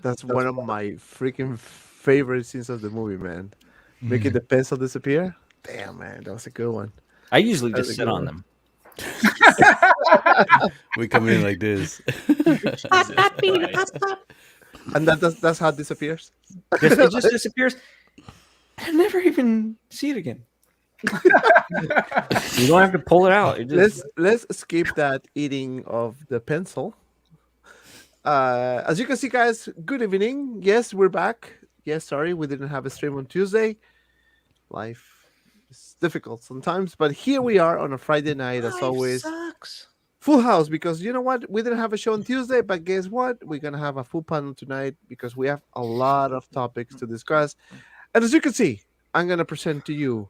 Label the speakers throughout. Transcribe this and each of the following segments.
Speaker 1: That's one of my freaking favorite scenes of the movie, man. Making the pencil disappear. Damn, man, that was a good one.
Speaker 2: I usually just sit on them.
Speaker 3: We come in like this.
Speaker 1: And that's how it disappears.
Speaker 2: It just disappears. I never even see it again. You don't have to pull it out. It just...
Speaker 1: Let's skip that eating of the pencil. As you can see, guys, good evening. Yes, we're back. Yes, sorry, we didn't have a stream on Tuesday. Life is difficult sometimes, but here we are on a Friday night, as always.
Speaker 2: Sucks.
Speaker 1: Full house, because you know what? We didn't have a show on Tuesday, but guess what? We're going to have a full panel tonight because we have a lot of topics to discuss. And as you can see, I'm going to present to you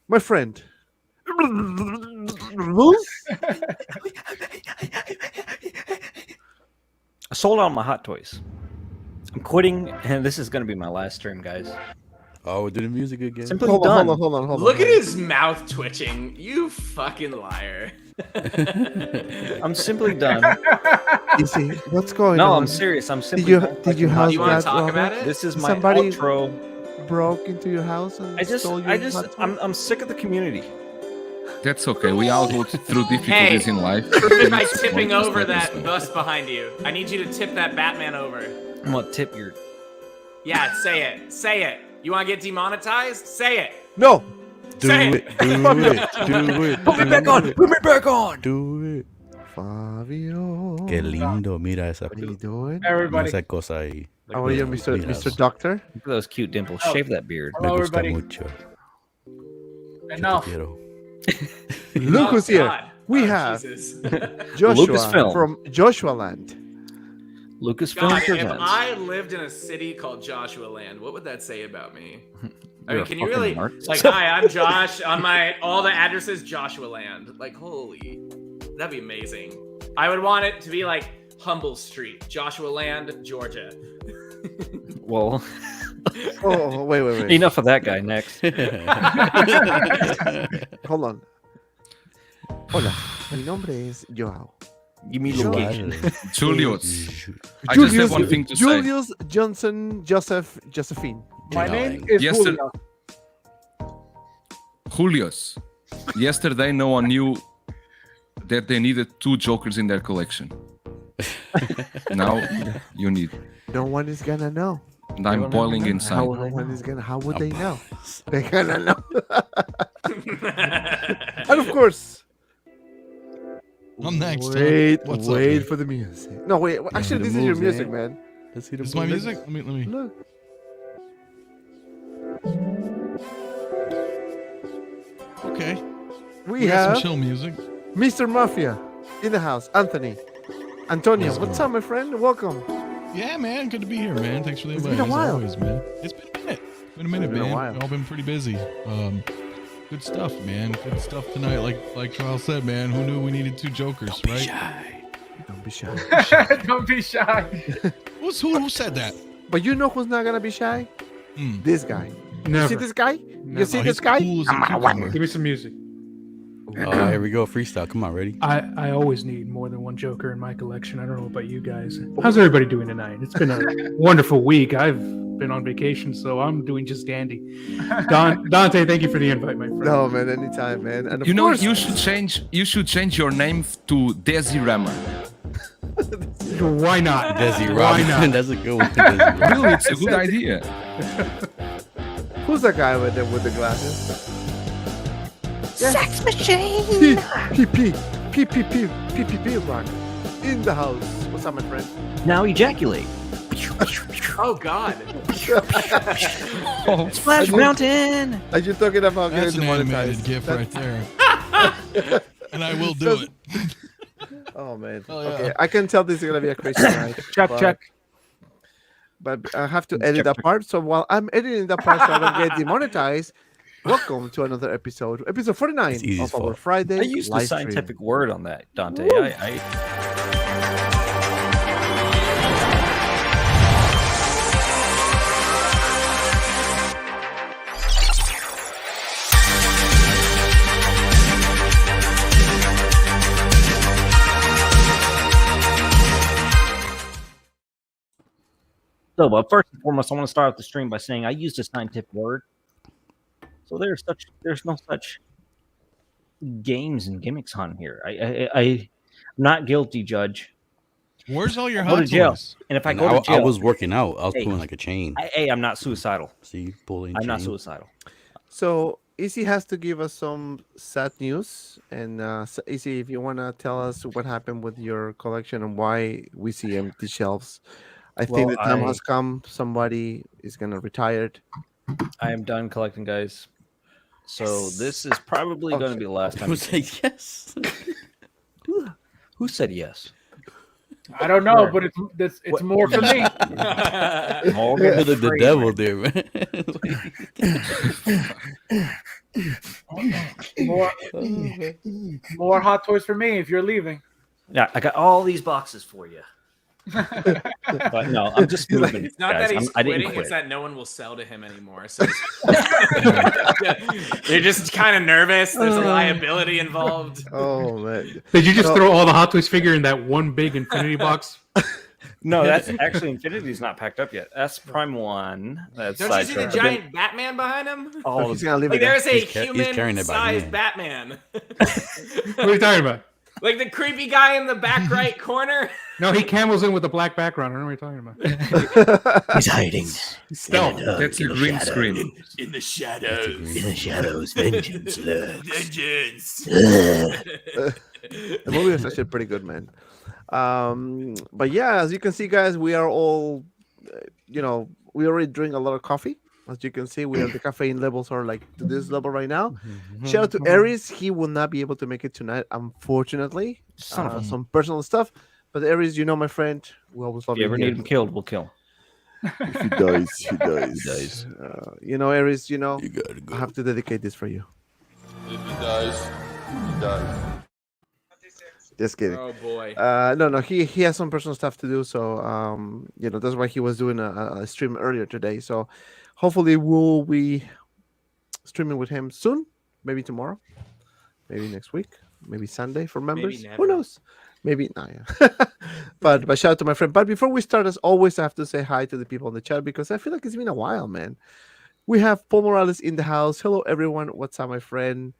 Speaker 1: my friend.
Speaker 2: I sold out my Hot Toys. I'm quitting, and this is going to be my last stream, guys.
Speaker 3: Oh, we're doing music again.
Speaker 2: Simply
Speaker 1: Hold
Speaker 2: done.
Speaker 1: on.
Speaker 4: Look at his mouth twitching. You fucking liar.
Speaker 2: I'm simply done.
Speaker 1: You see, what's going
Speaker 2: No,
Speaker 1: on?
Speaker 2: I'm serious. I'm simply
Speaker 1: Did
Speaker 2: done.
Speaker 1: you house
Speaker 4: You want
Speaker 1: that,
Speaker 4: to talk
Speaker 1: Robert?
Speaker 4: about it?
Speaker 2: This is my
Speaker 1: Somebody-
Speaker 2: outro.
Speaker 1: Broke into your house and stole your hot toy?
Speaker 2: I'm sick of the community.
Speaker 5: That's okay. We all go through difficulties in life.
Speaker 4: Prove it by tipping over that bus behind you. I need you to tip that Batman over.
Speaker 2: I'm gonna tip your.
Speaker 4: Yeah, say it. Say it. You want to get demonetized? Say it.
Speaker 1: No!
Speaker 3: Do
Speaker 4: Say
Speaker 3: it. Do it.
Speaker 2: Put me back on. Put me back on.
Speaker 3: Do it.
Speaker 1: Fabio.
Speaker 3: Qué lindo. Mira esa,
Speaker 1: What are you doing?
Speaker 6: Everybody.
Speaker 3: esa cosa ahí.
Speaker 1: How are you, Mr.
Speaker 3: Miras.
Speaker 1: Mr. Doctor?
Speaker 2: Look at those cute dimples.
Speaker 6: Oh.
Speaker 2: Shave that beard.
Speaker 3: Me
Speaker 6: Hello,
Speaker 3: gusta
Speaker 6: everybody.
Speaker 3: mucho.
Speaker 6: Enough.
Speaker 3: Te quiero.
Speaker 1: Look who's here.
Speaker 4: God.
Speaker 1: We
Speaker 4: Oh,
Speaker 1: have
Speaker 4: Jesus.
Speaker 1: Joshua
Speaker 2: Lucasfilm.
Speaker 1: from Joshua Land.
Speaker 2: Lucasfilm
Speaker 4: God, if
Speaker 2: presents.
Speaker 4: I lived in a city called Joshua Land, what would that say about me? I
Speaker 2: You're
Speaker 4: mean,
Speaker 2: a
Speaker 4: can you
Speaker 2: fucking
Speaker 4: really
Speaker 2: Marxist.
Speaker 4: like? Hi, I'm Josh. On my all the addresses, Joshua Land. Like, holy, that'd be amazing. I would want it to be like Humble Street, Joshua Land, Georgia.
Speaker 2: Well,
Speaker 1: Oh, wait.
Speaker 2: enough of that guy. Next.
Speaker 1: Hold on. Hola, mi nombre es Joao.
Speaker 2: Give me location.
Speaker 5: Julius, I just have one thing to say.
Speaker 1: Julius Johnson Josephine.
Speaker 6: My name is
Speaker 5: Yes,
Speaker 6: Julio.
Speaker 5: Julius, yesterday no one knew that they needed 2 Jokers in their collection. Now you need.
Speaker 1: No one is gonna know.
Speaker 5: And I'm boiling inside.
Speaker 1: No one is gonna. How would they know? They're gonna know. And of course,
Speaker 7: I'm next.
Speaker 1: wait
Speaker 7: What's up, man?
Speaker 1: for the music. No, wait. Actually,
Speaker 3: the
Speaker 1: this is your
Speaker 3: moves,
Speaker 1: music,
Speaker 3: eh?
Speaker 1: man.
Speaker 3: Let's see the
Speaker 7: This is my
Speaker 3: moves.
Speaker 7: music. Let me.
Speaker 1: Look.
Speaker 7: Okay.
Speaker 1: We
Speaker 7: got some
Speaker 1: have
Speaker 7: chill music.
Speaker 1: Mr. Mafia in the house. Anthony. Antonio, what's up, my friend? Welcome.
Speaker 7: Yeah, man. Good to be here, man. Thanks for the
Speaker 1: It's
Speaker 7: invite.
Speaker 1: been a
Speaker 7: as
Speaker 1: while.
Speaker 7: always, man. It's been a minute. Been a minute,
Speaker 1: been a
Speaker 7: man.
Speaker 1: while.
Speaker 7: We've all been pretty busy. Good stuff, man. Good stuff tonight. Like Charles said, man. Who knew we needed 2 Jokers, right?
Speaker 1: Don't be shy.
Speaker 6: Don't be shy.
Speaker 7: Who said that?
Speaker 1: But you know who's not gonna be shy?
Speaker 7: Hmm.
Speaker 1: This guy. You
Speaker 6: Never.
Speaker 1: see this guy? You see
Speaker 7: Oh,
Speaker 1: this
Speaker 7: he's
Speaker 1: guy?
Speaker 7: cool as a cucumber.
Speaker 6: Give me some music.
Speaker 3: Oh, here we go. Freestyle. Come on, ready?
Speaker 6: I always need more than one Joker in my collection. I don't know about you guys. How's everybody doing tonight? It's been a wonderful week. I've been on vacation, so I'm doing just dandy. Dante, thank you for the invite, my friend.
Speaker 1: No, man. Anytime, man. And of
Speaker 5: You know,
Speaker 1: course,
Speaker 5: you should change your name to Desi Rama.
Speaker 6: Why not?
Speaker 3: Desi
Speaker 6: Why
Speaker 3: Robin.
Speaker 6: not?
Speaker 3: That's a good one. Desi Robin.
Speaker 5: Really, it's a good idea.
Speaker 1: who's that guy with the glasses?
Speaker 8: Sex machine!
Speaker 1: P rock in the house. What's up, my friend?
Speaker 2: Now ejaculate.
Speaker 4: Oh God.
Speaker 2: Splash Mountain.
Speaker 1: Are you talking about
Speaker 7: That's
Speaker 1: getting
Speaker 7: an animated
Speaker 1: demonetized?
Speaker 7: gif right there. And I will do it.
Speaker 1: Oh man.
Speaker 7: Oh, yeah.
Speaker 1: Okay, I can tell this is gonna be a crazy night.
Speaker 6: Check.
Speaker 1: But I have to edit that part. So while I'm editing that part, so I don't get demonetized. Welcome to another episode 49
Speaker 3: It's easy as
Speaker 1: of our
Speaker 3: fuck.
Speaker 1: Friday
Speaker 2: I used the
Speaker 1: live stream.
Speaker 2: scientific word on that, Dante.
Speaker 1: Woo.
Speaker 2: I So, but first and foremost, I want to start off the stream by saying I used a scientific word. So there's no such games and gimmicks on here. I'm not guilty, Judge.
Speaker 7: Where's all your
Speaker 2: Go to
Speaker 7: hot
Speaker 2: jail,
Speaker 7: toys?
Speaker 2: and if I
Speaker 3: And
Speaker 2: go to jail,
Speaker 3: I was working out. I was
Speaker 2: Hey.
Speaker 3: pulling like a chain.
Speaker 2: I'm not suicidal.
Speaker 3: See, pulling.
Speaker 2: I'm not
Speaker 3: chain.
Speaker 2: suicidal.
Speaker 1: So Easy has to give us some sad news, and Easy, if you want to tell us what happened with your collection and why we see empty shelves, I think the
Speaker 2: Well,
Speaker 1: time has come. Somebody is gonna retire.
Speaker 2: I am done collecting, guys. So this is probably going to be the last time.
Speaker 3: Who said yes?
Speaker 2: Who said yes?
Speaker 6: I don't know, but it's more for me.
Speaker 2: Morgan
Speaker 3: Look at the
Speaker 2: Freeman.
Speaker 3: devil there, man.
Speaker 6: More Hot Toys for me if you're leaving.
Speaker 2: Yeah, I got all these boxes for you. But no, I'm just moving.
Speaker 4: It's not
Speaker 2: guys.
Speaker 4: that he's
Speaker 2: I didn't
Speaker 4: quitting;
Speaker 2: quit.
Speaker 4: it's that no one will sell to him anymore. So they're just kind of nervous. There's a liability involved.
Speaker 1: Oh man!
Speaker 6: Did you just throw all the Hot Toys figure in that one big infinity box?
Speaker 2: No, that's actually Infinity's not packed up yet. That's Prime 1. That's
Speaker 4: Don't you see the
Speaker 2: Sideshow.
Speaker 4: giant Batman behind him?
Speaker 2: All
Speaker 1: He's
Speaker 2: of
Speaker 1: gonna leave
Speaker 4: Like
Speaker 1: it. There.
Speaker 4: there's a
Speaker 3: He's carrying it by
Speaker 4: human-sized
Speaker 3: hand.
Speaker 4: Batman.
Speaker 6: What are you talking about?
Speaker 4: Like the creepy guy in the back right corner.
Speaker 6: No, he camels in with a black background. I don't know what you're talking about.
Speaker 8: He's hiding.
Speaker 6: Stealth.
Speaker 5: That's a green screen.
Speaker 4: In the shadows.
Speaker 8: In the shadows, vengeance lurks.
Speaker 4: Vengeance.
Speaker 1: The movie was actually pretty good, man. But yeah, as you can see, guys, we are all, we already drink a lot of coffee. As you can see, we have the caffeine levels are like to this level right now. Shout out to Aries. He will not be able to make it tonight, unfortunately.
Speaker 2: Son of a-
Speaker 1: Some personal stuff. But Aries, my friend, we always love
Speaker 2: If you ever
Speaker 1: here.
Speaker 2: need him killed, we'll kill him.
Speaker 1: If he dies, he dies. Aries,
Speaker 3: You gotta
Speaker 1: I
Speaker 3: go.
Speaker 1: have to dedicate this for you.
Speaker 9: If he dies, he dies.
Speaker 1: Just kidding.
Speaker 4: Oh boy.
Speaker 1: No, he has some personal stuff to do, so that's why he was doing a stream earlier today. So hopefully we'll be streaming with him soon, maybe tomorrow, maybe next week, maybe Sunday for members. Who
Speaker 4: never.
Speaker 1: knows? Maybe no, yeah. but shout out to my friend. But before we start, as always, I have to say hi to the people in the chat because I feel like it's been a while, man. We have Paul Morales in the house. Hello, everyone. What's up, my friend?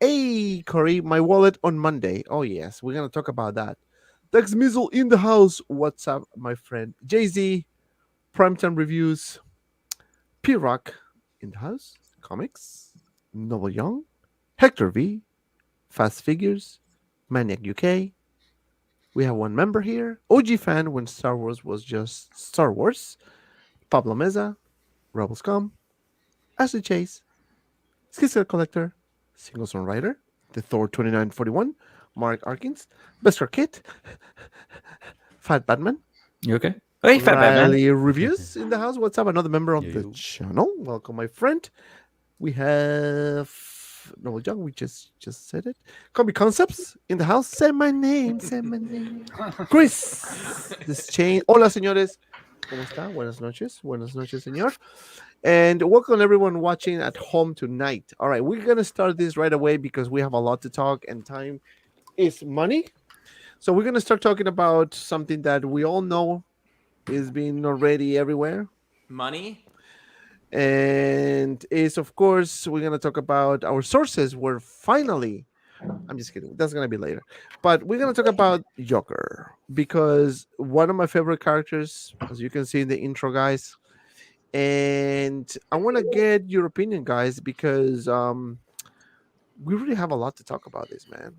Speaker 1: Hey, Corey, my wallet on Monday. Oh, yes, we're going to talk about that. Dex Mizzle in the house. What's up, my friend? Jay-Z, Primetime Reviews, P-Rock in the house, Comics, Noble Young, Hector V, Fast Figures, Maniac UK. We have one member here, OG fan when Star Wars was just Star Wars, Pablo Meza, Rebel Scum, Ashley Chase, Skizzer Collector, Single Songwriter, the Thor 2941, Mark Arkins, Beskar Kit, Fat Batman,
Speaker 2: You okay? Hey, Fat Batman.
Speaker 1: Riley Reviews in the house. What's up? Another member of the
Speaker 3: Yo.
Speaker 1: channel. Welcome, my friend. We have Noble Young. We just said it. Comic Concepts in the house. Say my name. Say my name. Chris. This chain. Hola, señores. ¿Cómo está? Buenas noches. Buenas noches, señor. And welcome everyone watching at home tonight. All right, we're gonna start this right away because we have a lot to talk and time is money. So we're gonna start talking about something that we all know is being already everywhere,
Speaker 4: Money.
Speaker 1: and is of course we're gonna talk about our sources. Where finally, I'm just kidding. That's gonna be later, but we're gonna talk about Joker because one of my favorite characters, as you can see in the intro, guys. And I want to get your opinion, guys, because we really have a lot to talk about this, man.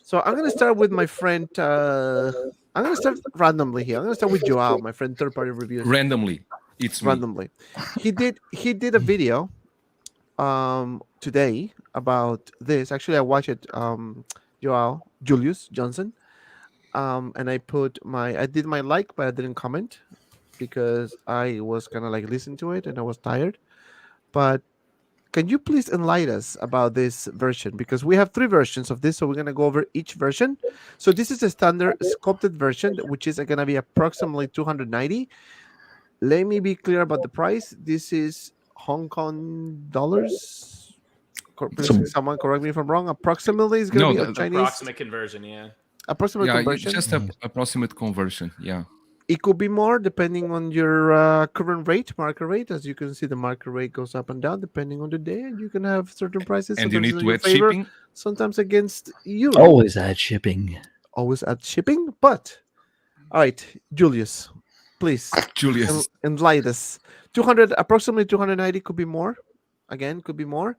Speaker 1: So I'm gonna start with my friend. I'm gonna start randomly here. I'm gonna start with Joao, my friend, third party reviews.
Speaker 5: Randomly. It's me.
Speaker 1: Randomly, he did a video today about this. Actually, I watched it. Joao Julius Johnson, and I did my like, but I didn't comment because I was kind of like listening to it and I was tired. But can you please enlighten us about this version? Because we have 3 versions of this, so we're going to go over each version. So this is a standard sculpted version, which is going to be approximately $290. Let me be clear about the price. This is Hong Kong dollars. Please, someone correct me if I'm wrong. Approximately is going to be a Chinese
Speaker 4: Approximate conversion, yeah.
Speaker 1: approximate
Speaker 5: Yeah,
Speaker 1: conversion.
Speaker 5: just a approximate conversion. Yeah.
Speaker 1: It could be more depending on your current rate, market rate. As you can see, the market rate goes up and down depending on the day, and you can have certain prices.
Speaker 5: And you
Speaker 1: Sometimes
Speaker 5: need
Speaker 1: in
Speaker 5: to
Speaker 1: your
Speaker 5: add
Speaker 1: favor,
Speaker 5: shipping.
Speaker 1: sometimes against you.
Speaker 2: Always add shipping.
Speaker 1: Always add shipping. But all right, Julius, please
Speaker 5: Julius.
Speaker 1: enlighten us. 200, approximately 290 could be more. Again, could be more.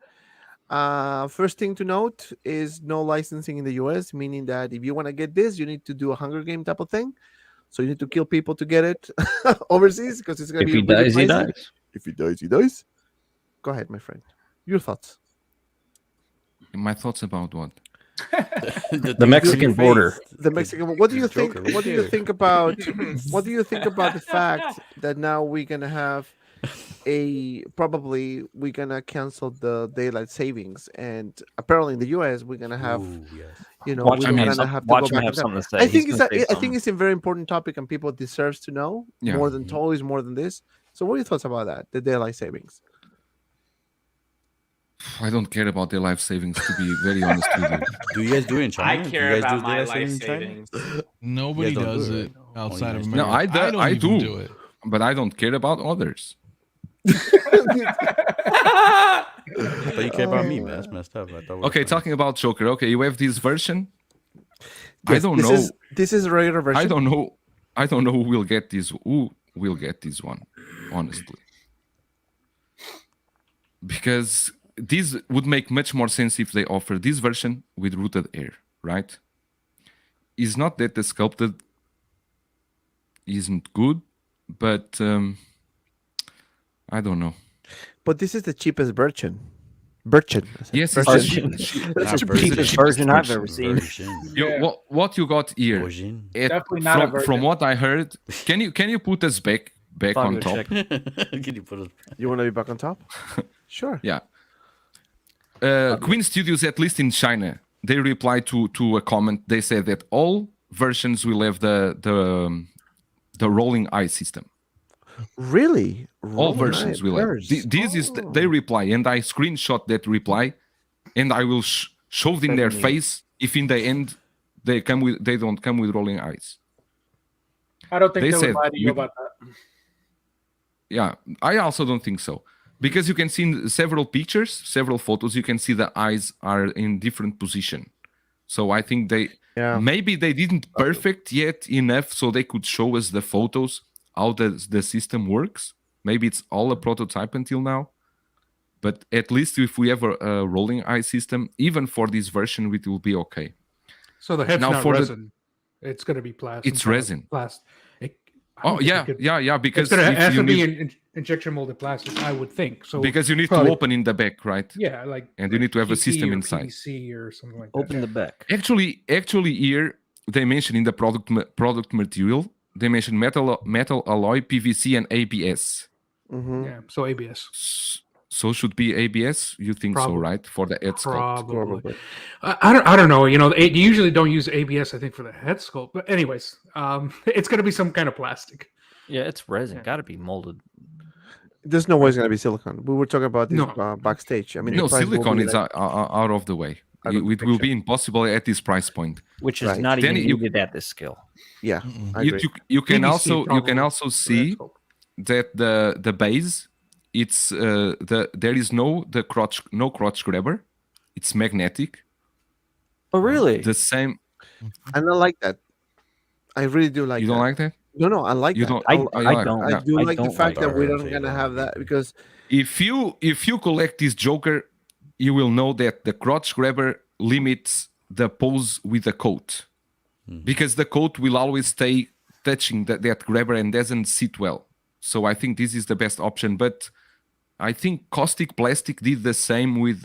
Speaker 1: First thing to note is no licensing in the US, meaning that if you want to get this, you need to do a Hunger Game type of thing. So you need to kill people to get it overseas because it's going to
Speaker 2: If
Speaker 1: be
Speaker 2: he
Speaker 1: really
Speaker 2: dies, he
Speaker 1: pricey.
Speaker 2: dies.
Speaker 1: If he dies, he dies. Go ahead, my friend. Your thoughts.
Speaker 5: My thoughts about what?
Speaker 2: The Mexican border.
Speaker 1: The Mexican. What do you think?
Speaker 3: Joker,
Speaker 1: What do you think about? What do you think about the fact that now we're gonna have probably we're gonna cancel the daylight savings, and apparently in the US we're gonna have
Speaker 2: Watch
Speaker 1: we're
Speaker 2: him have
Speaker 1: gonna
Speaker 2: some-
Speaker 1: have to
Speaker 2: watch
Speaker 1: go
Speaker 2: him
Speaker 1: back
Speaker 2: have
Speaker 1: and
Speaker 2: something to
Speaker 1: forth.
Speaker 2: say.
Speaker 1: I think
Speaker 2: He's
Speaker 1: it's
Speaker 2: gonna say
Speaker 1: I think it's a very important topic and people deserves to know
Speaker 5: Yeah.
Speaker 1: more than toys, more than this. So what are your thoughts about that? The daylight savings.
Speaker 5: I don't care about their life savings, to be very honest with you.
Speaker 3: Do you guys do it in China?
Speaker 4: I
Speaker 3: Do you
Speaker 4: care
Speaker 3: guys
Speaker 4: about
Speaker 3: do
Speaker 4: my
Speaker 3: daylight
Speaker 4: life
Speaker 3: savings in China?
Speaker 4: savings.
Speaker 7: Nobody
Speaker 3: You guys don't
Speaker 7: does
Speaker 3: do it,
Speaker 7: it
Speaker 3: right?
Speaker 7: outside of
Speaker 3: Only
Speaker 5: No,
Speaker 7: America.
Speaker 5: I
Speaker 7: don't
Speaker 5: I
Speaker 7: even
Speaker 5: do.
Speaker 7: it.
Speaker 5: But I don't care about others.
Speaker 3: I thought you care about me, man. That's messed up. I thought we were
Speaker 5: Okay,
Speaker 3: friends.
Speaker 5: talking about Joker. Okay, you have this version. I
Speaker 1: Yes,
Speaker 5: don't
Speaker 1: this
Speaker 5: know.
Speaker 1: This is a regular version.
Speaker 5: I don't know. I don't know who will get this. Who will get this one? Honestly, because this would make much more sense if they offer this version with rooted air, right? It's not that the sculpted isn't good, but I don't know.
Speaker 1: But this is the cheapest version.
Speaker 5: Yes, it's
Speaker 2: Version.
Speaker 5: the cheap-
Speaker 1: That's
Speaker 3: Not
Speaker 1: the
Speaker 3: version.
Speaker 2: Cheapest
Speaker 1: cheapest
Speaker 2: version I've ever seen.
Speaker 3: Version.
Speaker 4: Yeah.
Speaker 5: what you got here?
Speaker 3: Version.
Speaker 4: Definitely not a
Speaker 5: from
Speaker 4: version.
Speaker 5: what I heard, can you put us back on
Speaker 2: Fabio,
Speaker 5: top?
Speaker 2: check.
Speaker 3: Can you put us?
Speaker 1: You want to be back on top? Sure.
Speaker 5: Yeah. Queen Studios, at least in China, they replied to a comment. They said that all versions will have the rolling eye system.
Speaker 1: Really?
Speaker 5: All
Speaker 1: Rolling
Speaker 5: versions
Speaker 1: eye
Speaker 5: will have.
Speaker 1: burst.
Speaker 5: This is they reply, and I screenshot that reply, and I will shove in their face if in the end they don't come with rolling eyes.
Speaker 6: I don't think
Speaker 5: They
Speaker 6: they,
Speaker 5: said
Speaker 6: would lie to you
Speaker 5: we-
Speaker 6: about that.
Speaker 5: Yeah, I also don't think so. Because you can see in several pictures, several photos, you can see the eyes are in different position. So I think maybe they didn't perfect yet enough so they could show us the photos, how the system works. Maybe it's all a prototype until now. But at least if we have a rolling eye system, even for this version, it will be okay.
Speaker 6: So the head's
Speaker 5: Now
Speaker 6: not
Speaker 5: for the-
Speaker 6: resin. It's going to be plastic.
Speaker 5: It's resin.
Speaker 6: Plastic.
Speaker 5: Oh, yeah, because
Speaker 6: It's going to
Speaker 5: if
Speaker 6: have
Speaker 5: you
Speaker 6: to be
Speaker 5: need-
Speaker 6: in injection molded plastic, I would think. So
Speaker 5: because you need
Speaker 6: probably-
Speaker 5: to open in the back, right?
Speaker 6: Yeah, like
Speaker 5: And you need to have a
Speaker 6: PP
Speaker 5: system
Speaker 6: or
Speaker 5: inside.
Speaker 6: PVC or something like that.
Speaker 2: Open the back.
Speaker 5: Actually, here they mentioned in the product material, they mentioned metal alloy, PVC, and ABS.
Speaker 1: Mhm.
Speaker 6: Yeah, so ABS.
Speaker 5: So should be ABS. You think so,
Speaker 6: Probably.
Speaker 5: right? For the head sculpt.
Speaker 6: Probably. I don't know. You know, they usually don't use ABS. I think for the head sculpt. But anyways, it's going to be some kind of plastic.
Speaker 2: Yeah, it's resin.
Speaker 6: Yeah.
Speaker 2: Got to be molded.
Speaker 1: There's no way it's gonna be silicone. We were talking about this
Speaker 6: No.
Speaker 1: backstage. I mean,
Speaker 5: No,
Speaker 1: the price will
Speaker 5: silicone
Speaker 1: be
Speaker 5: is
Speaker 1: like-
Speaker 5: out of the way.
Speaker 1: Out of the
Speaker 5: It will
Speaker 1: picture.
Speaker 5: be impossible at this price point.
Speaker 2: Which is
Speaker 1: Right.
Speaker 2: not
Speaker 5: Then
Speaker 2: even
Speaker 5: you-
Speaker 2: needed at this scale.
Speaker 1: yeah. I
Speaker 5: You,
Speaker 1: agree.
Speaker 5: you can
Speaker 6: PVC
Speaker 5: also
Speaker 6: probably
Speaker 5: also
Speaker 6: for the
Speaker 5: see
Speaker 6: head sculpt.
Speaker 5: that the base, it's there is no crotch grabber. It's magnetic.
Speaker 2: Oh, really?
Speaker 5: The same.
Speaker 1: And I like that. I really do like.
Speaker 5: You don't
Speaker 1: that.
Speaker 5: like that?
Speaker 1: No, I like
Speaker 5: You
Speaker 1: that.
Speaker 5: don't-
Speaker 2: I
Speaker 5: Oh,
Speaker 2: I
Speaker 5: yeah,
Speaker 2: don't.
Speaker 1: I
Speaker 5: yeah.
Speaker 1: do
Speaker 2: I
Speaker 1: like the
Speaker 2: don't
Speaker 1: fact
Speaker 2: like
Speaker 1: that we're
Speaker 3: that.
Speaker 1: not gonna have that because
Speaker 5: If you collect this Joker, you will know that the crotch grabber limits the pose with the coat, because the coat will always stay touching that grabber and doesn't sit well. So I think this is the best option. But I think Caustic Plastic did the same with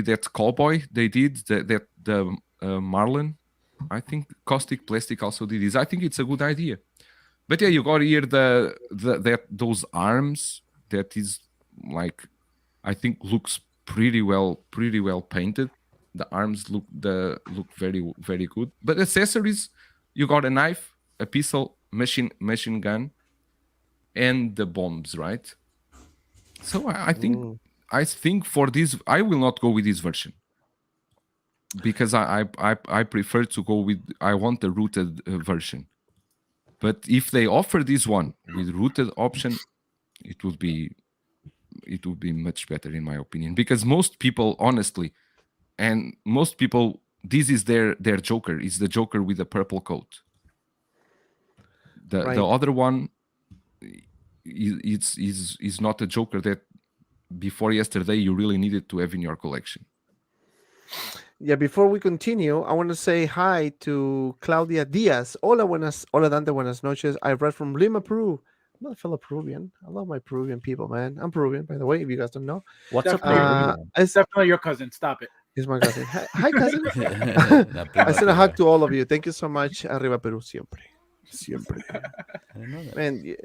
Speaker 5: that cowboy. They did the Marlin. I think Caustic Plastic also did this. I think it's a good idea. But yeah, you got here those arms that is like, I think looks pretty well painted. The arms look very very good. But accessories, you got a knife, a pistol, machine gun, and the bombs, right? So I think for this I will not go with this version because I prefer to go with, I want the rooted version. But if they offer this one with rooted option, it would be much better in my opinion, because most people, honestly, this is their Joker. It's the Joker with the purple coat. The other one is not a Joker that before yesterday you really needed to have in your collection.
Speaker 1: Yeah, before we continue, I want to say hi to Claudia Diaz. Hola, Dante, buenas noches. I read from Lima, Peru. I'm not a fellow Peruvian. I love my Peruvian people, man. I'm Peruvian, by the way, if you guys don't know.
Speaker 2: What's up?
Speaker 1: It's
Speaker 6: Definitely your cousin. Stop it.
Speaker 1: He's my cousin. Hi, cousin.
Speaker 3: La prima
Speaker 1: I send a hug
Speaker 3: Peruana.
Speaker 1: to all of you. Thank you so much. Arriba Peru, siempre. Siempre.
Speaker 3: I didn't know that.
Speaker 1: Man,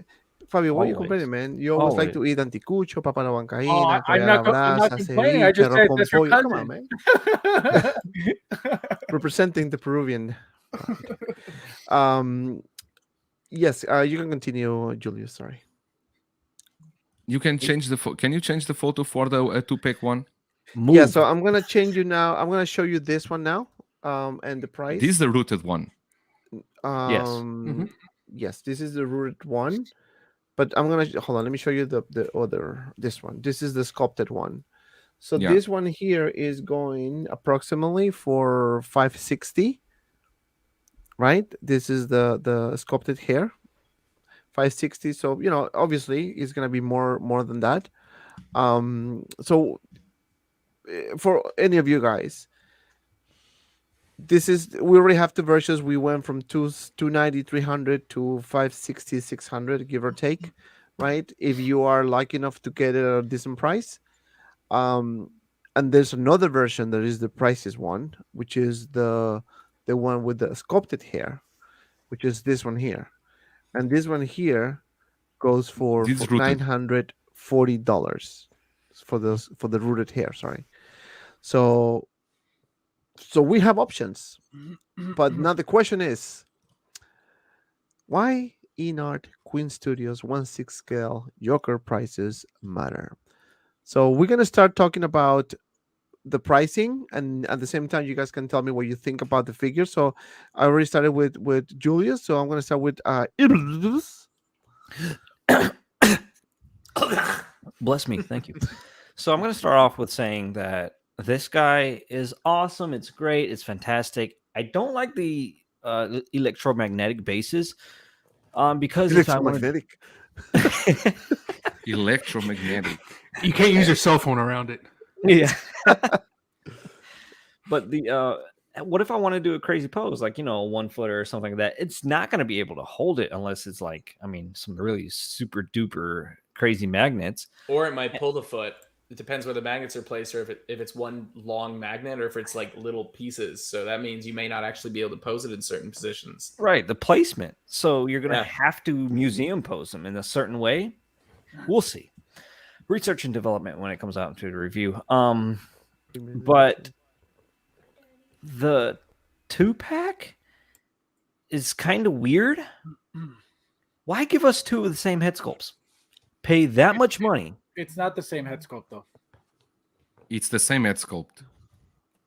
Speaker 1: Fabio, what are you
Speaker 2: Always.
Speaker 1: complaining, man? You always like
Speaker 2: Always.
Speaker 1: to eat anticucho, papa la bancaína,
Speaker 6: I'm not complaining. I just said that's your
Speaker 1: Come on,
Speaker 6: cousin.
Speaker 1: man. Representing the Peruvian. Yes, you can continue, Julius. Sorry.
Speaker 5: You can change the can you change the photo for the two-pack one?
Speaker 1: Yeah, so I'm gonna change you now. I'm gonna show you this one now. And the price.
Speaker 5: This is the rooted one.
Speaker 1: Yes, this is the rooted one. But I'm gonna hold on. Let me show you the other. This one. This is the sculpted one. So
Speaker 5: Yeah.
Speaker 1: this one here is going approximately for $560. Right. This is the sculpted hair. $560. So obviously it's gonna be more than that. So for any of you guys, we already have two versions. We went from 290 300 to 560 600, give or take, right? If you are lucky enough to get it at a decent price. And there's another version that is the prices one, which is the one with the sculpted hair, which is this one here. And this one here goes for
Speaker 5: This is rooted.
Speaker 1: $940 for the rooted hair. Sorry. So we have options, but now the question is, why Enart Queen Studios 1/6 scale Joker prices matter? So we're gonna start talking about the pricing, and at the same time, you guys can tell me what you think about the figure. So I already started with Julius, so I'm gonna start with
Speaker 2: Bless me. Thank you. So I'm going to start off with saying that this guy is awesome. It's great. It's fantastic. I don't like the electromagnetic bases because if I wanted...
Speaker 1: electromagnetic.
Speaker 5: Electromagnetic.
Speaker 6: You can't use your cell phone around it.
Speaker 2: Yeah. But the what if I want to do a crazy pose, like, a 1 footer or something like that? It's not going to be able to hold it unless it's like, some really super duper crazy magnets.
Speaker 4: Or it might pull the foot. It depends where the magnets are placed, or if it's one long magnet, or if it's like little pieces. So that means you may not actually be able to pose it in certain positions.
Speaker 2: Right, the placement. So you're going to have to museum pose them in a certain way. We'll see. Research and development when it comes out into the review. But the 2-pack is kind of weird. Why give us two of the same head sculpts? Pay that much money.
Speaker 6: It's not the same head sculpt, though.
Speaker 5: It's the same head sculpt.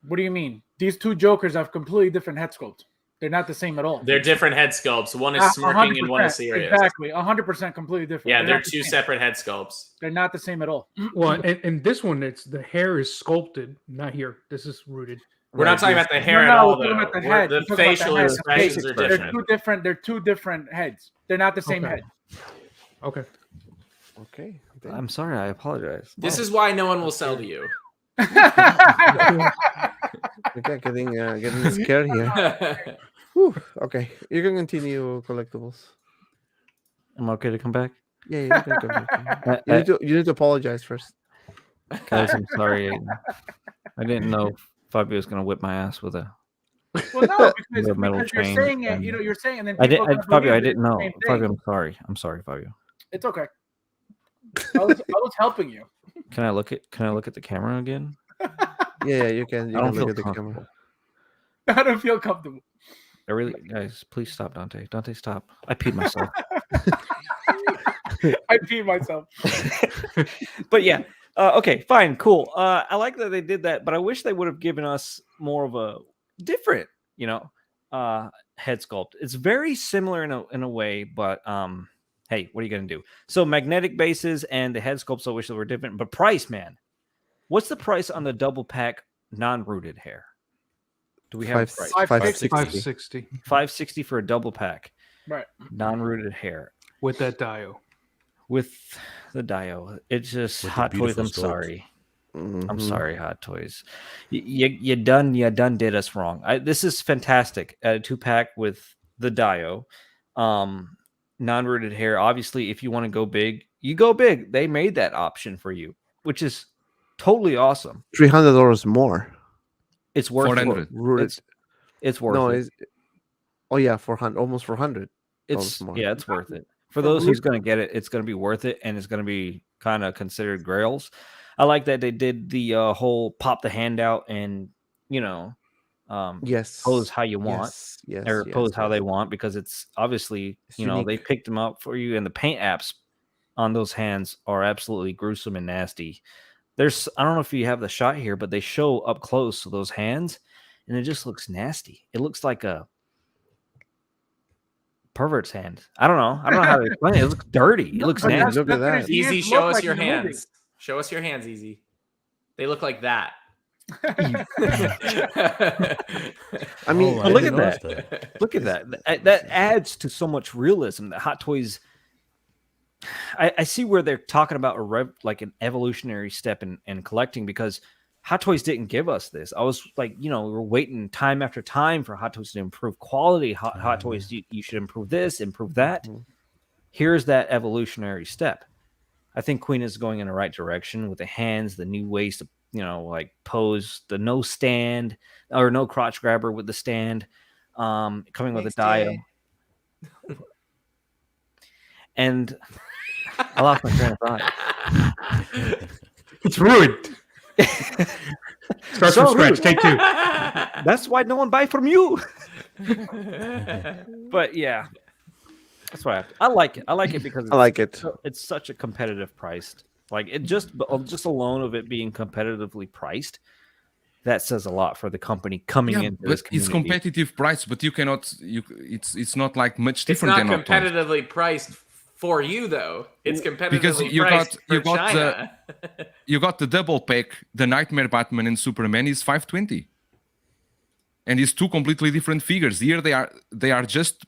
Speaker 6: What do you mean? These two Jokers have completely different head sculpts. They're not the same at all.
Speaker 4: They're different head sculpts. One is smirking and one is serious.
Speaker 6: Exactly. 100% completely different.
Speaker 4: Yeah, they're
Speaker 6: not the
Speaker 4: two
Speaker 6: same.
Speaker 4: separate head sculpts.
Speaker 6: They're not the same at all.
Speaker 10: Well, and this one, the hair is sculpted, not here. This is rooted.
Speaker 4: We're not talking about the hair at all, though. The facial expressions are different.
Speaker 6: They're two different heads. They're not the same head.
Speaker 10: Okay.
Speaker 1: Okay.
Speaker 2: I'm sorry. I apologize.
Speaker 4: This is why no one will sell to you.
Speaker 1: Okay, getting scared here. Whew, okay, you can continue, Collectibles.
Speaker 2: I'm okay to come back?
Speaker 1: Yeah, you can come back. You need to apologize first.
Speaker 2: Guys, I'm sorry. I didn't know Fabio was going to whip my ass with a...
Speaker 6: Well, no,
Speaker 2: The metal
Speaker 6: because you're
Speaker 2: chain
Speaker 6: saying it.
Speaker 2: and-
Speaker 6: You're saying, and then
Speaker 2: Fabio,
Speaker 6: believe
Speaker 2: I
Speaker 6: it's
Speaker 2: didn't
Speaker 6: the
Speaker 2: know.
Speaker 6: same thing.
Speaker 2: Fabio, I'm sorry. I'm sorry, Fabio.
Speaker 6: It's okay. I was helping you.
Speaker 2: Can I look at the camera again?
Speaker 1: Yeah, you can. You
Speaker 2: I don't
Speaker 1: can look
Speaker 2: feel
Speaker 1: at the
Speaker 2: comfortable.
Speaker 1: camera.
Speaker 6: I don't feel comfortable.
Speaker 2: I really, guys, please stop, Dante. Dante, stop. I peed myself.
Speaker 6: I peed myself.
Speaker 2: But yeah, okay, fine, cool. I like that they did that, but I wish they would have given us more of a different, head sculpt. It's very similar in a way, but hey, what are you gonna do? So magnetic bases and the head sculpts I wish they were different, but price, man. What's the price on the double pack non-rooted hair? Do we have a price?
Speaker 1: 560.
Speaker 10: 560
Speaker 2: 560 for a double pack.
Speaker 10: Right.
Speaker 2: Non-rooted hair.
Speaker 10: with that dio.
Speaker 2: With the dio. It's just
Speaker 3: With the
Speaker 2: Hot Toys.
Speaker 3: beautiful
Speaker 2: I'm
Speaker 3: sculpt.
Speaker 2: sorry. I'm
Speaker 1: Mhm.
Speaker 2: sorry, Hot Toys. You done did us wrong. This is fantastic. A 2-pack with the dio. Non-rooted hair. Obviously, if you want to go big, you go big. They made that option for you, which is totally awesome.
Speaker 1: $300 more.
Speaker 2: It's worth
Speaker 5: 400.
Speaker 2: it.
Speaker 1: Rooted.
Speaker 2: It's worth
Speaker 1: No,
Speaker 2: it.
Speaker 1: it's, oh yeah, 400, almost 400.
Speaker 2: It's
Speaker 1: more.
Speaker 2: yeah, it's worth it. For those who's going to get it, it's going to be worth it, and it's going to be kind of considered grails. I like that they did the whole pop the hand out and
Speaker 1: Yes.
Speaker 2: pose how you want,
Speaker 1: Yes.
Speaker 2: or
Speaker 1: yes,
Speaker 2: pose how
Speaker 1: yes.
Speaker 2: they want, because it's obviously
Speaker 1: It's
Speaker 2: they
Speaker 1: unique.
Speaker 2: picked them up for you, and the paint apps on those hands are absolutely gruesome and nasty. I don't know if you have the shot here, but they show up close to those hands, and it just looks nasty. It looks like a pervert's hand. I don't know how to explain it. It looks dirty. It looks
Speaker 1: I mean,
Speaker 2: nasty.
Speaker 1: look at that.
Speaker 4: Easy, show us your hands. Show us your hands, Easy. They look like that.
Speaker 1: I mean,
Speaker 2: Oh, look at
Speaker 3: noticed
Speaker 2: that. Look at that. That adds to so much realism. The Hot Toys. I see where they're talking about like an evolutionary step in collecting, because Hot Toys didn't give us this. I was like, we were waiting time after time for Hot Toys to improve quality. Hot Toys, you should improve this, improve that.
Speaker 1: Mhm.
Speaker 2: Here's that evolutionary step. I think Queen is going in the right direction with the hands, the new ways to, like pose, the no stand or no crotch grabber with the stand, coming with a dio. And I lost my train of thought.
Speaker 10: It's ruined. Starts
Speaker 2: So
Speaker 10: from scratch.
Speaker 2: rude.
Speaker 10: Take 2.
Speaker 2: That's why no one buy from you. But yeah, that's why I like it. I like it because
Speaker 1: I like it.
Speaker 2: it's such a competitive priced. Like it just alone of it being competitively priced, that says a lot for the company coming
Speaker 5: Yeah,
Speaker 2: into this
Speaker 5: but it's
Speaker 2: community.
Speaker 5: competitive price, but you cannot. It's not like much
Speaker 4: It's
Speaker 5: different
Speaker 4: not
Speaker 5: than Hot Toys.
Speaker 4: competitively priced for you, though. It's competitively
Speaker 5: Because you
Speaker 4: priced
Speaker 5: got- you
Speaker 4: for
Speaker 5: got
Speaker 4: China.
Speaker 5: You got the double pack. The Nightmare Batman and Superman is 520, and it's 2 completely different figures. Here they are just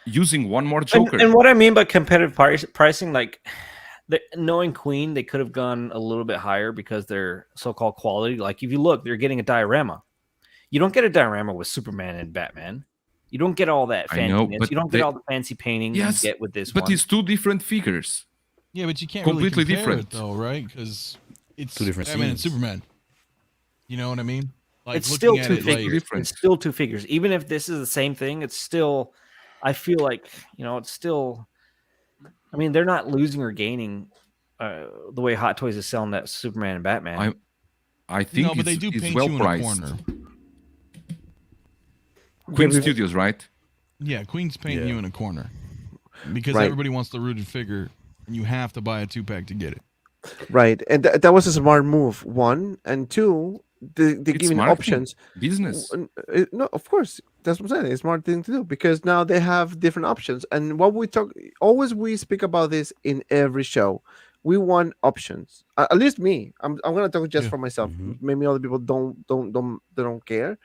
Speaker 5: using one more Joker.
Speaker 2: And what I mean by competitive pricing, like knowing Queen, they could have gone a little bit higher because they're so-called quality. Like if you look, they're getting a diorama. You don't get a diorama with Superman and Batman. You don't get all that
Speaker 5: I know,
Speaker 2: fanciness.
Speaker 5: but
Speaker 2: You don't get all the fancy painting
Speaker 5: Yes,
Speaker 2: you get with this
Speaker 5: but
Speaker 2: one.
Speaker 5: it's 2 different figures.
Speaker 7: Yeah, but you can't
Speaker 5: Completely
Speaker 7: really compare
Speaker 5: different.
Speaker 7: it though, right? Because it's
Speaker 3: 2 different
Speaker 7: Batman and
Speaker 3: scenes.
Speaker 7: Superman. You know what I mean? Like
Speaker 2: It's
Speaker 7: looking
Speaker 2: still
Speaker 7: at
Speaker 2: 2
Speaker 7: it, like,
Speaker 2: figures.
Speaker 5: different.
Speaker 2: It's still 2 figures. Even if this is the same thing, it's still. I feel like it's still. I mean, they're not losing or gaining the way Hot Toys is selling that Superman and Batman.
Speaker 5: I think
Speaker 7: no, but they
Speaker 5: it's,
Speaker 7: do
Speaker 5: it's
Speaker 7: paint
Speaker 5: well
Speaker 7: you in a
Speaker 5: priced.
Speaker 7: corner.
Speaker 5: Queen Studios, right?
Speaker 7: Yeah, Queen's painting
Speaker 3: Yeah.
Speaker 7: you in a corner because
Speaker 1: Right.
Speaker 7: everybody wants the rooted figure, and you have to buy a 2-pack to get it.
Speaker 1: Right, and that was a smart move. 1 and 2, they're
Speaker 5: It's
Speaker 1: giving
Speaker 5: marketing,
Speaker 1: options.
Speaker 5: business.
Speaker 1: No, of course, that's what I'm saying. It's a smart thing to do because now they have different options. And what we we speak about this in every show. We want options. At least me. I'm gonna talk just
Speaker 7: Yeah.
Speaker 1: for myself.
Speaker 3: Mhm.
Speaker 1: Maybe other people don't care.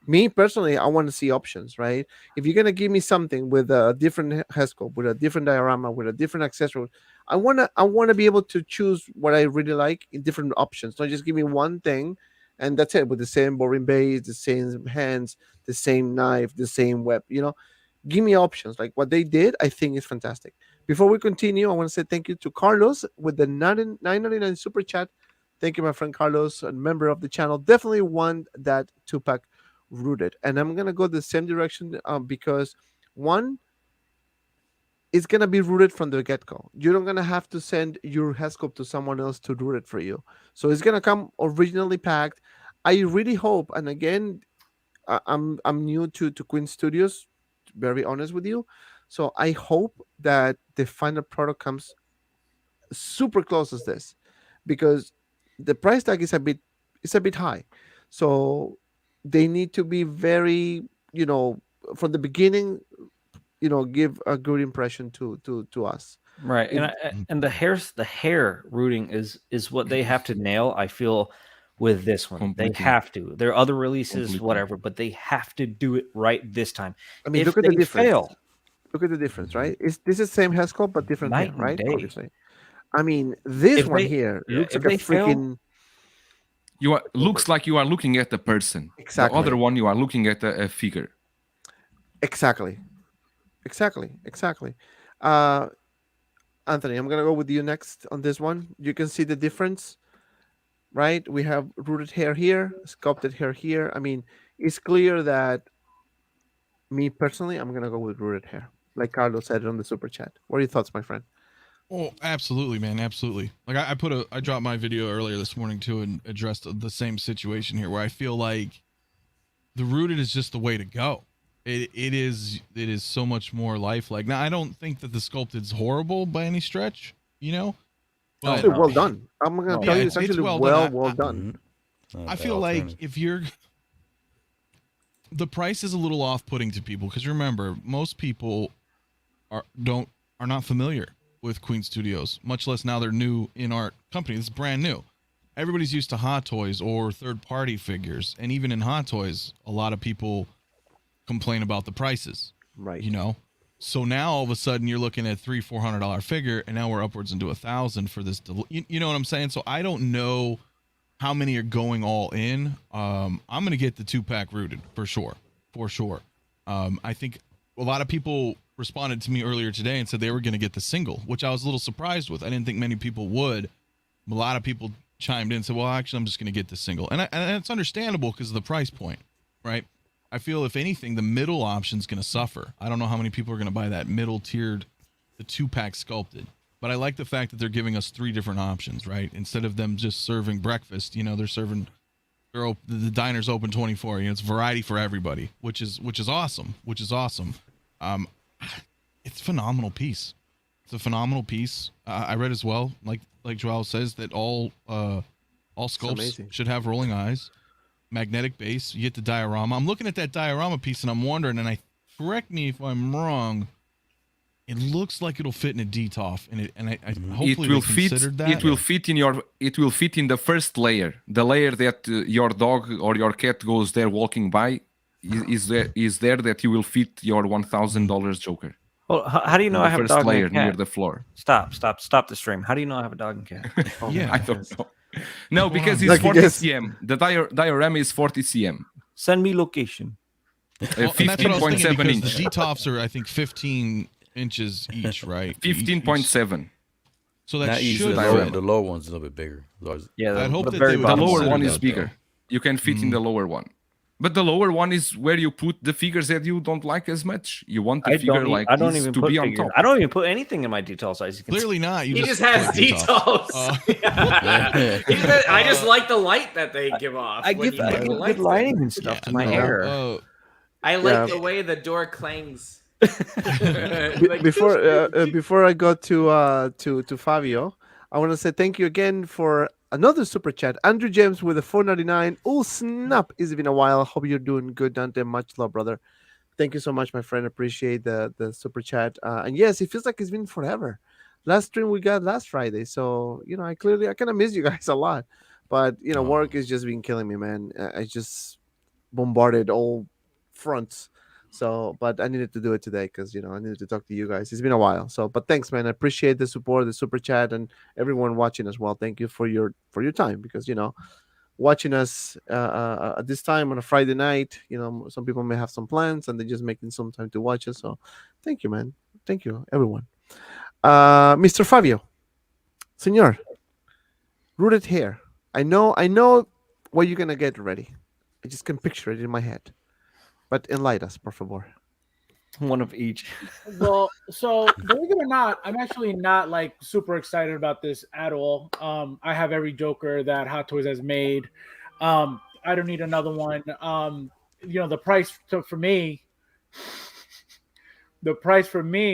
Speaker 1: Me personally, I want to see options. Right? If you're gonna give me something with a different head sculpt, with a different diorama, with a different accessory, I wanna be able to choose what I really like in different options. Don't just give me one thing and that's it with the same boring base, the same hands, the same knife, the same web. Give me options. Like what they did, I think is fantastic. Before we continue, I want to say thank you to Carlos with the 999 super chat. Thank you, my friend Carlos, a member of the channel. Definitely want that 2-pack rooted, and I'm gonna go the same direction because 1, it's gonna be rooted from the get-go. You're not gonna have to send your head sculpt to someone else to root it for you. So it's gonna come originally packed. I really hope, and again, I'm new to Queen Studios, to be very honest with you. So I hope that the final product comes super close as this, because the price tag is a bit high. So they need to be very from the beginning, give a good impression to us.
Speaker 2: Right, and the hair rooting is what they have to nail. I feel with this one, they
Speaker 5: Completely.
Speaker 2: have to. There are other releases,
Speaker 5: Completely.
Speaker 2: whatever, but they have to do it right this time.
Speaker 1: I mean,
Speaker 2: If
Speaker 1: look at the
Speaker 2: they
Speaker 1: difference.
Speaker 2: fail,
Speaker 1: Look at the difference, right? This is same hair sculpt but different
Speaker 2: Night
Speaker 1: hair,
Speaker 2: and
Speaker 1: right?
Speaker 2: day.
Speaker 1: Obviously. I mean, this
Speaker 2: If
Speaker 1: one
Speaker 2: they-
Speaker 1: here
Speaker 2: yeah,
Speaker 1: looks
Speaker 2: if
Speaker 1: like a
Speaker 2: they fail-
Speaker 1: freaking.
Speaker 5: Looks like you are looking at a person.
Speaker 1: Exactly.
Speaker 5: The other one, you are looking at a figure.
Speaker 1: Exactly. Anthony, I'm gonna go with you next on this one. You can see the difference, right? We have rooted hair here, sculpted hair here. I mean, it's clear that me personally, I'm gonna go with rooted hair, like Carlos said on the super chat. What are your thoughts, my friend?
Speaker 7: Oh, absolutely, man, absolutely. Like I dropped my video earlier this morning too and addressed the same situation here, where I feel like the rooted is just the way to go. It is so much more lifelike. Now, I don't think that the sculpted's horrible by any stretch, but
Speaker 1: Actually, well done. I'm gonna tell you, it's actually well done.
Speaker 7: I feel like if you're the price is a little off-putting to people, because remember, most people are not familiar with Queen Studios, much less now they're new in our company. This is brand new. Everybody's used to Hot Toys or third-party figures, and even in Hot Toys, a lot of people complain about the prices,
Speaker 1: right?
Speaker 7: So now all of a sudden you're looking at $300-400 figure, and now we're upwards into $1,000 for this. You know what I'm saying? So I don't know how many are going all in. I'm gonna get the 2-pack rooted for sure. I think a lot of people responded to me earlier today and said they were gonna get the single, which I was a little surprised with. I didn't think many people would. A lot of people chimed in and said, well, actually, I'm just gonna get the single, and it's understandable because of the price point, right? I feel if anything, the middle option's going to suffer. I don't know how many people are going to buy that middle tiered, the 2-pack sculpted. But I like the fact that they're giving us 3 different options, right? Instead of them just serving breakfast, they're serving. The diner's open 24. It's variety for everybody, which is awesome. It's a phenomenal piece. It's a phenomenal piece. I read as well, like Joel says, that all sculpts should have rolling eyes. Magnetic base, you get the diorama. I'm looking at that diorama piece and I'm wondering, and correct me if I'm wrong, it looks like it'll fit in a DTOF, and I hopefully
Speaker 5: it will
Speaker 7: they
Speaker 5: fit.
Speaker 7: considered that.
Speaker 5: It will fit in the first layer, the layer that your dog or your cat goes there walking by. Is there that you will fit your $1,000 Joker?
Speaker 2: Well, how do you know I have a dog
Speaker 5: layer
Speaker 2: and cat?
Speaker 5: near the floor?
Speaker 2: Stop the stream. How do you know I have a dog and cat?
Speaker 7: Yeah,
Speaker 5: I don't know. No, because it's
Speaker 1: Like
Speaker 5: 40 cm. The diorama is 40 cm.
Speaker 2: Send me location.
Speaker 7: Well, and that's what I was thinking,
Speaker 5: 15.7
Speaker 7: because
Speaker 5: inch.
Speaker 7: the DTOFs are, I think, 15 inches each, right?
Speaker 5: 15.7.
Speaker 7: So that
Speaker 3: Not
Speaker 7: should
Speaker 3: easily.
Speaker 7: fit.
Speaker 3: The lower one's a little bit bigger.
Speaker 2: Yeah,
Speaker 7: I'd hope that
Speaker 2: very
Speaker 7: they would
Speaker 5: The
Speaker 2: bottom
Speaker 5: lower
Speaker 7: consider
Speaker 5: one
Speaker 7: that,
Speaker 5: is bigger. You can fit in the lower one. But the lower one is where you put the figures that you don't like as much. You want the figure like
Speaker 2: I don't
Speaker 5: this
Speaker 2: even
Speaker 5: to
Speaker 2: put
Speaker 5: be on
Speaker 2: figures.
Speaker 5: top.
Speaker 2: I don't even put anything in my detail size.
Speaker 7: Clearly not.
Speaker 4: He just has
Speaker 7: put
Speaker 4: details.
Speaker 7: DTOF.
Speaker 4: I just like the light that they give off.
Speaker 2: I
Speaker 4: when
Speaker 2: give
Speaker 4: you put the
Speaker 2: good
Speaker 4: lights in.
Speaker 2: lighting and stuff to my hair.
Speaker 4: I like the way the door clangs.
Speaker 1: Before I go to Fabio, I want to say thank you again for another super chat. Andrew James with a $4.99. Oh snap! It's been a while. Hope you're doing good, Dante. Much love, brother. Thank you so much, my friend. Appreciate the super chat. And yes, it feels like it's been forever. Last stream we got last Friday, so I kind of miss you guys a lot. But work has just been killing me, man. I just bombarded all fronts. So, but I needed to do it today because I needed to talk to you guys. It's been a while. So, but thanks, man. I appreciate the support, the super chat, and everyone watching as well. Thank you for your time because watching us at this time on a Friday night. Some people may have some plans and they're just making some time to watch us. So, thank you, man. Thank you, everyone. Mr. Fabio, Senor, rooted hair. I know what you're gonna get ready. I just can picture it in my head. But enlighten us, por favor.
Speaker 2: One of each.
Speaker 10: Well, so believe it or not, I'm actually not like super excited about this at all. I have every Joker that Hot Toys has made. I don't need another one. The price for me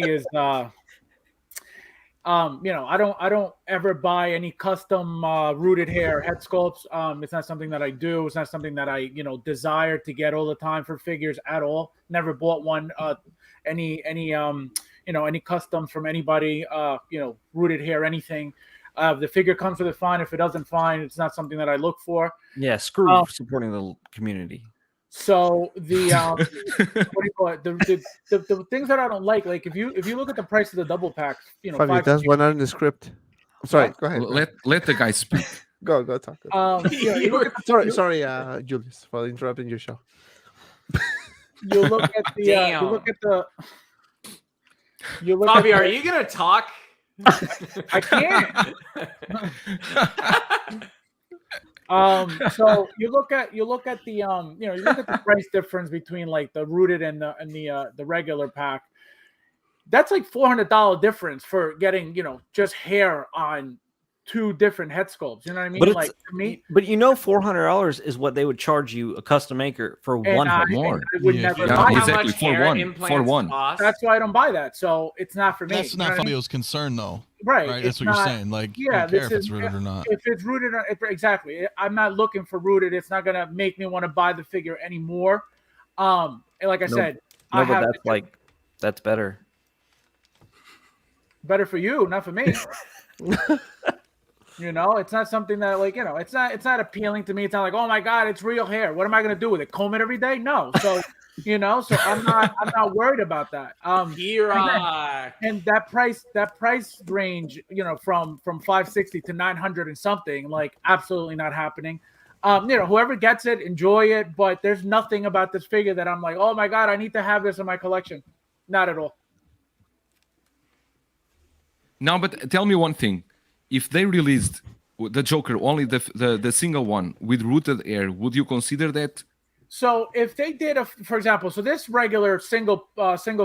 Speaker 10: is I don't ever buy any custom rooted hair head sculpts. It's not something that I do. It's not something that I desire to get all the time for figures at all. Never bought one. Any customs from anybody. Rooted hair, anything. If the figure comes with it, fine. If it doesn't, fine. It's not something that I look for.
Speaker 2: Yeah, screw supporting the community.
Speaker 10: So the what do you call it? The things that I don't like if you look at the price of the double packs,
Speaker 1: Fabio, that's one not in the script. I'm sorry, go ahead.
Speaker 5: Let the guy speak.
Speaker 1: Go talk. Sorry, Julius, for interrupting your show.
Speaker 10: You look at the
Speaker 4: Bobby, are you gonna talk?
Speaker 10: I can't. So you look at the price difference between like the rooted and the regular pack. That's like $400 difference for getting just hair on two different head sculpts. You know what I mean?
Speaker 2: But $400 is what they would charge you a custom maker for one head.
Speaker 10: More. I would never buy
Speaker 5: exactly for one.
Speaker 10: That's why I don't buy that. So it's not for me.
Speaker 7: That's not Fabio's concern, though.
Speaker 10: Right.
Speaker 7: That's what you're saying. Like, you don't care if it's rooted or not.
Speaker 10: If it's rooted, exactly. I'm not looking for rooted. It's not gonna make me want to buy the figure anymore. Like I said,
Speaker 2: that's better.
Speaker 10: Better for you, not for me. It's not something that it's not appealing to me. It's not like, oh my God, it's real hair. What am I gonna do with it? Comb it every day? No. So so I'm not worried about that. And that price range, from 560 to 900 and something, like absolutely not happening. Whoever gets it, enjoy it, but there's nothing about this figure that I'm like, oh my God, I need to have this in my collection. Not at all.
Speaker 5: No, but tell me one thing. If they released the Joker, only the single one with rooted hair, would you consider that?
Speaker 10: So if they did for example, so this regular single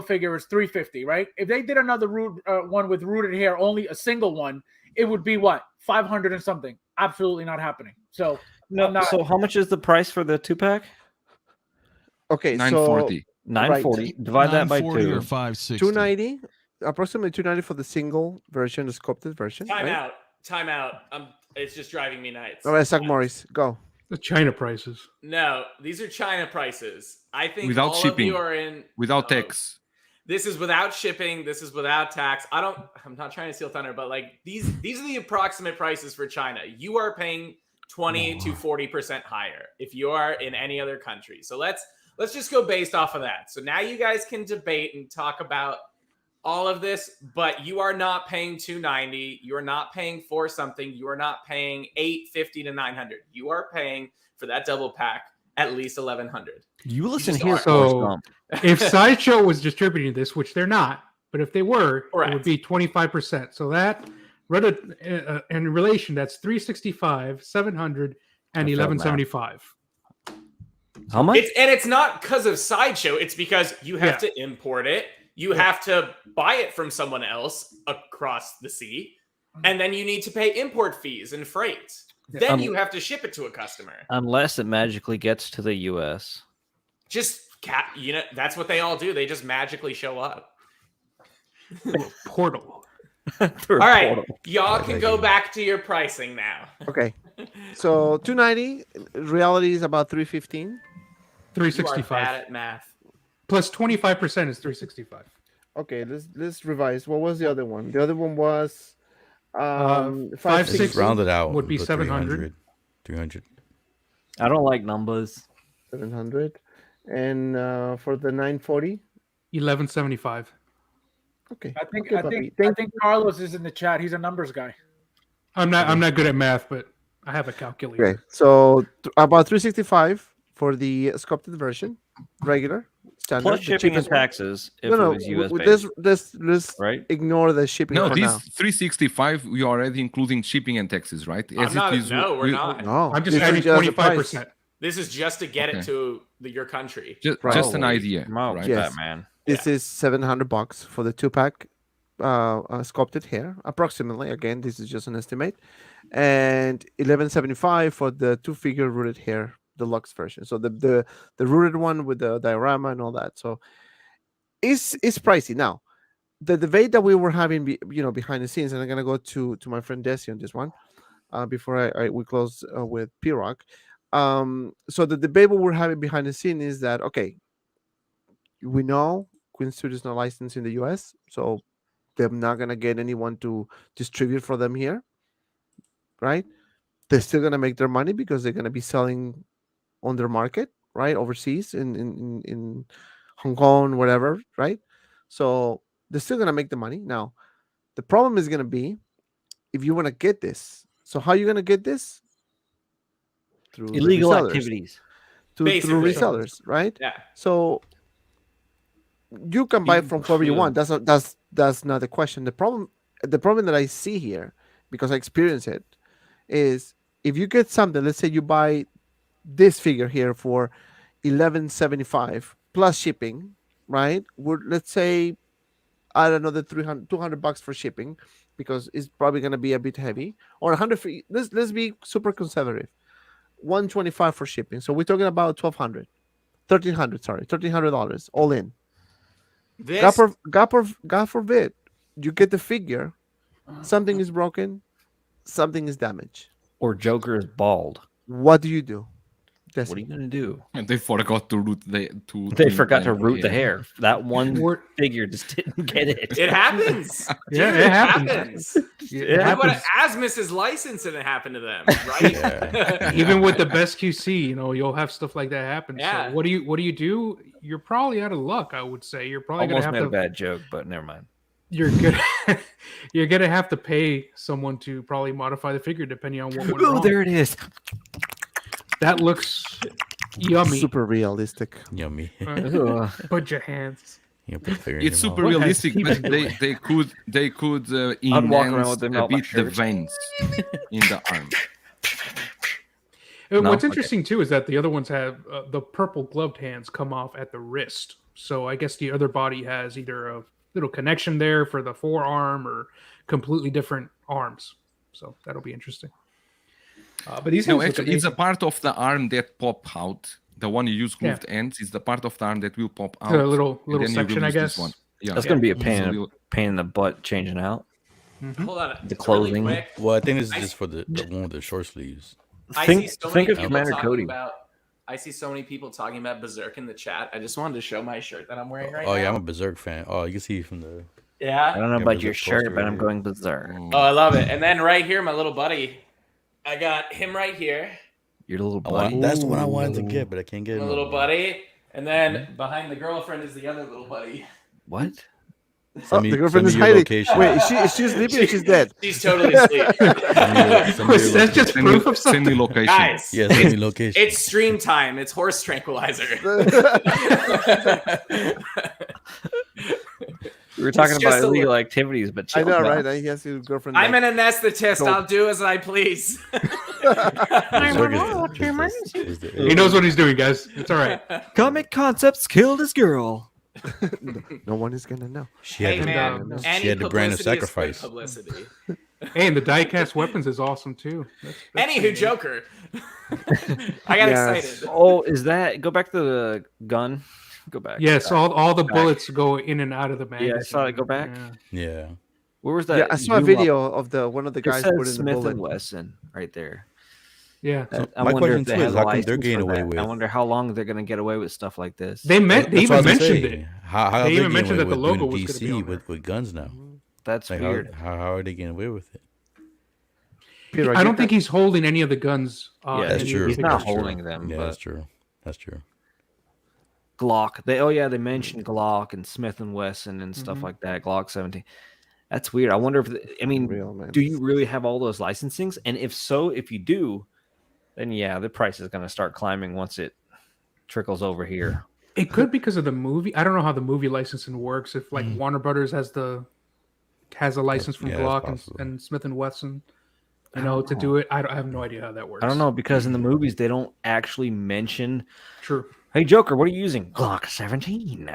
Speaker 10: figure is $350, right? If they did another one with rooted hair, only a single one, it would be what, $500 and something. Absolutely not happening. So
Speaker 2: So how much is the price for the 2-pack?
Speaker 1: Okay,
Speaker 5: $940.
Speaker 2: $940. Divide that by 2.
Speaker 7: Or $560.
Speaker 1: $290. Approximately $290 for the single version, the sculpted version.
Speaker 4: Time out. It's just driving me nuts.
Speaker 1: All right, Zach Morris, go.
Speaker 6: The China prices.
Speaker 4: No, these are China prices. I think
Speaker 5: without
Speaker 4: all
Speaker 5: shipping,
Speaker 4: of you are in
Speaker 5: without tax.
Speaker 4: This is without shipping. This is without tax. I'm not trying to steal thunder, but like these are the approximate prices for China. You are paying 20 to 40% higher if you are in any other country. So let's just go based off of that. So now you guys can debate and talk about all of this, but you are not paying $290. You are not paying for something. You are not paying $850 to $900. You are paying for that double pack at least $1,100.
Speaker 2: You listen here,
Speaker 6: so if Sideshow was distributing this, which they're not, but if they were,
Speaker 4: correct,
Speaker 6: it would be 25%. So that in relation, that's $365, $700, and $1,175.
Speaker 2: How much?
Speaker 4: It's not because of Sideshow. It's because you have to import it. You have to buy it from someone else across the sea, and then you need to pay import fees and freight. Then you have to ship it to a customer.
Speaker 2: Unless it magically gets to the U.S.
Speaker 4: That's what they all do. They just magically show up.
Speaker 6: Portal.
Speaker 4: All right, y'all can go back to your pricing now.
Speaker 1: Okay, so $290. Reality is about $315.
Speaker 6: $365.
Speaker 4: Bad at math.
Speaker 6: Plus 25% is $365.
Speaker 1: Okay, let's revise. What was the other one? The other one was
Speaker 6: 560
Speaker 3: rounded out
Speaker 6: would be 700.
Speaker 3: 300.
Speaker 2: I don't like numbers.
Speaker 1: 700, and for the 940,
Speaker 6: $1,175.
Speaker 1: Okay.
Speaker 10: I think Carlos is in the chat. He's a numbers guy.
Speaker 6: I'm not good at math, but I have a calculator.
Speaker 1: Okay, so about $365 for the sculpted version, regular. Standard,
Speaker 2: plus shipping and taxes if it was US
Speaker 1: based. Let's
Speaker 2: right?
Speaker 1: Ignore the shipping.
Speaker 5: No,
Speaker 1: for
Speaker 5: this
Speaker 1: now.
Speaker 5: 365 we are already including shipping and taxes, right?
Speaker 4: We're not.
Speaker 1: No,
Speaker 6: I'm just adding 25%.
Speaker 4: This is just to get it to your country.
Speaker 5: Just an idea, right?
Speaker 1: Yes.
Speaker 2: Batman.
Speaker 1: This is $700 for the 2-pack sculpted hair, approximately. Again, this is just an estimate, and $1,175 for the 2-figure rooted hair deluxe version. So the rooted one with the diorama and all that. So it's pricey. Now, the debate that we were having, behind the scenes, and I'm gonna go to my friend Desi on this one, before we close with P-Rock. So the debate we we're having behind the scene is that, okay, we know Queen Studio is not licensed in the US, so they're not gonna get anyone to distribute for them here, right? They're still gonna make their money because they're gonna be selling on their market, right, overseas in Hong Kong, whatever, right? So they're still gonna make the money. Now, the problem is gonna be if you want to get this. So how are you gonna get this? Through the
Speaker 2: Illegal
Speaker 1: resellers.
Speaker 2: activities.
Speaker 1: Through
Speaker 4: Basically.
Speaker 1: resellers, right?
Speaker 4: Yeah.
Speaker 1: So you can buy from whoever you want. That's not the question. The problem that I see here, because I experience it, is if you get something, let's say you buy this figure here for $11.75 plus shipping, right? Let's say add another $200 for shipping, because it's probably going to be a bit heavy, or 100 for, let's be super conservative, $125 for shipping. So we're talking about $1,300 all in.
Speaker 4: This
Speaker 1: God forbid you get the figure, something is broken, something is damaged.
Speaker 2: Or Joker is bald.
Speaker 1: What do you do?
Speaker 2: What are you gonna do?
Speaker 5: And they forgot to root
Speaker 2: They forgot to root the hair. That one figure just didn't get it.
Speaker 4: It happens.
Speaker 6: Yeah,
Speaker 4: Dude,
Speaker 6: it happens.
Speaker 4: It happens. Asmus's license didn't happen to them, right?
Speaker 6: Even with the best QC, you'll have stuff like that happen.
Speaker 4: Yeah.
Speaker 6: So what do you do? You're probably out of luck, I would say. You're probably
Speaker 2: Almost
Speaker 6: gonna
Speaker 2: made
Speaker 6: have
Speaker 2: a
Speaker 6: to.
Speaker 2: bad joke, but never mind.
Speaker 6: You're gonna have to pay someone to probably modify the figure depending on what went
Speaker 2: Oh,
Speaker 6: wrong.
Speaker 2: there it is.
Speaker 6: That looks yummy.
Speaker 1: Super realistic.
Speaker 3: Yummy.
Speaker 6: Put your hands.
Speaker 3: You put the figure in
Speaker 5: It's
Speaker 3: your
Speaker 5: super
Speaker 3: mouth.
Speaker 5: realistic,
Speaker 6: Keep
Speaker 5: but
Speaker 6: it
Speaker 5: they could
Speaker 2: I'd walk around
Speaker 5: enhance
Speaker 2: with them
Speaker 5: a
Speaker 2: out my
Speaker 5: bit the
Speaker 2: shirt.
Speaker 5: veins in the arm.
Speaker 6: And
Speaker 2: No?
Speaker 6: what's
Speaker 2: Okay.
Speaker 6: interesting too is that the other ones have the purple gloved hands come off at the wrist. So I guess the other body has either a little connection there for the forearm or completely different arms. So that'll be interesting. But these
Speaker 5: No,
Speaker 6: hands look
Speaker 5: actually, it's a
Speaker 6: amazing.
Speaker 5: part of the arm that pop out. The one you use gloved ends is the part of the arm that will pop out.
Speaker 6: The little
Speaker 5: and then you
Speaker 6: section, I
Speaker 5: release this
Speaker 6: guess.
Speaker 5: one. Yeah,
Speaker 2: That's gonna be a
Speaker 5: So
Speaker 2: pain
Speaker 5: we'll-
Speaker 2: in the butt changing out.
Speaker 4: Hold on.
Speaker 2: The
Speaker 4: Really
Speaker 2: clothing.
Speaker 4: quick.
Speaker 3: Well, I think this is just for the one with the short sleeves.
Speaker 4: I
Speaker 2: Think-
Speaker 4: see so
Speaker 2: think
Speaker 4: many
Speaker 2: of
Speaker 4: people
Speaker 2: Commander
Speaker 4: talking
Speaker 2: Cody.
Speaker 4: about. I see so many people talking about Berserk in the chat. I just wanted to show my shirt that I'm wearing right
Speaker 3: Oh
Speaker 4: now.
Speaker 3: yeah, I'm a Berserk fan. Oh, you can see from the.
Speaker 2: I
Speaker 4: Yeah.
Speaker 2: don't know
Speaker 3: Yeah,
Speaker 2: about
Speaker 3: but
Speaker 2: your
Speaker 3: the
Speaker 2: shirt,
Speaker 3: poster
Speaker 2: but I'm
Speaker 3: right
Speaker 2: going berserk.
Speaker 4: Oh, I love it. And then right here, my little buddy. I got him right here,
Speaker 2: Your little
Speaker 3: Oh,
Speaker 2: buddy.
Speaker 3: that's the one I wanted to get, but I can't get it.
Speaker 4: my
Speaker 3: no
Speaker 4: little
Speaker 3: more.
Speaker 4: buddy. And then behind the girlfriend is the other little buddy.
Speaker 2: What?
Speaker 3: Send me-
Speaker 1: the girlfriend is
Speaker 3: send me your
Speaker 1: hiding.
Speaker 3: location.
Speaker 1: Wait, is she sleeping or she's dead?
Speaker 4: She's totally asleep.
Speaker 3: Send me your
Speaker 6: That's just
Speaker 5: Send me,
Speaker 6: proof of
Speaker 5: send me
Speaker 6: something.
Speaker 5: location.
Speaker 4: Guys,
Speaker 3: Yeah, send me location.
Speaker 4: it's stream time. It's horse tranquilizer.
Speaker 2: We were talking
Speaker 4: It's
Speaker 2: about
Speaker 4: just a
Speaker 2: illegal activities, but
Speaker 1: I
Speaker 2: chill,
Speaker 1: know,
Speaker 2: man.
Speaker 1: right? He has his girlfriend.
Speaker 4: I'm
Speaker 1: dead.
Speaker 4: an anesthetist.
Speaker 1: Go.
Speaker 4: I'll do as I please.
Speaker 3: Berserk is the-
Speaker 6: He knows what he's doing, guys. It's all right.
Speaker 2: Comic Concepts killed his girl.
Speaker 1: No one is gonna know.
Speaker 3: She had
Speaker 4: Hey
Speaker 3: the,
Speaker 4: man, any
Speaker 3: she had the brand of
Speaker 4: publicity is good
Speaker 3: sacrifice.
Speaker 4: publicity.
Speaker 6: Hey, and the diecast weapons is awesome too. That's
Speaker 4: Anywho, Joker. I got
Speaker 1: Yes.
Speaker 4: excited.
Speaker 2: Oh, is that? Go back to the gun. Go back.
Speaker 6: Yes, all the
Speaker 2: Back.
Speaker 6: bullets go in and out of the magazine.
Speaker 2: Yeah, I saw it go back.
Speaker 6: Yeah.
Speaker 3: Yeah.
Speaker 2: Where was that?
Speaker 1: Yeah, I saw a
Speaker 2: zoom
Speaker 1: video of one of the
Speaker 2: It
Speaker 1: guys
Speaker 2: says
Speaker 1: putting the
Speaker 2: Smith
Speaker 1: bullet.
Speaker 2: and Wesson right there.
Speaker 6: Yeah.
Speaker 2: I
Speaker 3: my
Speaker 2: wonder
Speaker 3: question
Speaker 2: if they
Speaker 3: too is
Speaker 2: have a
Speaker 3: how come they're
Speaker 2: license
Speaker 3: getting
Speaker 2: for
Speaker 3: away
Speaker 2: that.
Speaker 3: with?
Speaker 2: I wonder how long they're gonna get away with stuff like this.
Speaker 6: They
Speaker 3: That's
Speaker 6: even
Speaker 3: what I was gonna
Speaker 6: mentioned
Speaker 3: say.
Speaker 6: it.
Speaker 3: How
Speaker 6: They
Speaker 3: are they
Speaker 6: even
Speaker 3: getting
Speaker 6: mentioned
Speaker 3: away
Speaker 6: that the
Speaker 3: with
Speaker 6: logo
Speaker 3: doing
Speaker 6: was gonna be on
Speaker 3: DC
Speaker 6: there.
Speaker 3: with guns now?
Speaker 2: That's
Speaker 3: Like
Speaker 2: weird.
Speaker 3: how are they getting away with it?
Speaker 1: Peter,
Speaker 6: I don't think he's holding any of the guns.
Speaker 2: Yeah,
Speaker 3: That's
Speaker 6: any
Speaker 3: true.
Speaker 6: of
Speaker 2: He's
Speaker 6: the
Speaker 2: not
Speaker 3: That's
Speaker 6: pictures.
Speaker 3: true.
Speaker 2: holding them,
Speaker 3: Yeah,
Speaker 2: but
Speaker 3: that's true. That's true.
Speaker 2: Glock. They mentioned Glock and Smith and Wesson and stuff
Speaker 6: Mhm.
Speaker 2: like that. Glock 17. That's weird. I wonder if I mean,
Speaker 1: real, man.
Speaker 2: do you really have all those licensings? And if so, if you do, then yeah, the price is going to start climbing once it trickles over here.
Speaker 6: It could because of the movie. I don't know how the movie licensing works. If
Speaker 3: Hmm.
Speaker 6: like Warner Brothers has a license from
Speaker 3: Yeah, that's
Speaker 6: Glock
Speaker 3: possible.
Speaker 6: and Smith and Wesson,
Speaker 2: I don't
Speaker 6: to
Speaker 2: know.
Speaker 6: do it. I have no idea how that works.
Speaker 2: I don't know because in the movies they don't actually mention,
Speaker 6: True.
Speaker 2: "Hey Joker, what are you using?" Glock 17.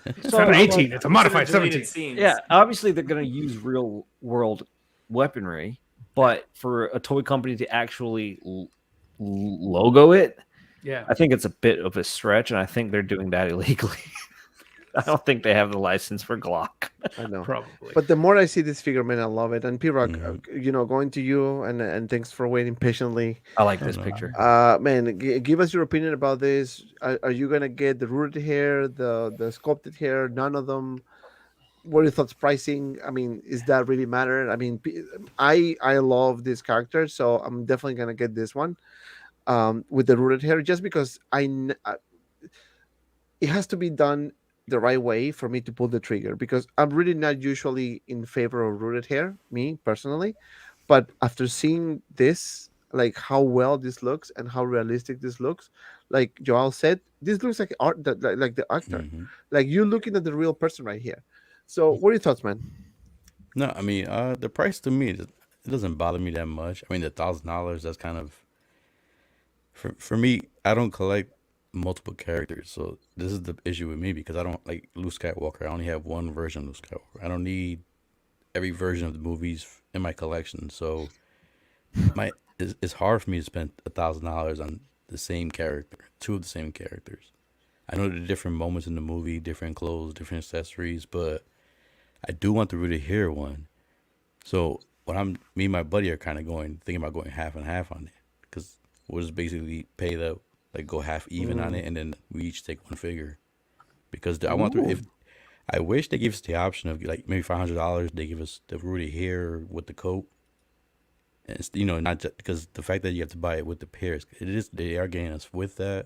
Speaker 6: It's not an 18. It's a modified
Speaker 4: It's a deleted
Speaker 6: 17.
Speaker 4: scenes.
Speaker 2: Yeah, obviously they're going to use real world weaponry, but for a toy company to actually logo it,
Speaker 6: Yeah.
Speaker 2: I think it's a bit of a stretch, and I think they're doing that illegally. I don't think they have the license for Glock.
Speaker 1: I know.
Speaker 6: Probably.
Speaker 1: But the more I see this figure, man, I love it. And P-Rock,
Speaker 3: Mhm.
Speaker 1: Going to you, and thanks for waiting patiently.
Speaker 2: I like this picture.
Speaker 1: Man, give us your opinion about this. Are you gonna get the rooted hair, the sculpted hair? None of them. What are your thoughts? Pricing? I mean, is that really matter? I mean, I love this character, so I'm definitely gonna get this one, with the rooted hair, just because it has to be done the right way for me to pull the trigger, because I'm really not usually in favor of rooted hair, me personally. But after seeing this, like how well this looks and how realistic this looks, like Joel said, this looks like art, like the actor,
Speaker 3: Mhm.
Speaker 1: like you're looking at the real person right here. So, what are your thoughts, man?
Speaker 3: No, I mean, the price to me, it doesn't bother me that much. I mean, the $1,000, that's kind of for me. I don't collect multiple characters, so this is the issue with me, because I don't like Luke Skywalker. I only have one version of Luke Skywalker. I don't need every version of the movies in my collection. So it's hard for me to spend $1,000 on the same character, two of the same characters. I know there are different moments in the movie, different clothes, different accessories, but I do want the rooted hair one. So me and my buddy are kind of thinking about going half and half on it, because we'll just basically pay go half even on it, and then we each take one figure. Because I wish they give us the option of like maybe $500. They give us the rooted hair with the coat, and it's, not just because the fact that you have to buy it with the pairs, they are getting us with that,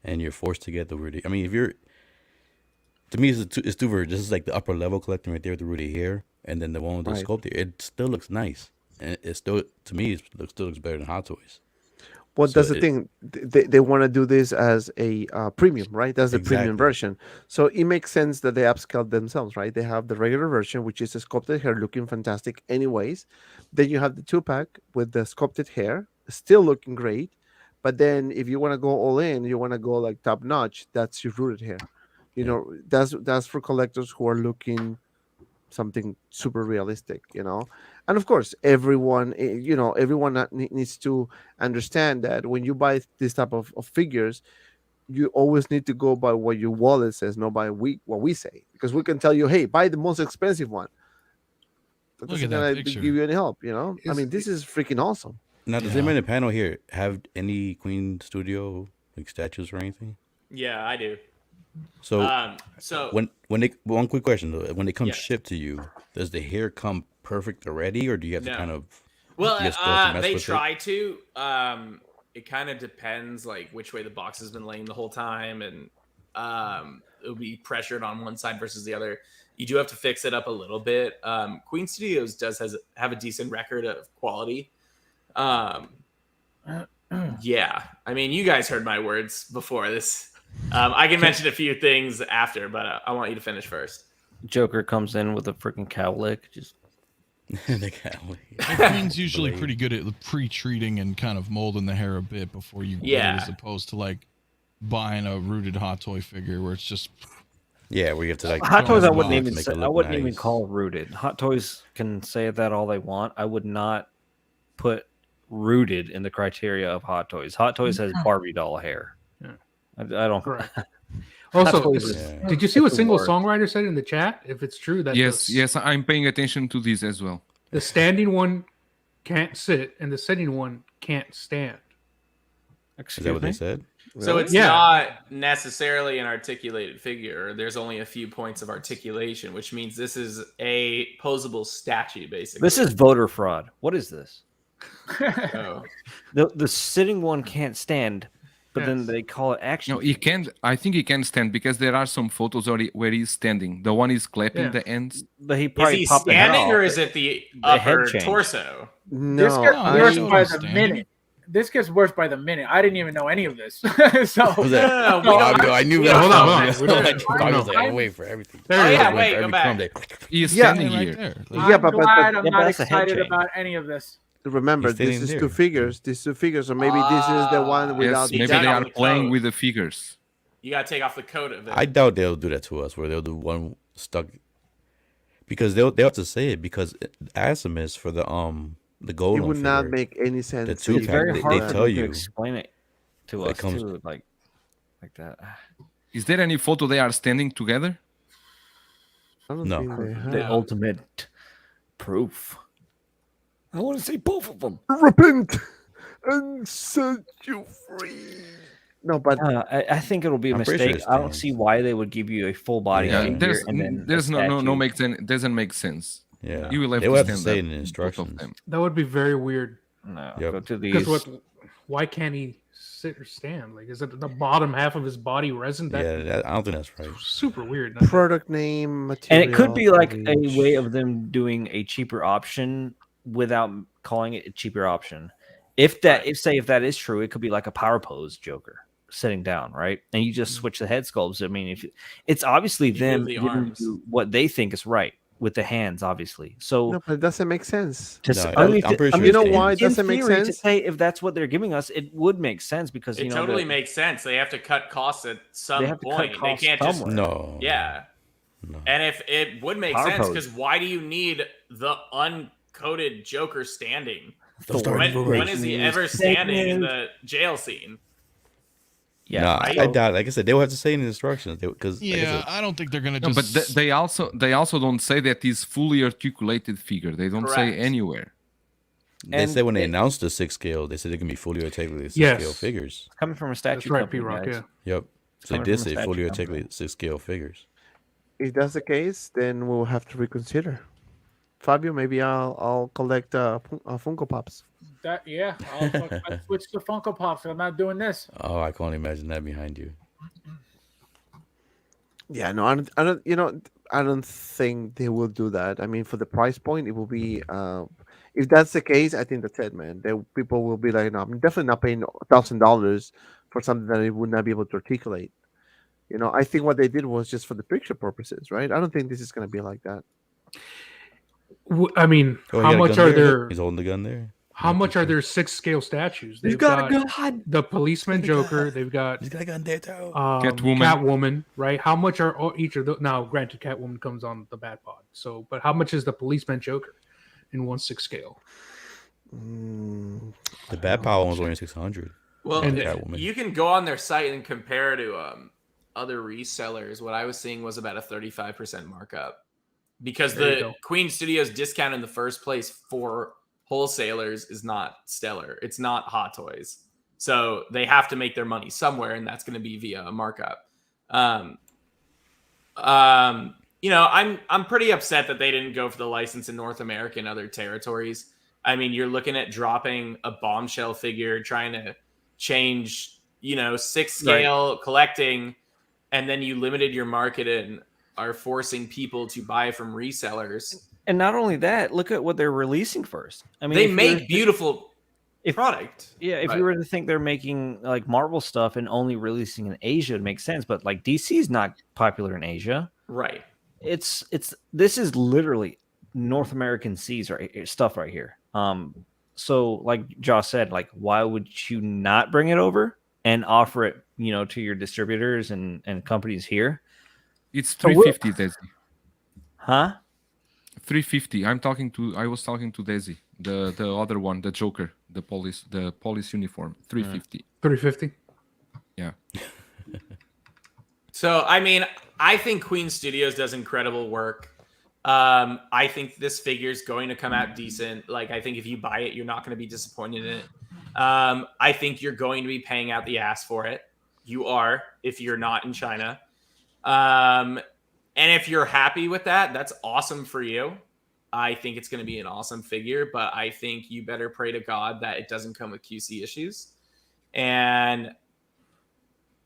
Speaker 3: and you're forced to get the rooted. I mean, to me, it's two versions. This is like the upper level collecting right there with the rooted hair, and then the one with the
Speaker 1: Right.
Speaker 3: sculpted. It still looks nice, and it still, to me, still looks better than Hot Toys.
Speaker 1: Well,
Speaker 3: So
Speaker 1: that's the thing. They want to do this as a premium, right? That's the premium
Speaker 3: Exactly.
Speaker 1: version. So it makes sense that they upscale themselves, right? They have the regular version, which is a sculpted hair looking fantastic anyways. Then you have the 2-pack with the sculpted hair, still looking great. But then if you want to go all in, you want to go like top notch, that's your rooted hair.
Speaker 3: Yeah.
Speaker 1: That's for collectors who are looking something super realistic, and of course everyone needs to understand that when you buy this type of figures, you always need to go by what your wallet says, not by what we say, because we can tell you, hey, buy the most expensive one. That
Speaker 7: Look
Speaker 1: doesn't
Speaker 7: at that
Speaker 1: gonna
Speaker 7: picture.
Speaker 1: give you any help. I mean, this is freaking awesome.
Speaker 3: Now, does
Speaker 7: Yeah.
Speaker 3: anybody in the panel here have any Queen Studio like statues or anything?
Speaker 4: Yeah, I do.
Speaker 3: So
Speaker 4: So
Speaker 3: one quick question though, when they come
Speaker 4: Yeah.
Speaker 3: shipped to you, does the hair come perfect already, or do you have to
Speaker 4: No.
Speaker 3: kind of?
Speaker 4: Well,
Speaker 3: you guys still have to mess
Speaker 4: they
Speaker 3: with it?
Speaker 4: try to. It kind of depends, like which way the box has been laying the whole time, and it'll be pressured on one side versus the other. You do have to fix it up a little bit. Queen Studios does have a decent record of quality. Yeah, I mean, you guys heard my words before this. I can mention a few things after, but I want you to finish first.
Speaker 2: Joker comes in with a freaking cowlick. Just
Speaker 3: They can't wait.
Speaker 7: The Queen's usually
Speaker 3: Blade.
Speaker 7: pretty good at pre-treating and kind of molding the hair a bit before you get
Speaker 4: Yeah.
Speaker 7: it, as opposed to like buying a rooted Hot Toy figure where it's just
Speaker 3: Yeah, where you have to like.
Speaker 2: Hot Toys, I wouldn't
Speaker 7: box,
Speaker 2: even
Speaker 3: make
Speaker 2: say,
Speaker 3: it
Speaker 2: I
Speaker 3: look
Speaker 2: wouldn't even
Speaker 3: nice.
Speaker 2: call rooted. Hot Toys can say that all they want. I would not put rooted in the criteria of Hot Toys. Hot Toys has Barbie doll hair.
Speaker 6: Yeah.
Speaker 2: I don't.
Speaker 6: Correct.
Speaker 2: Hot
Speaker 6: Also,
Speaker 2: Toys is-
Speaker 3: Yeah.
Speaker 6: did you see what
Speaker 2: It's a
Speaker 6: single
Speaker 2: word.
Speaker 6: songwriter said in the chat? If it's true that
Speaker 5: Yes, I'm paying attention to this as well.
Speaker 6: the standing one can't sit and the sitting one can't stand.
Speaker 3: Is that what they said?
Speaker 4: So it's
Speaker 6: Yeah.
Speaker 4: not necessarily an articulated figure. There's only a few points of articulation, which means this is a posable statue, basically.
Speaker 2: This is voter fraud. What is this?
Speaker 4: Oh.
Speaker 2: The sitting one can't stand, but then
Speaker 6: Yes.
Speaker 2: they call it action.
Speaker 5: No, he can. I think he can stand because there are some photos where he's standing. The one is clapping
Speaker 6: Yeah.
Speaker 5: the hands.
Speaker 2: But he
Speaker 4: Is
Speaker 2: probably
Speaker 4: he
Speaker 2: popped the head
Speaker 4: standing,
Speaker 2: off.
Speaker 4: or is it the
Speaker 2: head
Speaker 4: upper
Speaker 2: change.
Speaker 4: torso?
Speaker 10: This
Speaker 1: No,
Speaker 10: gets
Speaker 7: I-
Speaker 10: worse
Speaker 7: I
Speaker 10: by the
Speaker 7: understand.
Speaker 10: minute. This gets worse by the minute. I didn't even know any of this. So
Speaker 3: Was that?
Speaker 4: No, we
Speaker 3: Oh,
Speaker 4: don't-
Speaker 3: I knew
Speaker 4: we
Speaker 3: that.
Speaker 4: don't
Speaker 6: Hold on, hold on.
Speaker 3: I was
Speaker 6: We don't-
Speaker 3: like,
Speaker 6: we don't
Speaker 3: I was
Speaker 6: know.
Speaker 3: like, I'm waiting for everything.
Speaker 6: There
Speaker 4: Oh,
Speaker 6: you
Speaker 4: yeah,
Speaker 6: go.
Speaker 4: wait,
Speaker 3: For
Speaker 4: go
Speaker 3: every
Speaker 4: back.
Speaker 3: crumb they-
Speaker 5: He's
Speaker 1: Yeah.
Speaker 5: standing
Speaker 7: right
Speaker 5: here.
Speaker 7: there.
Speaker 1: Yeah,
Speaker 10: I'm
Speaker 1: but
Speaker 10: glad I'm
Speaker 2: Yeah, but
Speaker 10: not
Speaker 2: that's a head
Speaker 10: excited
Speaker 2: change.
Speaker 10: about any of this.
Speaker 1: remember,
Speaker 3: He's
Speaker 1: this
Speaker 3: standing
Speaker 1: is
Speaker 3: there.
Speaker 1: two figures. These two figures, so maybe this is the one without
Speaker 5: Yes,
Speaker 1: the
Speaker 5: maybe
Speaker 4: jacket.
Speaker 5: they
Speaker 1: jacket.
Speaker 5: are
Speaker 4: the
Speaker 5: playing
Speaker 4: coat.
Speaker 5: with the figures.
Speaker 4: You gotta take off the coat of it.
Speaker 3: I doubt they'll do that to us, where they'll do one stuck, because they'll have to say it, because Asimus for the
Speaker 1: It
Speaker 3: golem
Speaker 1: would not
Speaker 3: figure,
Speaker 1: make any sense.
Speaker 3: the
Speaker 1: to
Speaker 3: two
Speaker 2: It's
Speaker 3: pack,
Speaker 2: very
Speaker 3: they
Speaker 2: hard for
Speaker 3: tell
Speaker 2: them to
Speaker 3: you
Speaker 2: explain it to
Speaker 3: it
Speaker 2: us
Speaker 3: comes-
Speaker 2: too, like that.
Speaker 5: Is there any photo they are standing together?
Speaker 1: I don't
Speaker 3: No.
Speaker 1: think they have.
Speaker 2: The ultimate proof. I want to see both of them.
Speaker 1: Repent and set you free. No, but
Speaker 2: I think it'll be a
Speaker 3: I'm pretty sure
Speaker 2: mistake.
Speaker 3: it
Speaker 2: I don't
Speaker 3: stands.
Speaker 2: see why they would give you a full body
Speaker 5: Yeah,
Speaker 2: figure and then
Speaker 5: there's
Speaker 2: a
Speaker 5: no
Speaker 2: statue.
Speaker 5: make sense. Doesn't make sense.
Speaker 3: Yeah.
Speaker 5: You will have
Speaker 3: They
Speaker 5: to
Speaker 3: will have to
Speaker 5: stand
Speaker 3: say
Speaker 5: up,
Speaker 3: in the
Speaker 5: both of
Speaker 3: instructions.
Speaker 5: them.
Speaker 6: That would be very weird.
Speaker 2: No,
Speaker 3: Yep.
Speaker 2: go to
Speaker 6: Because
Speaker 2: these.
Speaker 6: why can't he sit or stand? Like, is it the bottom half of his body resin? That
Speaker 3: I don't think that's right.
Speaker 6: super weird.
Speaker 1: product name, material.
Speaker 2: And it could be like a
Speaker 1: reach.
Speaker 2: way of them doing a cheaper option without calling it a cheaper option. If that is true, it could be like a power pose Joker sitting down, right? And you just switch the head sculpts. I mean, if it's obviously
Speaker 4: You
Speaker 2: them
Speaker 4: move the
Speaker 2: giving
Speaker 4: arms.
Speaker 2: you what they think is right with the hands, obviously. So
Speaker 1: No, but it doesn't make sense.
Speaker 2: to
Speaker 3: No,
Speaker 2: say-
Speaker 3: I-
Speaker 2: I mean,
Speaker 3: I'm pretty sure
Speaker 1: you know
Speaker 3: it
Speaker 1: why it
Speaker 3: stands.
Speaker 1: doesn't make
Speaker 2: theory, to
Speaker 1: sense?
Speaker 2: say if that's what they're giving us, it would make sense because
Speaker 4: It
Speaker 2: you know
Speaker 4: totally
Speaker 2: the-
Speaker 4: makes sense. They have to cut costs at some
Speaker 2: They have to cut
Speaker 4: point. They
Speaker 2: costs
Speaker 4: can't just
Speaker 2: somewhere.
Speaker 3: No.
Speaker 4: yeah.
Speaker 3: No.
Speaker 4: And if it would make
Speaker 2: Power
Speaker 4: sense,
Speaker 2: pose.
Speaker 4: because why do you need the uncoated Joker standing?
Speaker 3: Don't start
Speaker 4: When
Speaker 3: voting.
Speaker 4: is he ever standing in the jail scene?
Speaker 2: Yeah,
Speaker 3: No,
Speaker 2: I-
Speaker 3: I doubt. Like I said, they will have to say in the instructions because
Speaker 7: Yeah, I don't think they're gonna
Speaker 5: No,
Speaker 7: just.
Speaker 5: but they also don't say that is fully articulated figure. They don't say
Speaker 4: Correct.
Speaker 5: anywhere.
Speaker 3: they
Speaker 2: And
Speaker 3: said when they
Speaker 2: it-
Speaker 3: announced the 6 scale, they said they're gonna be fully articulated 6
Speaker 6: Yes.
Speaker 3: scale figures.
Speaker 2: coming from a statue
Speaker 6: That's right,
Speaker 2: company,
Speaker 6: P-Rock.
Speaker 2: guys.
Speaker 6: Yeah.
Speaker 3: Yep. So
Speaker 2: Coming
Speaker 3: they did
Speaker 2: from a
Speaker 3: say
Speaker 2: statue
Speaker 3: fully
Speaker 2: company.
Speaker 3: articulated 6 scale figures.
Speaker 1: If that's the case, then we'll have to reconsider. Fabio, maybe I'll collect Funko Pops.
Speaker 10: That I'll switch to Funko Pops. I'm not doing this.
Speaker 3: Oh, I can only imagine that behind you.
Speaker 1: Yeah, no, I don't think they will do that. I mean, for the price point, it will be. If that's the case, I think that's it, man. People will be like, no, I'm definitely not paying $1,000 for something that I would not be able to articulate. You know, I think what they did was just for the picture purposes, right? I don't think this is going to be like that.
Speaker 6: I mean,
Speaker 3: Oh, he
Speaker 6: how
Speaker 3: got a
Speaker 6: much
Speaker 3: gun
Speaker 6: are
Speaker 3: there?
Speaker 6: there?
Speaker 3: He's holding the gun there.
Speaker 6: How much are there 6 scale statues?
Speaker 1: He's
Speaker 6: They've
Speaker 1: got a gun.
Speaker 6: the policeman Joker. They've got
Speaker 3: He's got a gun there too.
Speaker 6: Catwoman, right? How much are each of those? Now, granted, Catwoman comes on the Bat Pod. So, but how much is the policeman Joker in 1/6 scale?
Speaker 3: The Bad Power one's only 600.
Speaker 4: Well,
Speaker 6: And
Speaker 3: Catwoman.
Speaker 4: you can go on their site and compare to other resellers. What I was seeing was about a 35% markup because
Speaker 6: There you
Speaker 4: the
Speaker 6: go.
Speaker 4: Queen Studios discount in the first place for wholesalers is not stellar. It's not Hot Toys. So they have to make their money somewhere, and that's going to be via a markup. You know, I'm pretty upset that they didn't go for the license in North America and other territories. I mean, you're looking at dropping a bombshell figure, trying to change, 6 scale collecting, and then you limited your market and are forcing people to buy from resellers.
Speaker 2: And not only that, look at what they're releasing first. I mean,
Speaker 4: They
Speaker 2: if you were
Speaker 4: make
Speaker 2: to-
Speaker 4: beautiful
Speaker 2: if-
Speaker 4: product.
Speaker 2: Yeah, if
Speaker 4: Right.
Speaker 2: you were to think they're making like Marvel stuff and only releasing in Asia, it makes sense. But like DC is not popular in Asia.
Speaker 4: Right.
Speaker 2: This is literally North American stuff right here. So like Josh said, like why would you not bring it over and offer it, to your distributors and companies here?
Speaker 5: It's
Speaker 2: So we'll-
Speaker 5: 350, Desi.
Speaker 2: Huh?
Speaker 5: 350. I was talking to Desi, the other one, the Joker, the police uniform. 350.
Speaker 6: 350.
Speaker 5: Yeah.
Speaker 4: So, I mean, I think Queen Studios does incredible work. I think this figure is going to come out decent. Like, I think if you buy it, you're not going to be disappointed in it. I think you're going to be paying out the ass for it. You are, if you're not in China. And if you're happy with that, that's awesome for you. I think it's going to be an awesome figure, but I think you better pray to God that it doesn't come with QC issues. And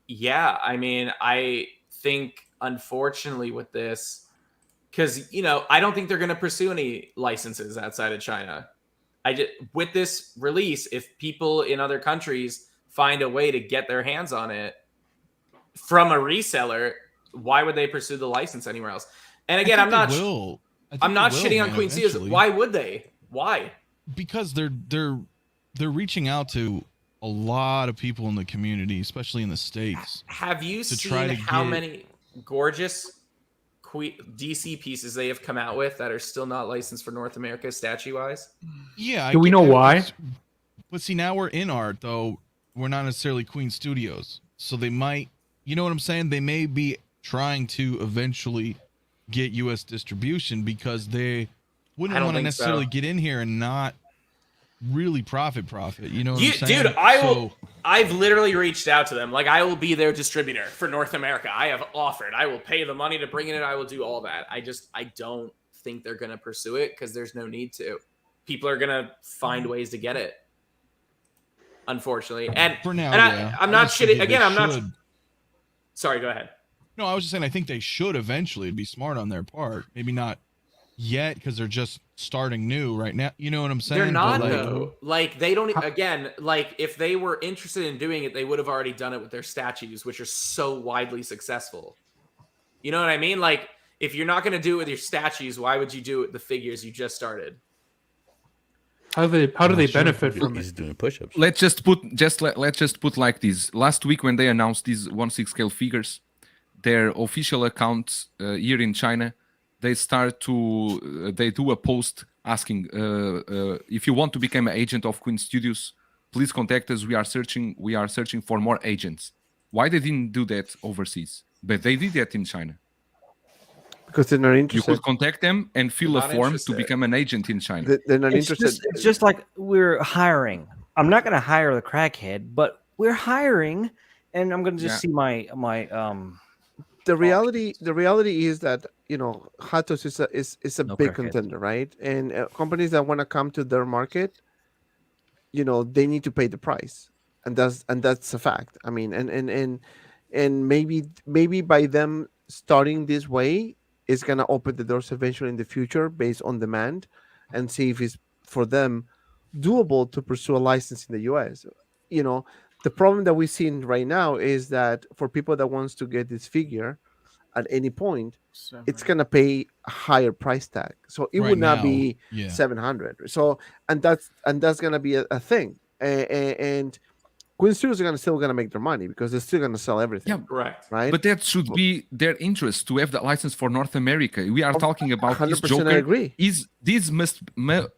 Speaker 4: yeah, I mean, I think unfortunately with this, because, I don't think they're going to pursue any licenses outside of China. With this release, if people in other countries find a way to get their hands on it from a reseller, why would they pursue the license anywhere else? And again, I'm not shitting on Queen Studios. Why would they? Why?
Speaker 7: Because they're reaching out to a lot of people in the community, especially in the States.
Speaker 4: Have you
Speaker 7: to
Speaker 4: seen
Speaker 7: try to
Speaker 4: how
Speaker 7: get-
Speaker 4: many gorgeous DC pieces they have come out with that are still not licensed for North America, statue-wise?
Speaker 7: Yeah.
Speaker 6: Do we know why?
Speaker 7: But see, now we're in art, though. We're not necessarily Queen Studios, so they might you know what I'm saying? They may be trying to eventually get U.S. distribution because they
Speaker 4: I
Speaker 7: wouldn't
Speaker 4: don't
Speaker 7: want to
Speaker 4: think
Speaker 7: necessarily
Speaker 4: so.
Speaker 7: get in here and not really profit. You know what I'm saying?
Speaker 4: Dude, I've literally reached out to them. Like, I will be their distributor for North America. I have offered. I will pay the money to bring it in. I will do all that. I don't think they're going to pursue it because there's no need to. People are going to find ways to get it, unfortunately. And
Speaker 7: for now,
Speaker 4: and I'm not
Speaker 7: just think
Speaker 4: shitting.
Speaker 7: they
Speaker 4: Again, I'm not.
Speaker 7: should.
Speaker 4: Sorry, go ahead.
Speaker 7: No, I was just saying I think they should eventually. It'd be smart on their part. Maybe not yet because they're just starting new right now. You know what I'm saying?
Speaker 4: They're not,
Speaker 7: But,
Speaker 4: though. Like, they don't, again, like, if they were interested in doing it, they would have already done it with their statues, which are so widely successful. You know what I mean? Like, if you're not going to do it with your statues, why would you do it with the figures you just started?
Speaker 6: How do they benefit from
Speaker 3: He's
Speaker 6: it?
Speaker 3: doing push-ups.
Speaker 5: Let's just put like this. Last week when they announced these 1/6 scale figures, their official accounts here in China, they do a post asking if you want to become an agent of Queen Studios, please contact us. We are searching for more agents. Why they didn't do that overseas, but they did that in China?
Speaker 1: Because they're not
Speaker 5: You
Speaker 1: interested.
Speaker 5: could contact them and fill a
Speaker 4: Not
Speaker 5: form
Speaker 4: interested.
Speaker 5: to become an agent in China.
Speaker 1: They're not
Speaker 2: It's
Speaker 1: interested.
Speaker 2: just, it's just like we're hiring. I'm not going to hire the crackhead, but we're hiring, and I'm going to just see my
Speaker 1: the reality is that Hot Toys is a
Speaker 2: No
Speaker 1: big
Speaker 2: crackheads.
Speaker 1: contender, right? And companies that want to come to their market, they need to pay the price, and that's a fact. I mean, and maybe by them starting this way is gonna open the doors eventually in the future based on demand, and see if it's for them doable to pursue a license in the US. The problem that we're seeing right now is that for people that wants to get this figure at any point, it's gonna pay a higher price tag. So it
Speaker 7: Right
Speaker 1: would not
Speaker 7: now,
Speaker 1: be
Speaker 7: yeah.
Speaker 1: 700. So and that's gonna be a thing. And Queen Studios are still gonna make their money because they're still gonna sell everything.
Speaker 5: Yeah,
Speaker 4: Correct.
Speaker 1: Right.
Speaker 5: But that should be their interest to have the license for North America. We are talking about this
Speaker 1: 100%
Speaker 5: Joker.
Speaker 1: I agree.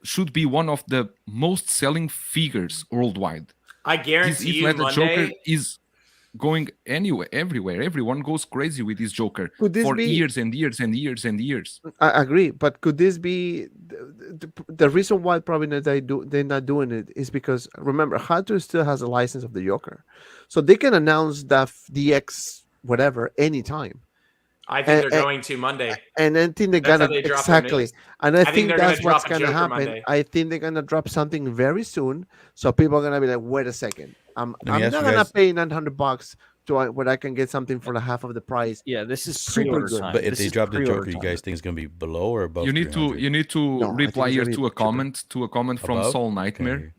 Speaker 5: Should be one of the most selling figures worldwide.
Speaker 4: I
Speaker 5: This
Speaker 4: guarantee
Speaker 5: Heath
Speaker 4: you
Speaker 5: Ledger Joker
Speaker 4: Monday.
Speaker 5: is going anywhere, everywhere. Everyone goes crazy with this Joker
Speaker 1: Could this
Speaker 5: for
Speaker 1: be-
Speaker 5: years and years and years and years.
Speaker 1: I agree, but could this be the reason why probably they're not doing it is because remember, Hot Toys still has a license of the Joker, so they can announce that DX whatever anytime.
Speaker 4: I think they're
Speaker 1: and-
Speaker 4: going to Monday.
Speaker 1: And I think they're
Speaker 4: That's how
Speaker 1: gonna
Speaker 4: they drop their
Speaker 1: exactly,
Speaker 4: news.
Speaker 1: and I
Speaker 4: think
Speaker 1: think
Speaker 4: they're gonna
Speaker 1: that's what's
Speaker 4: drop a
Speaker 1: gonna
Speaker 4: Joker
Speaker 1: happen.
Speaker 4: Monday.
Speaker 1: I think they're gonna drop something very soon, so people are gonna be like, "Wait a second, I'm
Speaker 3: Let me
Speaker 1: not
Speaker 3: ask you
Speaker 1: gonna
Speaker 3: guys-
Speaker 1: pay $900 where I can get something for the half of the price."
Speaker 2: Yeah, this is
Speaker 1: Super
Speaker 2: pre-order
Speaker 1: good.
Speaker 2: time.
Speaker 3: But if
Speaker 2: This
Speaker 3: they
Speaker 2: is
Speaker 3: drop the
Speaker 2: pre-order
Speaker 3: Joker, you
Speaker 2: time.
Speaker 3: guys think it's gonna be below or above?
Speaker 5: You need to
Speaker 3: 300?
Speaker 1: No, I think
Speaker 5: reply
Speaker 1: it's
Speaker 5: here
Speaker 1: gonna be
Speaker 5: to a
Speaker 1: cheaper.
Speaker 5: comment from
Speaker 3: Above?
Speaker 5: Soul
Speaker 3: Okay.
Speaker 5: Nightmare.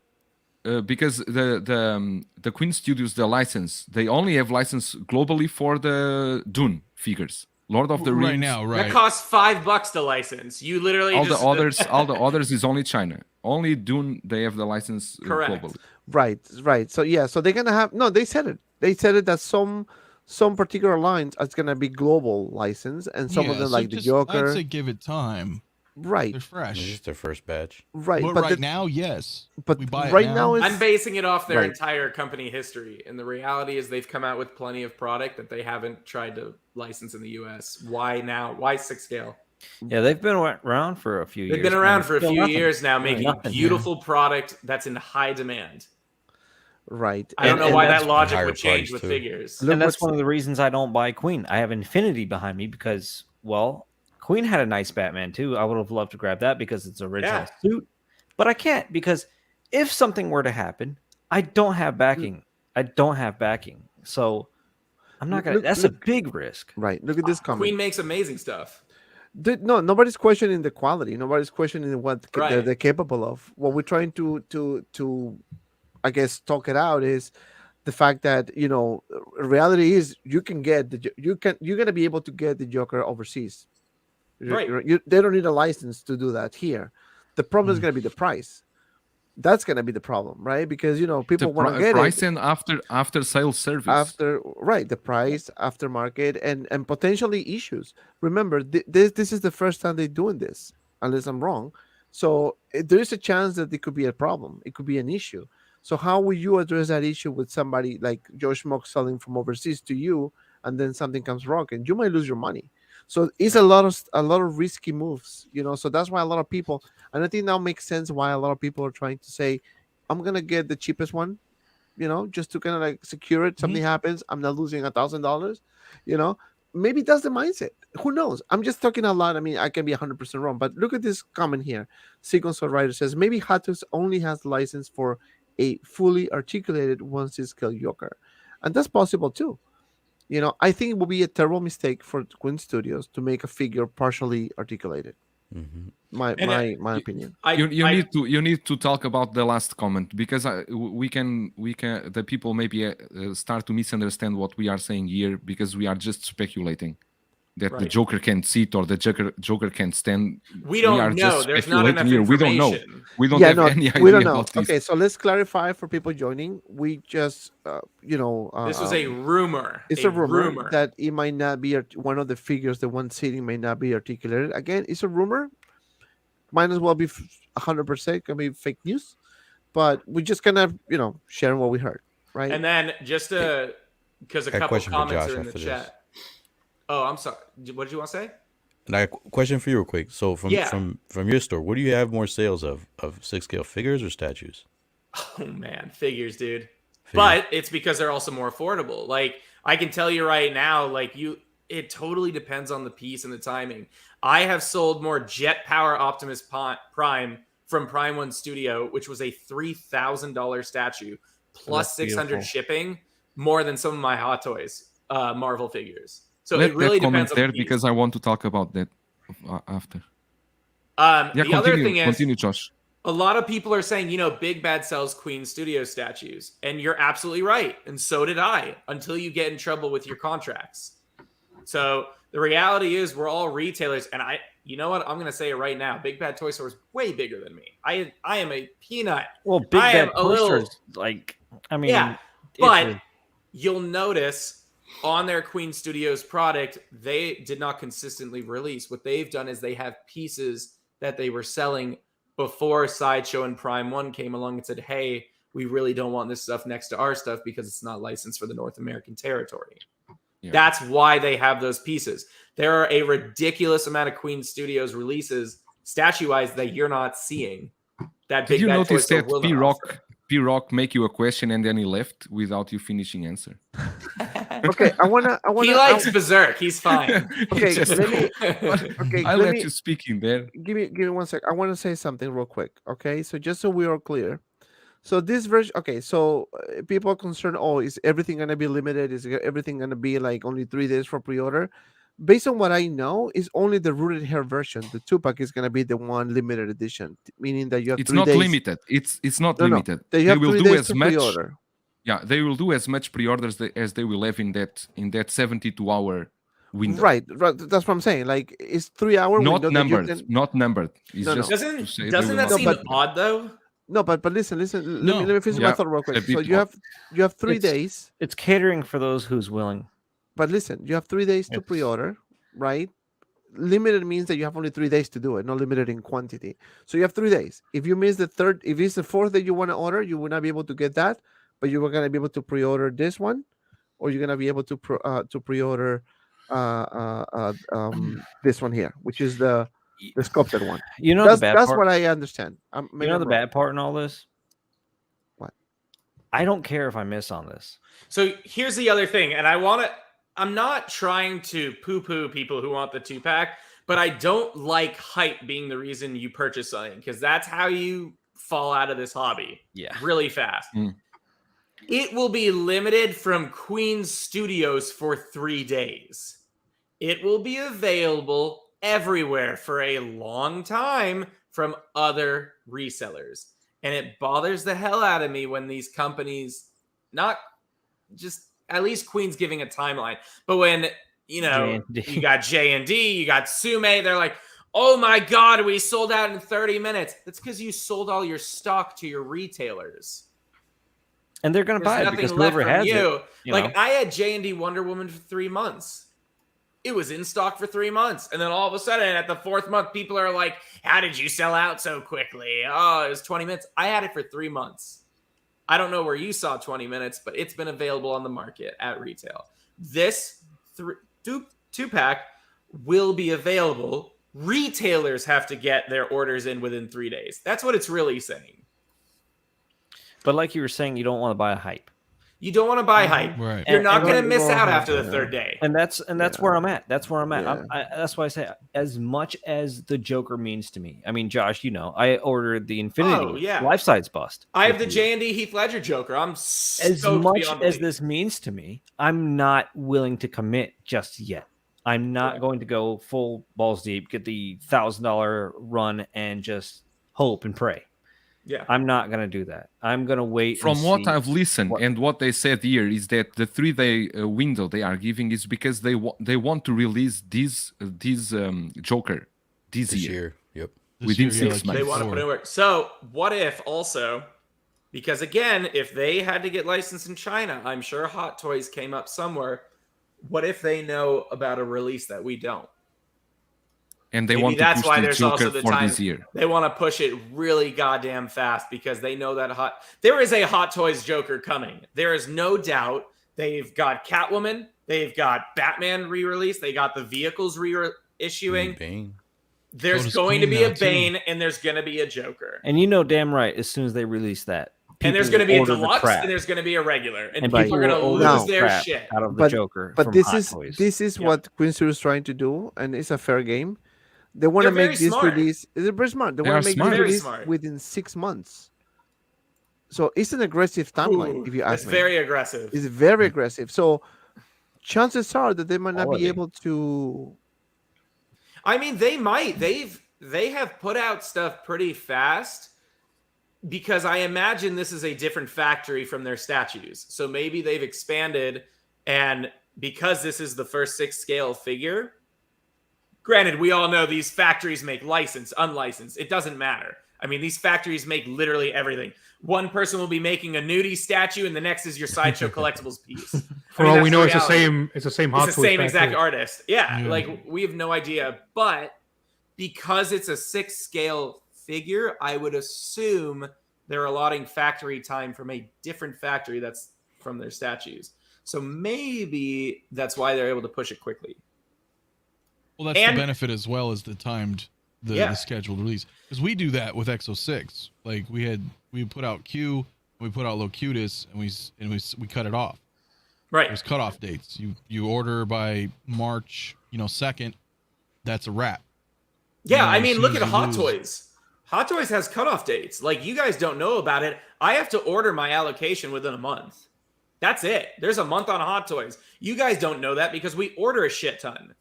Speaker 5: Because the Queen Studios, the license, they only have license globally for the Dune figures. Lord of the Rings.
Speaker 7: Right now,
Speaker 4: That
Speaker 7: right?
Speaker 4: costs $5 to license. You literally
Speaker 5: All
Speaker 4: just
Speaker 5: all the others is only China. Only Dune they have the license
Speaker 4: Correct.
Speaker 5: globally.
Speaker 1: Right. So yeah, so they're gonna have they said it. They said it that some particular lines are gonna be global license, and some of
Speaker 7: Yeah,
Speaker 1: them
Speaker 7: so
Speaker 1: like the
Speaker 7: just-
Speaker 1: Joker.
Speaker 7: I'd say give it time.
Speaker 1: Right,
Speaker 7: They're
Speaker 3: It's
Speaker 7: fresh.
Speaker 3: just their first batch.
Speaker 1: right.
Speaker 7: But,
Speaker 1: But
Speaker 7: right
Speaker 1: the-
Speaker 7: now, yes.
Speaker 1: but
Speaker 7: we buy it
Speaker 1: right
Speaker 7: now.
Speaker 1: now it's
Speaker 4: I'm basing it off their
Speaker 1: Right.
Speaker 4: entire company history, and the reality is they've come out with plenty of product that they haven't tried to license in the U.S. Why now? Why 6 scale?
Speaker 2: Yeah, they've been around for a few years.
Speaker 4: They've been
Speaker 2: and
Speaker 4: around for a
Speaker 2: still
Speaker 4: few
Speaker 2: nothing.
Speaker 4: years now,
Speaker 2: Really
Speaker 4: making
Speaker 2: nothing.
Speaker 4: beautiful product that's in high demand.
Speaker 1: right.
Speaker 4: I don't
Speaker 1: And-
Speaker 4: know
Speaker 1: and
Speaker 4: why
Speaker 1: that's-
Speaker 4: that logic
Speaker 3: higher
Speaker 4: would change
Speaker 3: price,
Speaker 4: with
Speaker 3: too.
Speaker 4: figures.
Speaker 1: Look
Speaker 2: And that's
Speaker 1: what's-
Speaker 2: one of the reasons I don't buy Queen. I have Infinity behind me because, well, Queen had a nice Batman too. I would have loved to grab that because it's original
Speaker 4: Yeah.
Speaker 2: suit, but I can't because if something were to happen, I don't have backing. I don't have backing, so I'm not gonna.
Speaker 1: Look-
Speaker 2: That's
Speaker 1: look-
Speaker 2: a big risk.
Speaker 1: Right. Look at this comment.
Speaker 4: Queen makes amazing stuff.
Speaker 1: No, nobody's questioning the quality. Nobody's questioning what
Speaker 4: Right.
Speaker 1: they're capable of. What we're trying to I guess talk it out is the fact that reality is you're gonna be able to get the Joker overseas.
Speaker 4: Right.
Speaker 1: They don't need a license to do that here. The problem is gonna be the price. That's gonna be the problem, right? Because people want to get
Speaker 5: price
Speaker 1: it
Speaker 5: and after sales service.
Speaker 1: after the price, aftermarket, and potentially issues. Remember, this is the first time they're doing this, unless I'm wrong. So there is a chance that it could be a problem. It could be an issue. So how will you address that issue with somebody like Joe Schmuck selling from overseas to you and then something comes wrong, and you might lose your money. So it's a lot of risky moves, you know. So that's why a lot of people, and I think now makes sense why a lot of people are trying to say, I'm gonna get the cheapest one, you know, just to kind of like secure it. Something happens, I'm not losing $1,000, you know. Maybe that's the mindset. Who knows? I'm just talking a lot. I mean, I can be 100% wrong, but look at this comment here. Sequence Writer says maybe Hot Toys only has the license for a fully articulated one-scale Joker, and that's possible too. You know, I think it would be a terrible mistake for Queen Studios to make a figure partially articulated. My opinion.
Speaker 5: You need to talk about the last comment, because we can the people maybe start to misunderstand what we are saying here, because we are just speculating that the Joker can sit or the Joker can stand.
Speaker 4: We don't know. There's not enough information.
Speaker 5: We don't know. We don't have any idea.
Speaker 1: We don't know.
Speaker 5: About this.
Speaker 1: Okay, so let's clarify for people joining. We just, you know,
Speaker 4: this was a rumor.
Speaker 1: It's a rumor that it might not be one of the figures. The one sitting may not be articulated. Again, it's a rumor. Might as well be 100% can be fake news, but we just kind of, you know, sharing what we heard, right?
Speaker 4: And then just because a couple comments are in the chat. Oh, I'm sorry. What did you want to say?
Speaker 3: And I have a question for you real quick. So from your store, what do you have more sales of 6-scale figures or statues?
Speaker 4: Oh man, figures, dude. But it's because they're also more affordable. Like I can tell you right now, like it totally depends on the piece and the timing. I have sold more Jet Power Optimus Prime from Prime One Studio, which was a $3,000 statue plus 600 shipping, more than some of my Hot Toys Marvel figures. So it really depends on the piece.
Speaker 5: Because I want to talk about that after.
Speaker 4: The other thing is,
Speaker 5: continue, Josh.
Speaker 4: A lot of people are saying, you know, Big Bad sells Queen Studio statues, and you're absolutely right. And so did I, until you get in trouble with your contracts. So the reality is we're all retailers, and you know what? I'm going to say it right now. Big Bad Toy Store is way bigger than me. I am a peanut.
Speaker 2: Well, Big Bad Toy Store is like, I mean.
Speaker 4: Yeah, but you'll notice on their Queen Studios product, they did not consistently release. What they've done is they have pieces that they were selling before Sideshow and Prime One came along and said, hey, we really don't want this stuff next to our stuff because it's not licensed for the North American territory. Yeah. That's why they have those pieces. There are a ridiculous amount of Queen Studios releases statue-wise that you're not seeing. That
Speaker 5: Did you notice that P-Rock make you a question and then he left without you finishing answer?
Speaker 1: Okay, I wanna.
Speaker 4: He likes Berserk. He's fine.
Speaker 1: Okay,
Speaker 5: I'll let you speak in there.
Speaker 1: Give me 1 sec. I want to say something real quick. Okay, so just so we are clear. So this version, okay, so people are concerned, oh, is everything going to be limited? Is everything going to be like only 3 days for pre-order? Based on what I know, is only the rooted hair version. The 2-pack is going to be the one limited edition, meaning that you have 3 days.
Speaker 5: It's not limited. It's not limited.
Speaker 1: They will do as much pre-order.
Speaker 5: Yeah, they will do as much pre-orders as they will have in that 72-hour window.
Speaker 1: Right. That's what I'm saying. Like it's 3 hour.
Speaker 5: Not numbered. Not numbered. It's just
Speaker 4: doesn't that seem odd though?
Speaker 1: No, but listen. Let me finish my thought real quick. So you have 3 days.
Speaker 2: It's catering for those who's willing.
Speaker 1: But listen, you have 3 days to pre-order, right? Limited means that you have only 3 days to do it, not limited in quantity. So you have 3 days. If you miss the third, if it's the fourth that you want to order, you will not be able to get that. But you were going to be able to pre-order this one, or you're going to be able to pre-order this one here, which is the sculpted one.
Speaker 2: You know,
Speaker 1: that's what I understand.
Speaker 2: You know the bad part in all this?
Speaker 1: What?
Speaker 2: I don't care if I miss on this.
Speaker 4: So here's the other thing, and I'm not trying to poo-poo people who want the 2-pack, but I don't like hype being the reason you purchase something, because that's how you fall out of this hobby really fast. It will be limited from Queen Studios for 3 days. It will be available everywhere for a long time from other resellers. And it bothers the hell out of me when these companies, not just, at least Queen's giving a timeline, but when, you know, you got J&D, you got Sume, they're like, oh my God, we sold out in 30 minutes. That's because you sold all your stock to your retailers.
Speaker 2: And they're going to buy it because whoever has it.
Speaker 4: Like I had J&D Wonder Woman for 3 months. It was in stock for 3 months. And then all of a sudden at the 4th month, people are like, how did you sell out so quickly? Oh, it was 20 minutes. I had it for 3 months. I don't know where you saw 20 minutes, but it's been available on the market at retail. This 2-pack will be available. Retailers have to get their orders in within 3 days. That's what it's really saying.
Speaker 2: But like you were saying, you don't want to buy a hype.
Speaker 4: You don't want to buy hype.
Speaker 7: Right.
Speaker 4: You're not going to
Speaker 2: And-
Speaker 4: miss
Speaker 2: and-
Speaker 4: out after the third day.
Speaker 2: And that's where I'm at. That's where I'm at.
Speaker 1: Yeah.
Speaker 2: That's why I say, as much as the Joker means to me. I mean, Josh, you know, I ordered the Infinity life-size bust.
Speaker 4: I have the J&D Heath Ledger Joker. I'm
Speaker 2: As
Speaker 4: stoked
Speaker 2: much
Speaker 4: beyond
Speaker 2: as
Speaker 4: belief.
Speaker 2: this means to me, I'm not willing to commit just yet. I'm not going to go full balls deep, get the $1,000 run, and just hope and pray.
Speaker 4: Yeah.
Speaker 2: I'm not going to do that. I'm going to wait.
Speaker 5: From
Speaker 2: and
Speaker 5: what
Speaker 2: see
Speaker 5: I've listened
Speaker 2: what-
Speaker 5: and what they said here is that the 3-day window they are giving is because they want to release this Joker this
Speaker 3: This
Speaker 5: year.
Speaker 3: year. Yep.
Speaker 7: This
Speaker 5: Within
Speaker 7: year,
Speaker 5: 6
Speaker 7: like
Speaker 5: months.
Speaker 4: They want to put in work. So what if also, because again, if they had to get licensed in China, I'm sure Hot Toys came up somewhere. What if they know about a release that we don't?
Speaker 5: And they
Speaker 4: Maybe
Speaker 5: want to
Speaker 4: that's
Speaker 5: push
Speaker 4: why
Speaker 5: the
Speaker 4: there's
Speaker 5: Joker
Speaker 4: also the
Speaker 5: for
Speaker 4: time
Speaker 5: this year.
Speaker 4: they want to push it really goddamn fast because they know that there is a Hot Toys Joker coming. There is no doubt. They've got Catwoman, they've got Batman re-release, they got the vehicles reissuing.
Speaker 3: Bane.
Speaker 4: There's
Speaker 7: does
Speaker 4: going to
Speaker 7: Queen
Speaker 4: be a
Speaker 7: now, too.
Speaker 4: Bane and there's going to be a Joker.
Speaker 2: And you know damn right, as soon as they release that,
Speaker 4: And there's
Speaker 2: people
Speaker 4: going to be a
Speaker 2: order the
Speaker 4: deluxe
Speaker 2: crap.
Speaker 4: and there's going to be a regular. And
Speaker 2: by
Speaker 4: people are going to
Speaker 2: order
Speaker 4: lose
Speaker 2: the
Speaker 4: their
Speaker 2: crap
Speaker 4: shit.
Speaker 2: out of the Joker.
Speaker 1: But
Speaker 2: from
Speaker 1: this
Speaker 2: Hot
Speaker 1: is
Speaker 2: Toys.
Speaker 1: this is
Speaker 4: Yeah.
Speaker 1: what Queen Studio is trying to do, and it's a fair game. They want to
Speaker 4: They're very
Speaker 1: make this
Speaker 4: smart.
Speaker 1: release. They're very smart. They
Speaker 5: They
Speaker 1: want
Speaker 5: are
Speaker 1: to make
Speaker 5: smart.
Speaker 1: this
Speaker 4: Very
Speaker 1: release
Speaker 4: smart.
Speaker 1: within 6 months. So it's an aggressive timeline,
Speaker 4: Ooh,
Speaker 1: if you
Speaker 4: it's
Speaker 1: ask me.
Speaker 4: very aggressive.
Speaker 1: It's very aggressive. So chances are that they might not be
Speaker 2: Quality.
Speaker 1: able to.
Speaker 4: I mean, they might. They have put out stuff pretty fast because I imagine this is a different factory from their statues. So maybe they've expanded, and because this is the first 6 scale figure, granted, we all know these factories make licensed, unlicensed. It doesn't matter. I mean, these factories make literally everything. One person will be making a nudie statue, and the next is your sideshow collectibles piece.
Speaker 6: For
Speaker 4: I mean,
Speaker 6: all we
Speaker 4: that's
Speaker 6: know,
Speaker 4: the
Speaker 6: it's the
Speaker 4: reality.
Speaker 6: same. It's the same Hot
Speaker 4: It's
Speaker 6: Toys
Speaker 4: the same exact
Speaker 6: factory.
Speaker 4: artist. Yeah,
Speaker 7: Yeah.
Speaker 4: like we have no idea. But because it's a 6 scale figure, I would assume they're allotting factory time from a different factory that's from their statues. So maybe that's why they're able to push it quickly.
Speaker 7: Well, that's
Speaker 4: And-
Speaker 7: the benefit as well as the timed, the scheduled release. Because we do that with Exo 6. Like we put out Q, we put out Locutus, and we cut it off.
Speaker 4: Right.
Speaker 7: There's cutoff dates. You order by March, 2nd. That's a wrap.
Speaker 4: Yeah,
Speaker 7: Yeah,
Speaker 4: I
Speaker 7: as
Speaker 4: mean,
Speaker 7: soon
Speaker 4: look
Speaker 7: as
Speaker 4: at
Speaker 7: you
Speaker 4: Hot
Speaker 7: lose.
Speaker 4: Toys. Hot Toys has cutoff dates. Like, you guys don't know about it. I have to order my allocation within a month. That's it. There's a month on Hot Toys. You guys don't know that because we order a shit ton.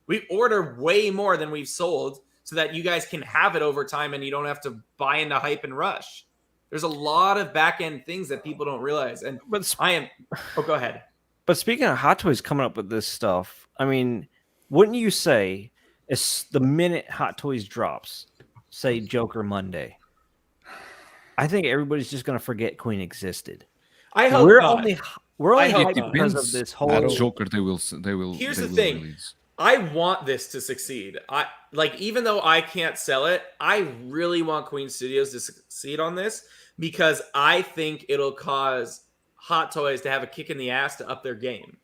Speaker 4: We order way more than we've sold so that you guys can have it over time and you don't have to buy into hype and rush. There's a lot of back end things that people don't realize. And
Speaker 2: But
Speaker 4: go ahead.
Speaker 2: But speaking of Hot Toys coming up with this stuff, I mean, wouldn't you say it's the minute Hot Toys drops, say Joker Monday, I think everybody's just going to forget Queen existed.
Speaker 4: I hope
Speaker 2: we're
Speaker 4: not.
Speaker 2: only
Speaker 4: I hope
Speaker 2: hyped
Speaker 4: not.
Speaker 2: because of this whole
Speaker 5: That Joker they will
Speaker 4: Here's
Speaker 5: they
Speaker 4: the
Speaker 5: will
Speaker 4: thing.
Speaker 5: release.
Speaker 4: I want this to succeed. Even though I can't sell it, I really want Queen Studios to succeed on this because I think it'll cause Hot Toys to have a kick in the ass to up their game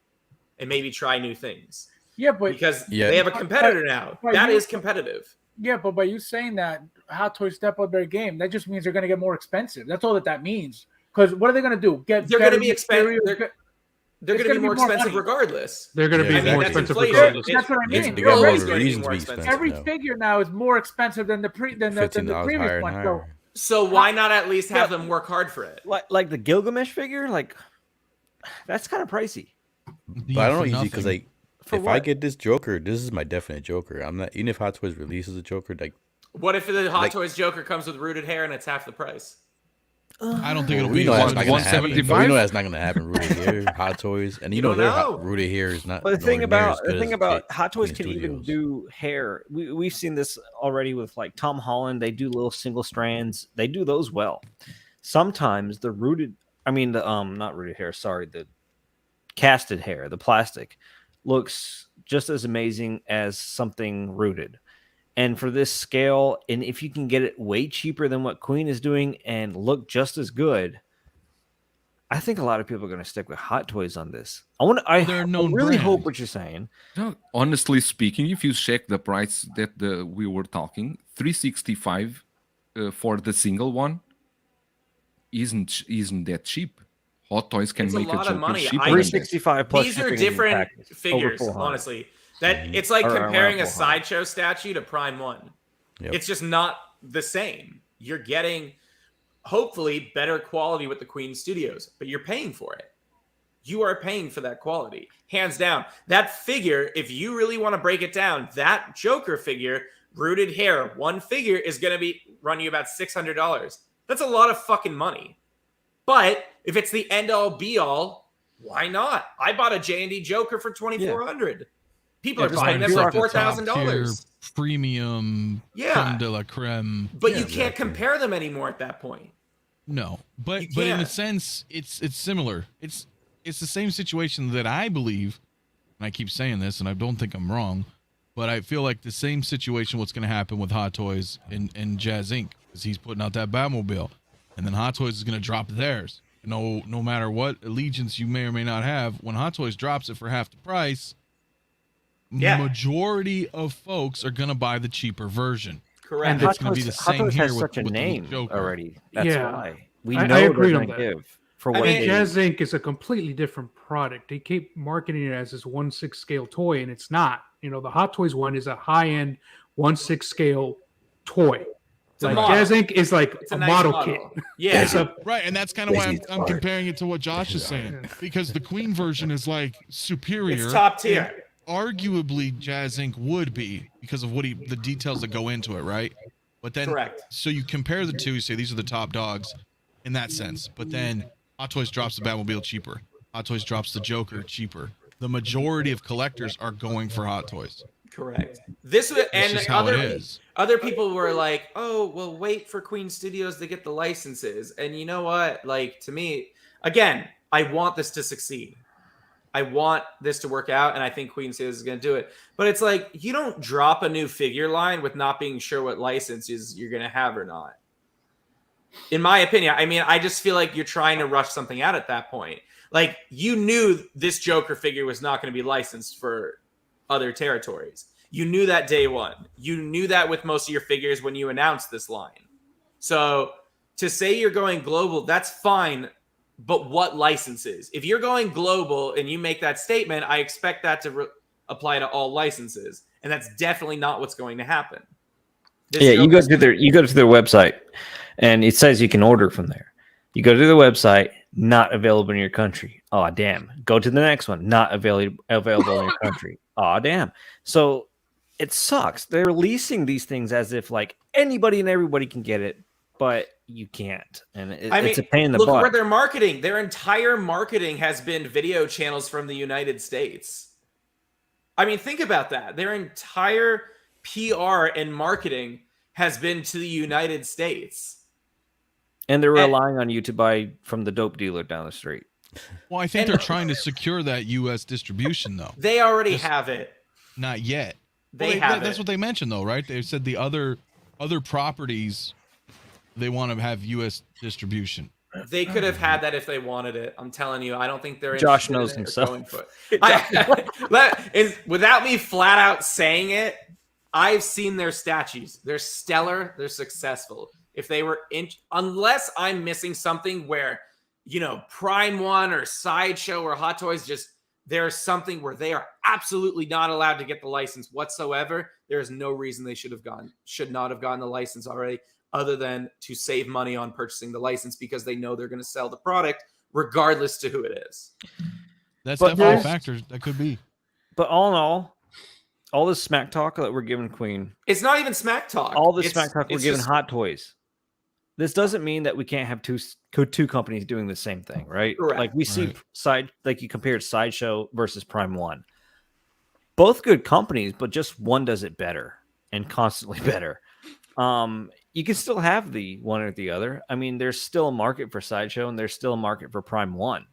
Speaker 4: and maybe try new things.
Speaker 10: Yeah, but
Speaker 4: Because
Speaker 3: Yeah.
Speaker 4: they have a competitor now.
Speaker 10: but
Speaker 4: That
Speaker 10: you-
Speaker 4: is competitive.
Speaker 10: yeah, but by you saying that Hot Toys step up their game, that just means they're going to get more expensive. That's all that means. Because what are they going to do?
Speaker 4: They're going
Speaker 10: better
Speaker 4: to be expensive.
Speaker 10: material?
Speaker 4: They're
Speaker 10: It's
Speaker 4: going to be more
Speaker 10: gonna be more
Speaker 4: expensive
Speaker 10: money.
Speaker 4: regardless.
Speaker 6: They're going to
Speaker 3: Yeah,
Speaker 6: be
Speaker 3: I mean,
Speaker 6: more
Speaker 3: that's
Speaker 6: expensive
Speaker 4: inflation.
Speaker 6: regardless.
Speaker 10: That's what I
Speaker 3: They-
Speaker 10: mean.
Speaker 3: they
Speaker 10: You're
Speaker 3: got more
Speaker 10: already
Speaker 4: getting
Speaker 3: reasons to
Speaker 4: more
Speaker 3: be
Speaker 4: expensive.
Speaker 3: expensive.
Speaker 10: every
Speaker 3: now.
Speaker 10: figure now is more expensive than the
Speaker 3: $15
Speaker 10: previous
Speaker 3: higher and
Speaker 10: one.
Speaker 3: higher.
Speaker 10: So
Speaker 4: So why not at least have them work hard for it?
Speaker 2: like the Gilgamesh figure, like that's kind of pricey.
Speaker 3: But I don't know, easy because like
Speaker 2: For
Speaker 3: if I
Speaker 2: what?
Speaker 3: get this Joker, this is my definite Joker. I'm not even if Hot Toys releases a Joker, like
Speaker 4: What if the Hot
Speaker 3: Like-
Speaker 4: Toys Joker comes with rooted hair and it's half the price?
Speaker 7: I don't think it'll
Speaker 3: we
Speaker 7: be
Speaker 3: know that's
Speaker 7: as
Speaker 3: not
Speaker 7: much.
Speaker 3: gonna happen. But we
Speaker 5: 175?
Speaker 3: know that's not gonna happen. Rooted hair, Hot Toys, and you know
Speaker 4: don't
Speaker 3: their
Speaker 4: know.
Speaker 3: rooted hair is not.
Speaker 2: But the thing
Speaker 3: nowhere near as
Speaker 2: about
Speaker 3: good as
Speaker 2: Hot Toys
Speaker 3: Queen
Speaker 2: can even
Speaker 3: Studios.
Speaker 2: do hair. We've seen this already with like Tom Holland. They do little single strands. They do those well. Sometimes the not rooted hair. Sorry, the casted hair, the plastic, looks just as amazing as something rooted. And for this scale, and if you can get it way cheaper than what Queen is doing and look just as good, I think a lot of people are going to stick with Hot Toys on this. I
Speaker 7: They're a known
Speaker 2: really hope
Speaker 7: brand.
Speaker 2: what you're saying.
Speaker 5: No, honestly speaking, if you check the price that we were talking, 365 for the single one isn't that cheap. Hot Toys can
Speaker 4: It's a
Speaker 5: make
Speaker 4: lot of
Speaker 5: Joker
Speaker 4: money.
Speaker 5: cheaper
Speaker 4: I-
Speaker 5: than that.
Speaker 2: 365 plus
Speaker 4: These are
Speaker 2: shipping and
Speaker 4: different
Speaker 2: taxes, over
Speaker 4: figures,
Speaker 2: 400.
Speaker 4: honestly. That it's like
Speaker 2: Or around
Speaker 4: comparing a
Speaker 2: 400.
Speaker 4: sideshow statue to Prime 1.
Speaker 3: Yep.
Speaker 4: It's just not the same. You're getting hopefully better quality with the Queen Studios, but you're paying for it. You are paying for that quality, hands down. That figure, if you really want to break it down, that Joker figure, rooted hair, one figure is going to be run you about $600. That's a lot of fucking money. But if it's the end all be all, why not? I bought a J&D Joker for $2,400. People are
Speaker 2: just
Speaker 4: buying
Speaker 2: like
Speaker 4: them for
Speaker 2: you're
Speaker 4: $4,000.
Speaker 7: Premium, creme de la creme.
Speaker 4: But
Speaker 3: Yeah,
Speaker 4: you can't
Speaker 3: exactly.
Speaker 4: compare them anymore at that point.
Speaker 7: No, but
Speaker 4: You
Speaker 7: in a
Speaker 4: can't.
Speaker 7: sense, it's similar. It's the same situation that I believe, and I keep saying this, and I don't think I'm wrong, but I feel like the same situation what's going to happen with Hot Toys and Jazz Inc. because he's putting out that Batmobile, and then Hot Toys is going to drop theirs. No matter what allegiance you may or may not have, when Hot Toys drops it for half the price,
Speaker 4: Yeah.
Speaker 7: majority of folks are going to buy the cheaper version.
Speaker 4: Correct.
Speaker 7: And
Speaker 2: Hot
Speaker 7: it's gonna be
Speaker 2: Toys,
Speaker 7: the
Speaker 2: Hot
Speaker 7: same
Speaker 2: Toys
Speaker 7: here
Speaker 2: has
Speaker 7: with-
Speaker 2: such a
Speaker 7: with the
Speaker 2: name
Speaker 7: Joker.
Speaker 2: already. That's
Speaker 6: Yeah.
Speaker 2: why we
Speaker 6: I
Speaker 2: know they're
Speaker 6: agree on
Speaker 2: going to
Speaker 6: that.
Speaker 2: give for
Speaker 4: I
Speaker 2: what
Speaker 4: mean,
Speaker 2: they
Speaker 6: Jazz Inc. is a completely different product. They keep marketing it as this 1/6 scale toy, and it's not. You know, the Hot Toys one is a high-end 1/6 scale toy.
Speaker 4: It's a
Speaker 6: Like
Speaker 4: model.
Speaker 6: Jazz Inc. is like
Speaker 4: It's
Speaker 6: a
Speaker 4: nice
Speaker 6: model
Speaker 4: model.
Speaker 6: kit.
Speaker 4: Yeah.
Speaker 6: It's a
Speaker 7: Right, and that's kind of why
Speaker 8: Crazy
Speaker 7: I'm
Speaker 8: smart.
Speaker 7: comparing it to what Josh is saying, because the Queen version is like superior.
Speaker 4: It's top tier.
Speaker 7: Arguably, Jazz Inc. would be because of the details that go into it, right? But then,
Speaker 4: Correct.
Speaker 7: so you compare the two, you say these are the top dogs in that sense. But then Hot Toys drops the Batmobile cheaper. Hot Toys drops the Joker cheaper. The majority of collectors are going for Hot Toys.
Speaker 4: Correct. This was,
Speaker 7: That's
Speaker 4: and
Speaker 7: just how it
Speaker 4: other
Speaker 7: is.
Speaker 4: other people were like, "Oh, well, wait for Queen Studios to get the licenses." And you know what? Like, to me, again, I want this to succeed. I want this to work out, and I think Queen Studios is going to do it. But it's like, you don't drop a new figure line with not being sure what licenses you're going to have or not. In my opinion, I mean, I just feel like you're trying to rush something out at that point. Like, you knew this Joker figure was not going to be licensed for other territories. You knew that day one. You knew that with most of your figures when you announced this line. So to say you're going global, that's fine. But what licenses? If you're going global and you make that statement, I expect that to apply to all licenses, and that's definitely not what's going to happen. This
Speaker 2: Yeah, you go
Speaker 4: Joker's
Speaker 2: to their website, and it says you can order from there. You go to the website, not available in your country. Oh damn! Go to the next one, not available in your country. Oh damn! So it sucks. They're releasing these things as if like anybody and everybody can get it, but you can't, and it's a pain in the
Speaker 4: look
Speaker 2: butt.
Speaker 4: where they're marketing. Their entire marketing has been video channels from the United States. I mean, think about that. Their entire PR and marketing has been to the United States.
Speaker 2: And they're relying on you to buy from the dope dealer down the street.
Speaker 7: Well, I think they're trying to secure that U.S. distribution, though.
Speaker 4: They already have it.
Speaker 7: Not yet.
Speaker 4: They
Speaker 7: Well,
Speaker 4: have
Speaker 7: that's
Speaker 4: it.
Speaker 7: what they mentioned, though, right? They said the other properties they want to have U.S. distribution.
Speaker 4: They could have had that if they wanted it. I'm telling you, I don't think they're
Speaker 2: Josh
Speaker 4: interested in
Speaker 2: knows
Speaker 4: it or
Speaker 2: himself.
Speaker 4: going for it. Without me flat out saying it, I've seen their statues. They're stellar. They're successful. If they were unless I'm missing something where, you know, Prime One or Sideshow or Hot Toys, just there's something where they are absolutely not allowed to get the license whatsoever. There is no reason they should not have gotten the license already, other than to save money on purchasing the license because they know they're going to sell the product regardless to who it is.
Speaker 7: That's
Speaker 2: But
Speaker 7: definitely a
Speaker 2: there's-
Speaker 7: factor. That could be.
Speaker 2: But all in all this smack talk that we're giving Queen,
Speaker 4: It's not even smack talk.
Speaker 2: all this
Speaker 4: It's-
Speaker 2: smack talk we're
Speaker 4: it's
Speaker 2: giving
Speaker 4: just-
Speaker 2: Hot Toys. This doesn't mean that we can't have two companies doing the same thing, right?
Speaker 4: Correct.
Speaker 2: Like we see
Speaker 7: Right.
Speaker 2: like you compared Sideshow versus Prime One. Both good companies, but just one does it better and constantly better. You can still have the one or the other. I mean, there's still a market for Sideshow and there's still a market for Prime One.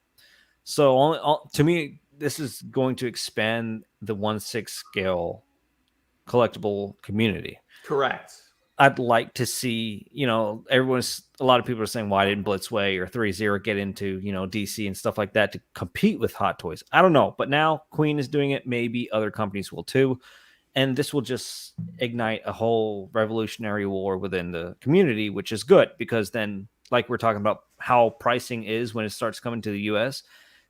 Speaker 2: So to me, this is going to expand the 1/6 scale collectible community.
Speaker 4: Correct.
Speaker 2: I'd like to see, a lot of people are saying, why didn't Blitzway or 3-0 get into, DC and stuff like that to compete with Hot Toys? I don't know. But now Queen is doing it. Maybe other companies will too. And this will just ignite a whole revolutionary war within the community, which is good because then, like we're talking about how pricing is when it starts coming to the US,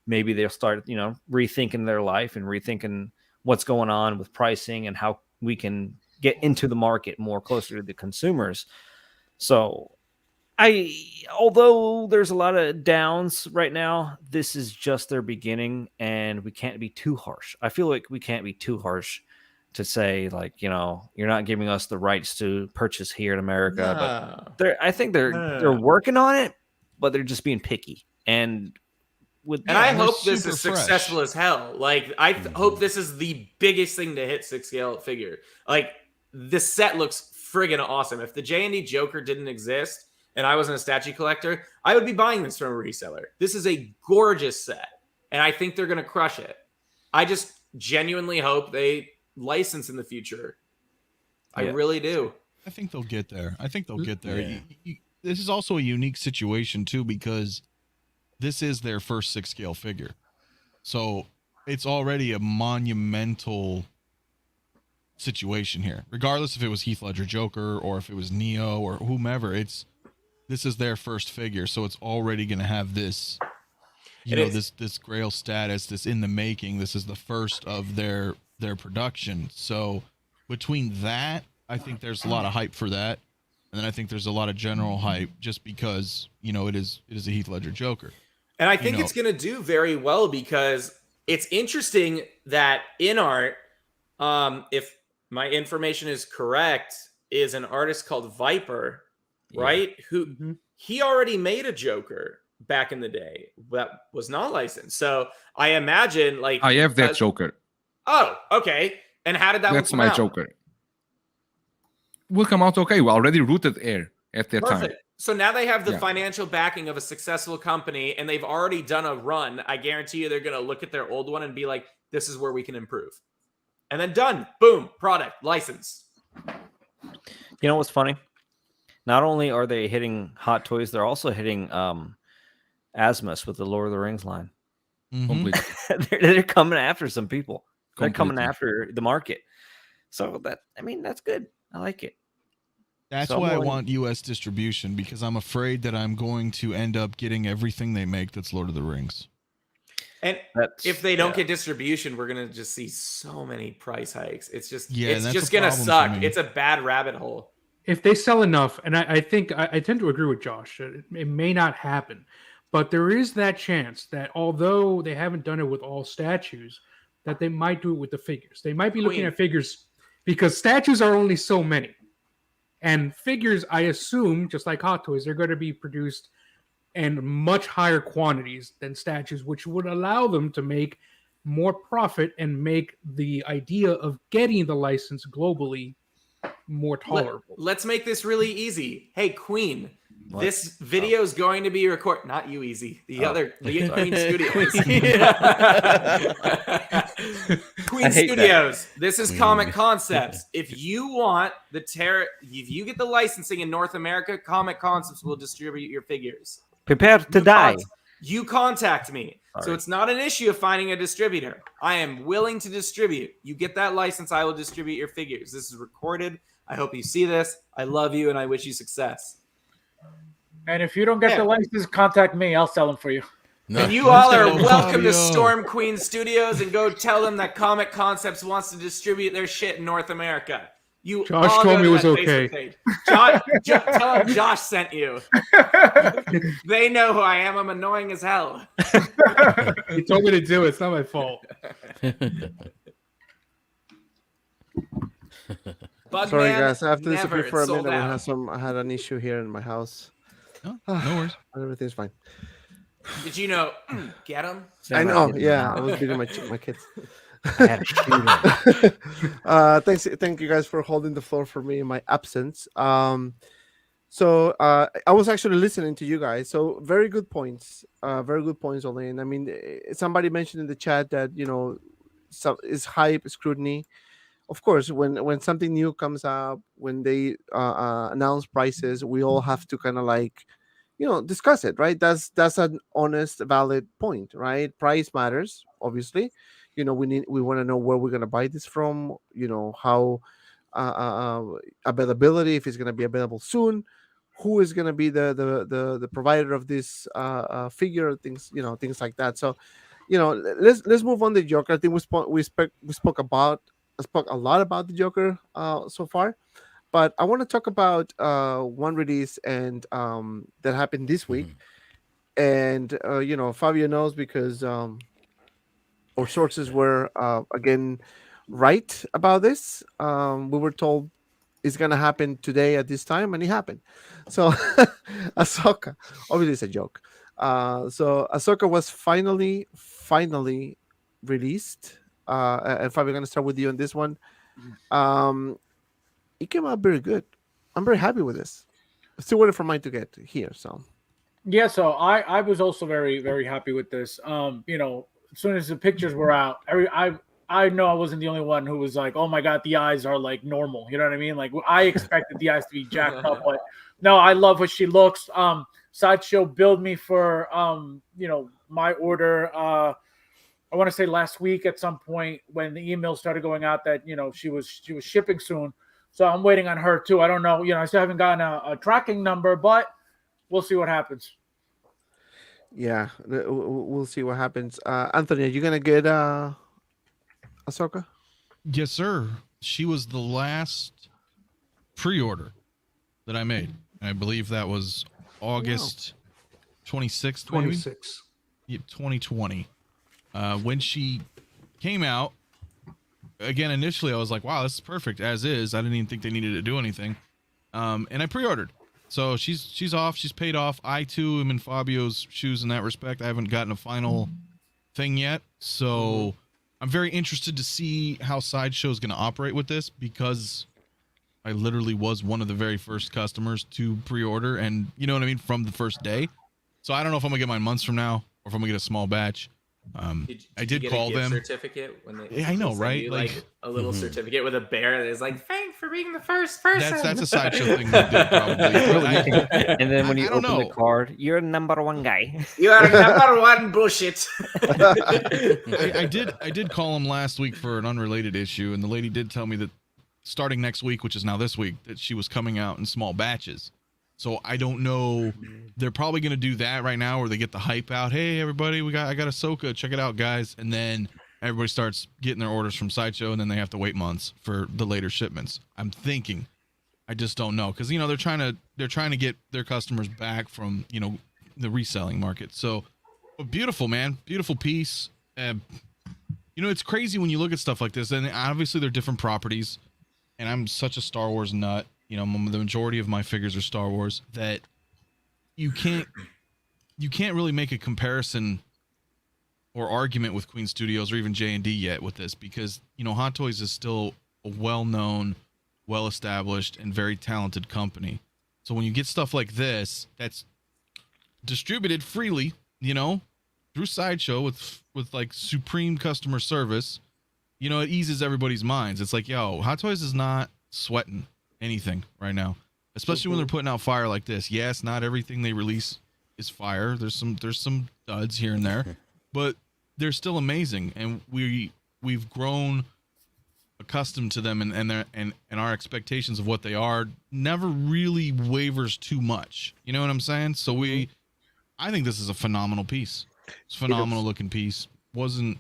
Speaker 2: maybe they'll start, rethinking their life and rethinking what's going on with pricing and how we can get into the market more closer to the consumers. So although there's a lot of downs right now, this is just their beginning and we can't be too harsh. I feel like we can't be too harsh to say like, you're not giving us the rights to purchase here in America, but I think they're working on it, but they're just being picky. And
Speaker 4: I hope this is successful as hell. Like, I hope this is the biggest thing to hit 6-scale figure. Like, this set looks friggin' awesome. If the J&D Joker didn't exist and I wasn't a statue collector, I would be buying this from a reseller. This is a gorgeous set, and I think they're going to crush it. I just genuinely hope they license in the future. I really do.
Speaker 7: I think they'll get there. This is also a unique situation, too, because this is their first 6-scale figure. So it's already a monumental situation here. Regardless if it was Heath Ledger Joker or if it was Neo or whomever, this is their first figure. So it's already going to have this, this Grail status, this in the making. This is the first of their production. So between that, I think there's a lot of hype for that. And then I think there's a lot of general hype just because, it is a Heath Ledger Joker.
Speaker 4: And I think it's going to do very well because it's interesting that in art, if my information is correct, is an artist called Viper, right? Who he already made a Joker back in the day that was not licensed. So I imagine like
Speaker 5: I have that Joker.
Speaker 4: Oh, okay. And how did that
Speaker 5: That's
Speaker 4: one come
Speaker 5: my
Speaker 4: out?
Speaker 5: Joker. Will come out okay. We already rooted air at that time.
Speaker 4: So now they have the financial backing of a successful company and they've already done a run. I guarantee you they're going to look at their old one and be like, this is where we can improve. And then done. Boom. Product. License.
Speaker 2: You know what's funny? Not only are they hitting Hot Toys, they're also hitting Asmus with the Lord of the Rings line.
Speaker 7: Mm-hmm.
Speaker 2: they're coming after some people. They're coming after the market. So that's good. I like it.
Speaker 7: That's why I want U.S. distribution, because I'm afraid that I'm going to end up getting everything they make that's Lord of the Rings.
Speaker 4: And if they don't get distribution, we're going to just see so many price hikes. It's just going to suck. It's a bad rabbit hole.
Speaker 6: If they sell enough, and I think I tend to agree with Josh, it may not happen, but there is that chance that although they haven't done it with all statues, that they might do it with the figures. They might be looking at figures because statues are only so many. And figures, I assume, just like Hot Toys, they're going to be produced in much higher quantities than statues, which would allow them to make more profit and make the idea of getting the license globally more tolerable.
Speaker 4: Let's make this really easy. Hey, Queen, this video is going to be recorded. Not you, Easy. The Queen Studios. Queen Studios. This is Comic Concepts. If you want if you get the licensing in North America, Comic Concepts will distribute your figures.
Speaker 2: Prepare to die.
Speaker 4: You contact me. Sorry. So it's not an issue of finding a distributor. I am willing to distribute. You get that license, I will distribute your figures. This is recorded. I hope you see this. I love you and I wish you success.
Speaker 10: And if you don't get the license, contact me. I'll sell them for you.
Speaker 4: No. And you all are welcome to Storm Queen Studios and go tell them that Comic Concepts wants to distribute their shit in North America.
Speaker 6: Josh told me it was okay.
Speaker 4: Tell them Josh sent you. They know who I am. I'm annoying as hell.
Speaker 6: He told me to do it. It's not my fault.
Speaker 1: Sorry, guys. I have to disappear for a minute. I had an issue here in my house.
Speaker 7: Oh, no worries.
Speaker 1: Everything's fine.
Speaker 4: Did you know? Get him?
Speaker 1: I know. Yeah, I was beating my kids.
Speaker 2: I had a shooter.
Speaker 1: Thank you guys for holding the floor for me in my absence. So I was actually listening to you guys. So very good points. Olaine. I mean, somebody mentioned in the chat that is hype, scrutiny. of course, when something new comes up, when they announce prices, we all have to kind of like, discuss it, right? That's an honest, valid point, right? Price matters, obviously. We want to know where we're gonna buy this from. How availability, if it's gonna be available soon, who is gonna be the provider of this figure, things like that. So, let's move on to Joker. I think we spoke a lot about the Joker so far, but I want to talk about one release and that happened this week. And Fabio knows because our sources were again right about this. We were told it's gonna happen today at this time, and it happened. So Ahsoka, obviously it's a joke. So Ahsoka was finally released. And Fabio, gonna start with you on this one. Um, it came out very good. I'm very happy with this. Still waiting for mine to get here. So
Speaker 10: Yeah, so I was also very, very happy with this. As soon as the pictures were out, I know I wasn't the only one who was like, "Oh my god, the eyes are like normal." You know what I mean? Like I expected the eyes to be jacked up, but no, I love what she looks. Sideshow billed me for my order. I want to say last week at some point when the email started going out that she was shipping soon. So I'm waiting on her too. I don't know. I still haven't gotten a tracking number, but we'll see what happens.
Speaker 1: yeah, we'll see what happens. Anthony, are you gonna get Ahsoka?
Speaker 7: Yes, sir. She was the last pre-order that I made. I believe that was August 26th,
Speaker 6: 26.
Speaker 7: 2020. When she came out, again, initially I was like, wow, this is perfect as is. I didn't even think they needed to do anything. And I pre-ordered. So she's off. She's paid off. I, too, am in Fabio's shoes in that respect. I haven't gotten a final thing yet. So I'm very interested to see how Sideshow is going to operate with this, because I literally was one of the very first customers to pre-order, and you know what I mean, from the first day. So I don't know if I'm going to get mine months from now or if I'm going to get a small batch. I did
Speaker 4: you get
Speaker 7: call
Speaker 4: a gift
Speaker 7: them.
Speaker 4: Certificate when they
Speaker 7: Yeah, I know,
Speaker 4: send
Speaker 7: right?
Speaker 4: you, like a little certificate with a bear that is like, "Thanks for being the first person."
Speaker 7: That's a Sideshow thing they did, probably.
Speaker 2: And then when you
Speaker 7: I don't
Speaker 2: open the
Speaker 7: know.
Speaker 2: card, you're number one guy.
Speaker 4: You are number one bullshit.
Speaker 7: I did call him last week for an unrelated issue, and the lady did tell me that starting next week, which is now this week, that she was coming out in small batches. So I don't know. They're probably going to do that right now, where they get the hype out. Hey, everybody, I got Ahsoka. Check it out, guys. And then everybody starts getting their orders from Sideshow, and then they have to wait months for the later shipments. I'm thinking. I just don't know, because they're trying to get their customers back from the reselling market. So, but beautiful, man, beautiful piece. It's crazy when you look at stuff like this, and obviously they're different properties. And I'm such a Star Wars nut. The majority of my figures are Star Wars, that you can't really make a comparison or argument with Queen Studios or even J&D yet with this, because Hot Toys is still a well-known, well-established, and very talented company. So when you get stuff like this that's distributed freely, through Sideshow with like supreme customer service, it eases everybody's minds. It's like, yo, Hot Toys is not sweating anything right now, especially when they're putting out fire like this. Yes, not everything they release is fire. There's some duds here and there, but they're still amazing, and we've grown accustomed to them, and our expectations of what they are never really wavers too much. You know what I'm saying? So I think this is a phenomenal piece. It's a phenomenal looking piece. Wasn't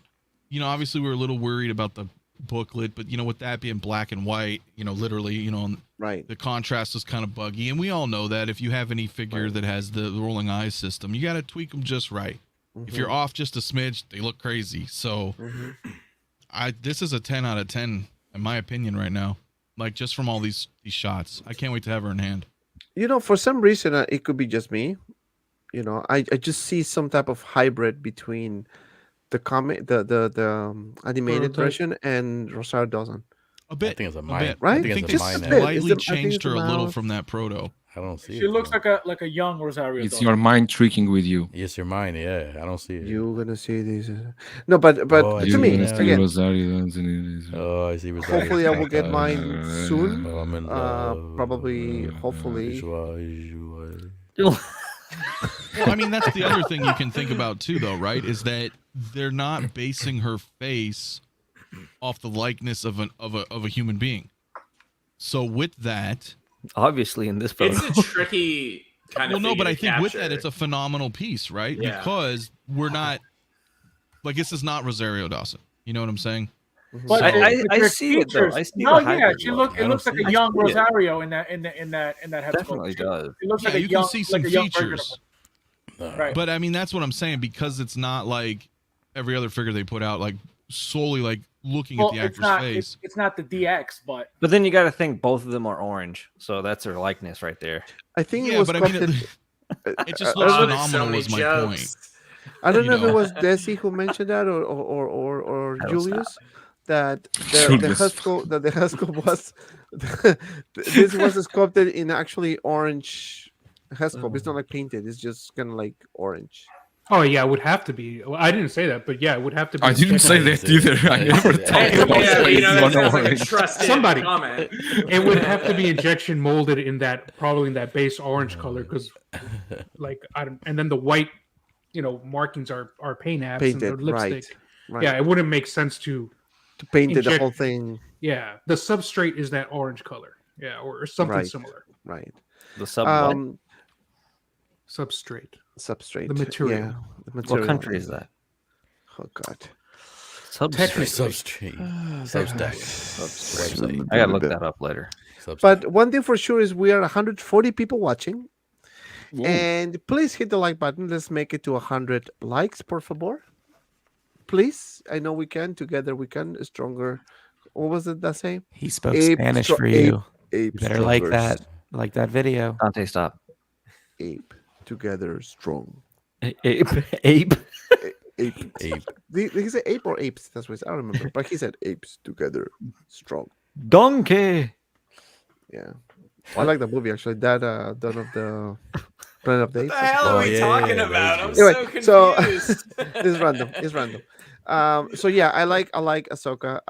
Speaker 7: obviously we were a little worried about the booklet, but with that being black and white, literally,
Speaker 1: right,
Speaker 7: the contrast is kind of buggy, and we all know that if you have any figure that has the rolling eyes system, you got to tweak them just right. If you're off just a smidge, they look crazy. So this is a 10 out of 10 in my opinion right now, like just from all these shots. I can't wait to have her in hand.
Speaker 1: For some reason, it could be just me. I just see some type of hybrid between the comic, the animated version, and Rosario Dawson.
Speaker 7: A bit.
Speaker 3: I think it's a
Speaker 7: a
Speaker 3: mind.
Speaker 7: bit.
Speaker 1: Right?
Speaker 3: I think
Speaker 1: I think
Speaker 3: it's a
Speaker 1: just
Speaker 3: mind
Speaker 1: a
Speaker 3: now.
Speaker 1: bit.
Speaker 7: Slightly
Speaker 1: I think
Speaker 7: changed
Speaker 1: it's
Speaker 7: her a little
Speaker 1: about-
Speaker 7: from that proto.
Speaker 3: I don't see it.
Speaker 10: She looks
Speaker 3: though.
Speaker 10: like a young Rosario.
Speaker 5: It's
Speaker 10: Dawson.
Speaker 5: your mind tricking with you.
Speaker 3: Yes, your mind. Yeah, I don't see it.
Speaker 1: You're gonna see these. No, but
Speaker 3: Oh, I
Speaker 1: to
Speaker 3: see
Speaker 1: me
Speaker 3: it now.
Speaker 1: again.
Speaker 3: Oh, I see. Rosario.
Speaker 1: Hopefully, I will get mine soon.
Speaker 3: Oh, I'm in love.
Speaker 1: Probably, hopefully.
Speaker 7: Well, I mean, that's the other thing you can think about too, though, right? Is that they're not basing her face off the likeness of a human being. So with that,
Speaker 2: Obviously, in this photo.
Speaker 4: It's a tricky kind of.
Speaker 7: well, no, but I think with
Speaker 4: capture.
Speaker 7: that, it's a phenomenal piece, right?
Speaker 4: Yeah.
Speaker 7: Because we're not like this is not Rosario Dawson. You know what I'm saying?
Speaker 10: But
Speaker 2: I see it though. I see
Speaker 10: No,
Speaker 2: the
Speaker 10: yeah,
Speaker 2: hybrid
Speaker 10: she
Speaker 2: look.
Speaker 10: It looks like a young Rosario in that head
Speaker 2: Definitely
Speaker 10: sculpt.
Speaker 2: does.
Speaker 10: It looks
Speaker 7: Yeah,
Speaker 10: like a
Speaker 7: you
Speaker 10: young,
Speaker 7: can see some
Speaker 10: like a young version of
Speaker 7: features.
Speaker 10: her. Right.
Speaker 7: But I mean, that's what I'm saying because it's not like every other figure they put out, like solely like looking
Speaker 10: Well,
Speaker 7: at the
Speaker 10: it's
Speaker 7: actor's
Speaker 10: not.
Speaker 7: face.
Speaker 10: It's not the DX, but
Speaker 2: But then you got to think both of them are orange, so that's their likeness right there.
Speaker 1: I think it
Speaker 7: Yeah,
Speaker 1: was
Speaker 7: but I mean,
Speaker 1: sculpted.
Speaker 7: it just
Speaker 4: Oh,
Speaker 7: looks
Speaker 4: there's
Speaker 7: phenomenal.
Speaker 4: so many
Speaker 7: Was my
Speaker 4: jokes.
Speaker 7: point.
Speaker 1: I don't
Speaker 7: you
Speaker 1: know if it
Speaker 7: know.
Speaker 1: was Desi who mentioned that or
Speaker 2: That'll
Speaker 1: Julius that the
Speaker 5: Julius.
Speaker 1: Haskell was this was sculpted in actually orange Haskell. It's not like painted. It's just kind of like orange.
Speaker 6: Oh yeah, it would have to be. Well, I didn't say that, but yeah, it would have to be.
Speaker 5: I didn't say that either. I never talked
Speaker 4: Yeah,
Speaker 5: about
Speaker 4: but you know, that
Speaker 5: one
Speaker 4: sounds like a
Speaker 5: orange.
Speaker 4: trusted
Speaker 6: Somebody.
Speaker 4: comment.
Speaker 6: It would have to be injection molded in that, probably in that base orange color, because like I don't. And then the white, markings are paint apps and
Speaker 1: Painted,
Speaker 6: the lipstick.
Speaker 1: right.
Speaker 6: Yeah, it wouldn't make sense to.
Speaker 1: To paint it the
Speaker 6: inject-
Speaker 1: whole thing.
Speaker 6: Yeah, the substrate is that orange color. Yeah, or something
Speaker 1: Right.
Speaker 6: similar.
Speaker 1: Right.
Speaker 2: The sub. what?
Speaker 6: Substrate.
Speaker 1: Substrate.
Speaker 6: The material.
Speaker 1: Yeah, the material.
Speaker 2: What country is that?
Speaker 1: Oh God.
Speaker 2: Substrate.
Speaker 3: Substrate. Substack. Website.
Speaker 2: I gotta look that up later.
Speaker 3: Substack.
Speaker 1: But one thing for sure is we are 140 people watching. And please hit the like button. Let's make it to 100 likes, por favor. Please. I know we can. Together we can. Stronger. What was it that say?
Speaker 11: He spoke
Speaker 1: Ape
Speaker 11: Spanish
Speaker 1: stro-
Speaker 11: for you.
Speaker 1: Ape
Speaker 11: You better like
Speaker 1: stronger.
Speaker 11: that video.
Speaker 2: Dante, stop.
Speaker 1: Ape. Together strong.
Speaker 2: Ape.
Speaker 1: Ape.
Speaker 3: Ape.
Speaker 1: Did he say ape or apes? That's what I don't remember. But he said apes together strong.
Speaker 2: Donkey.
Speaker 1: Yeah. I like the movie actually. That Dawn of the Planet of the Apes.
Speaker 4: What the hell are we
Speaker 3: yeah,
Speaker 4: talking
Speaker 3: yeah,
Speaker 4: about? I'm
Speaker 1: Anyway,
Speaker 4: so
Speaker 1: so-
Speaker 4: confused.
Speaker 1: It's random. It's random. So yeah, I like Ahsoka.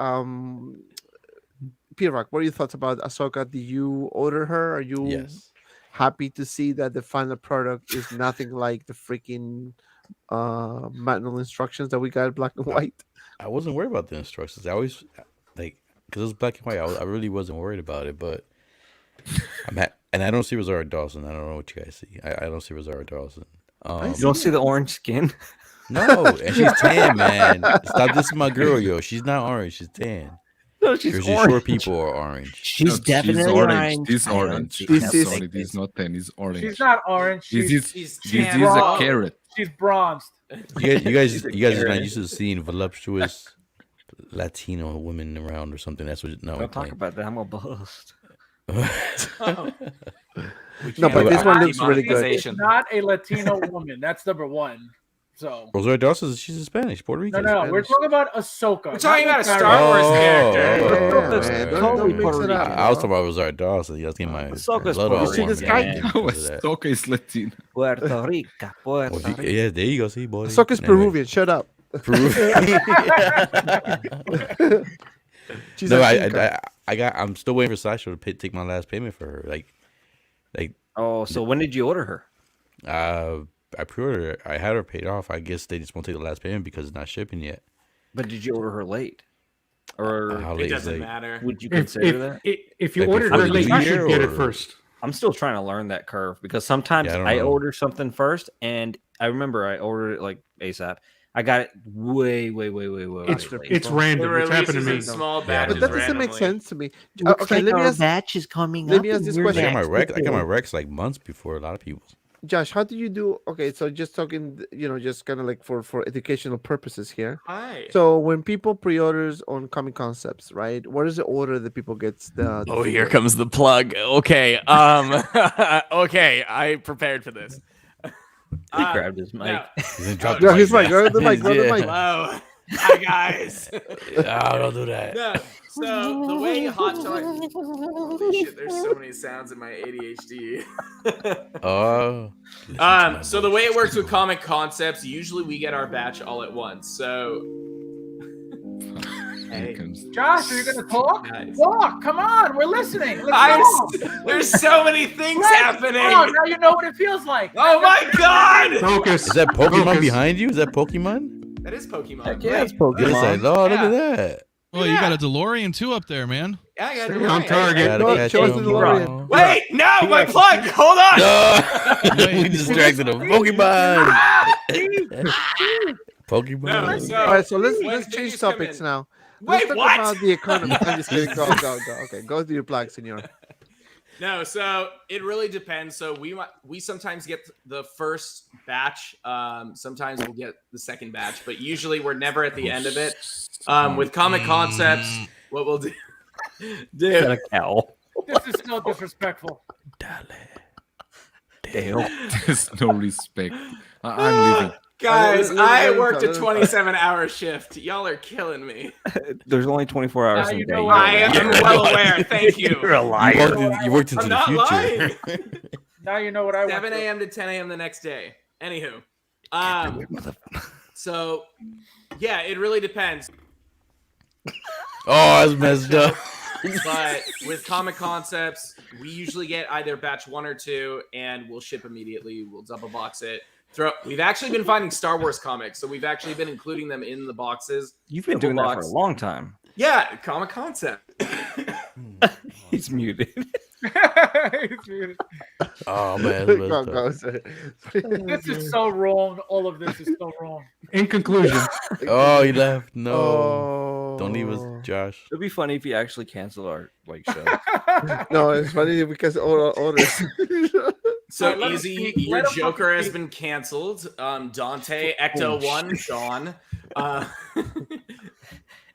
Speaker 1: P-Rock, what are your thoughts about Ahsoka? Do you order her? Are you
Speaker 3: Yes.
Speaker 1: happy to see that the final product is nothing like the freaking manual instructions that we got black and white?
Speaker 3: I wasn't worried about the instructions. I always like because it was black and white. I really wasn't worried about it, but and I don't see Rosario Dawson. I don't know what you guys see. I don't see Rosario Dawson.
Speaker 2: You don't see the orange skin?
Speaker 3: No, and she's tan, man. Stop dissing my girl, yo. She's not orange. She's tan.
Speaker 2: No, she's
Speaker 3: Jersey
Speaker 2: orange.
Speaker 3: Shore people are orange.
Speaker 11: She's definitely
Speaker 5: orange. This
Speaker 11: I don't
Speaker 5: orange.
Speaker 11: see
Speaker 1: This
Speaker 11: how
Speaker 1: is-
Speaker 5: Sorry, this is not tan. It's orange.
Speaker 10: she's not orange.
Speaker 5: This
Speaker 10: She's
Speaker 5: is
Speaker 4: tan
Speaker 5: a
Speaker 4: raw.
Speaker 5: carrot.
Speaker 10: she's bronzed.
Speaker 3: You guys are not used to seeing voluptuous Latino women around or something. That's what. No,
Speaker 2: Don't talk about that. I'm gonna bust.
Speaker 1: No, but this one looks really good.
Speaker 10: It's not a Latino woman. That's number one. So
Speaker 3: Rosario Dawson, she's Spanish, Puerto Rican.
Speaker 10: no. We're talking about Ahsoka.
Speaker 4: We're talking
Speaker 10: not
Speaker 4: about a
Speaker 10: Rosario.
Speaker 4: Star Wars
Speaker 3: Oh,
Speaker 4: character.
Speaker 3: oh,
Speaker 1: man,
Speaker 3: oh,
Speaker 1: don't
Speaker 2: totally
Speaker 1: mix
Speaker 2: Puerto
Speaker 1: it up.
Speaker 2: Rican.
Speaker 3: I was talking about Rosario Dawson. You was getting my
Speaker 2: Ahsoka's
Speaker 3: blood
Speaker 2: Puerto
Speaker 3: all
Speaker 1: You see
Speaker 3: warm.
Speaker 1: this guy?
Speaker 3: Yeah, because of that.
Speaker 5: Ahsoka is Latino.
Speaker 2: Puerto Rico. Puerto
Speaker 3: Well,
Speaker 2: Rico.
Speaker 3: yeah, there you go. See, boy.
Speaker 1: Ahsoka's
Speaker 3: Anyway,
Speaker 1: Peruvian. Shut up.
Speaker 3: Peruvian.
Speaker 1: She's
Speaker 3: No,
Speaker 1: a Inca.
Speaker 3: I'm still waiting for Sasha to take my last payment for her. Like,
Speaker 2: Oh, so when did you order her?
Speaker 3: I pre-ordered her. I had her paid off. I guess they just won't take the last payment because it's not shipping yet.
Speaker 2: But did you order her late? Or
Speaker 3: How
Speaker 4: It
Speaker 3: late is
Speaker 4: doesn't
Speaker 3: late?
Speaker 4: matter.
Speaker 2: would you
Speaker 6: If,
Speaker 2: consider that?
Speaker 6: if you
Speaker 3: Like
Speaker 6: ordered
Speaker 3: before
Speaker 6: her
Speaker 3: the
Speaker 6: late, you should
Speaker 3: year,
Speaker 6: get it
Speaker 3: or-
Speaker 6: first.
Speaker 2: I'm still trying to learn that curve because sometimes
Speaker 3: Yeah, I don't
Speaker 2: I
Speaker 3: know.
Speaker 2: order something first, and I remember I ordered it like ASAP. I got it way late.
Speaker 6: It's
Speaker 4: It
Speaker 6: random. It's happened to
Speaker 4: releases
Speaker 6: me.
Speaker 4: in small
Speaker 3: Yeah,
Speaker 4: batches.
Speaker 1: But that doesn't make
Speaker 4: randomly.
Speaker 1: sense to me. Okay, let me ask.
Speaker 11: batch is coming
Speaker 1: let me ask this
Speaker 3: I
Speaker 1: question.
Speaker 3: got my Rex. I got my Rex like months before a lot of people.
Speaker 1: Josh, how do you do? Okay, so just talking, just kind of like for educational purposes here.
Speaker 4: Hi.
Speaker 1: So when people pre-orders on Comic Concepts, right? What is the order that people gets the?
Speaker 12: Oh, here
Speaker 1: figure?
Speaker 12: comes the plug. Okay. Okay, I prepared for this.
Speaker 2: He grabbed his mic.
Speaker 4: now-
Speaker 3: He's gonna drop
Speaker 1: No,
Speaker 3: the
Speaker 1: he's
Speaker 3: mic
Speaker 1: like,
Speaker 3: now.
Speaker 1: grab the mic, grab the mic.
Speaker 4: Hello. Hi guys.
Speaker 3: Oh, don't do that.
Speaker 4: No. So the way Hot Toys. Holy shit! There's so many sounds in my ADHD.
Speaker 3: Oh.
Speaker 4: So the way it works with Comic Concepts, usually we get our batch all at once. So. Hey.
Speaker 10: Josh, are you gonna talk?
Speaker 4: Guys.
Speaker 10: Talk! Come on, we're listening. Let's go.
Speaker 4: There's so many things
Speaker 10: Let's
Speaker 4: happening.
Speaker 10: go. Now you know what it feels like.
Speaker 4: Oh my god!
Speaker 6: Focus.
Speaker 3: Is that Pokemon
Speaker 6: Focus.
Speaker 3: behind you? Is that Pokemon?
Speaker 4: That is Pokemon.
Speaker 11: Heck yeah, it's
Speaker 3: Yes, I
Speaker 11: Pokemon.
Speaker 3: know. Look
Speaker 4: Yeah.
Speaker 3: at that.
Speaker 7: Oh, you got a DeLorean too up there, man.
Speaker 4: Yeah, I got
Speaker 6: Stay on target.
Speaker 3: Gotta
Speaker 1: No,
Speaker 3: catch
Speaker 1: show us
Speaker 3: him.
Speaker 1: the DeLorean.
Speaker 4: Wait, no, my plug. Hold on.
Speaker 3: No. We distracted him. Pokemon. Pokemon.
Speaker 4: No, so,
Speaker 1: All right, so let's
Speaker 4: when
Speaker 1: change
Speaker 4: things come
Speaker 1: topics
Speaker 4: in-
Speaker 1: now.
Speaker 4: Wait,
Speaker 1: Let's talk
Speaker 4: what?
Speaker 1: about the economy. I'm just kidding. Go. Okay, go to your plug, senor.
Speaker 4: No, so it really depends. So we sometimes get the first batch. Sometimes we'll get the second batch, but usually we're never at the end of it. With Comic Concepts, what we'll do,
Speaker 2: Got a cow.
Speaker 10: This is so disrespectful.
Speaker 5: There's no respect. I'm leaving.
Speaker 4: guys, I worked a
Speaker 1: Let him
Speaker 4: 27-hour shift. Y'all are killing me.
Speaker 2: There's only 24 hours in a day.
Speaker 4: I am well aware. Thank you.
Speaker 2: You're a liar.
Speaker 3: You worked into
Speaker 4: I'm
Speaker 3: the
Speaker 4: not
Speaker 3: future.
Speaker 4: lying.
Speaker 10: Now you know what I want.
Speaker 4: 7 a.m. to 10 a.m. the next day. Anywho, so yeah, it really depends.
Speaker 3: Oh, that's messed up.
Speaker 4: But with Comic Concepts, we usually get either batch 1 or 2, and we'll ship immediately. We'll double box it. We've actually been finding Star Wars comics, so we've actually been including them in the boxes.
Speaker 2: You've been doing that for a long time.
Speaker 4: Yeah, Comic Concept.
Speaker 2: He's muted.
Speaker 10: He's muted.
Speaker 3: Oh man,
Speaker 1: Go.
Speaker 10: This is so wrong. All of this is so wrong.
Speaker 6: In conclusion,
Speaker 3: oh, he left. No,
Speaker 1: Oh.
Speaker 3: don't leave us, Josh.
Speaker 2: It'd be funny if you actually canceled our show.
Speaker 1: No, it's funny because all orders.
Speaker 4: So
Speaker 10: let him
Speaker 4: easy,
Speaker 10: speak.
Speaker 4: your
Speaker 10: Let him
Speaker 4: Joker
Speaker 10: fucking
Speaker 4: has
Speaker 10: speak.
Speaker 4: been canceled. Dante, Ecto1, gone.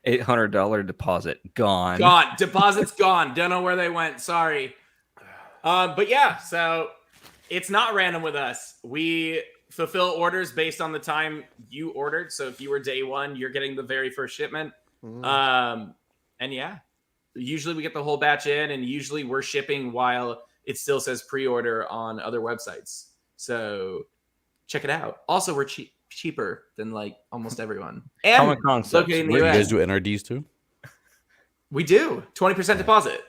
Speaker 2: $800 deposit gone.
Speaker 4: Gone. Deposits gone. Don't know where they went. Sorry. But yeah, so it's not random with us. We fulfill orders based on the time you ordered. So if you were day 1, you're getting the very first shipment. And yeah, usually we get the whole batch in, and usually we're shipping while it still says pre-order on other websites. So check it out. Also, we're cheaper than like almost everyone. And
Speaker 2: Comic Concepts.
Speaker 4: located in the
Speaker 3: You
Speaker 4: US.
Speaker 3: guys do NRDs too?
Speaker 4: We do 20% deposit.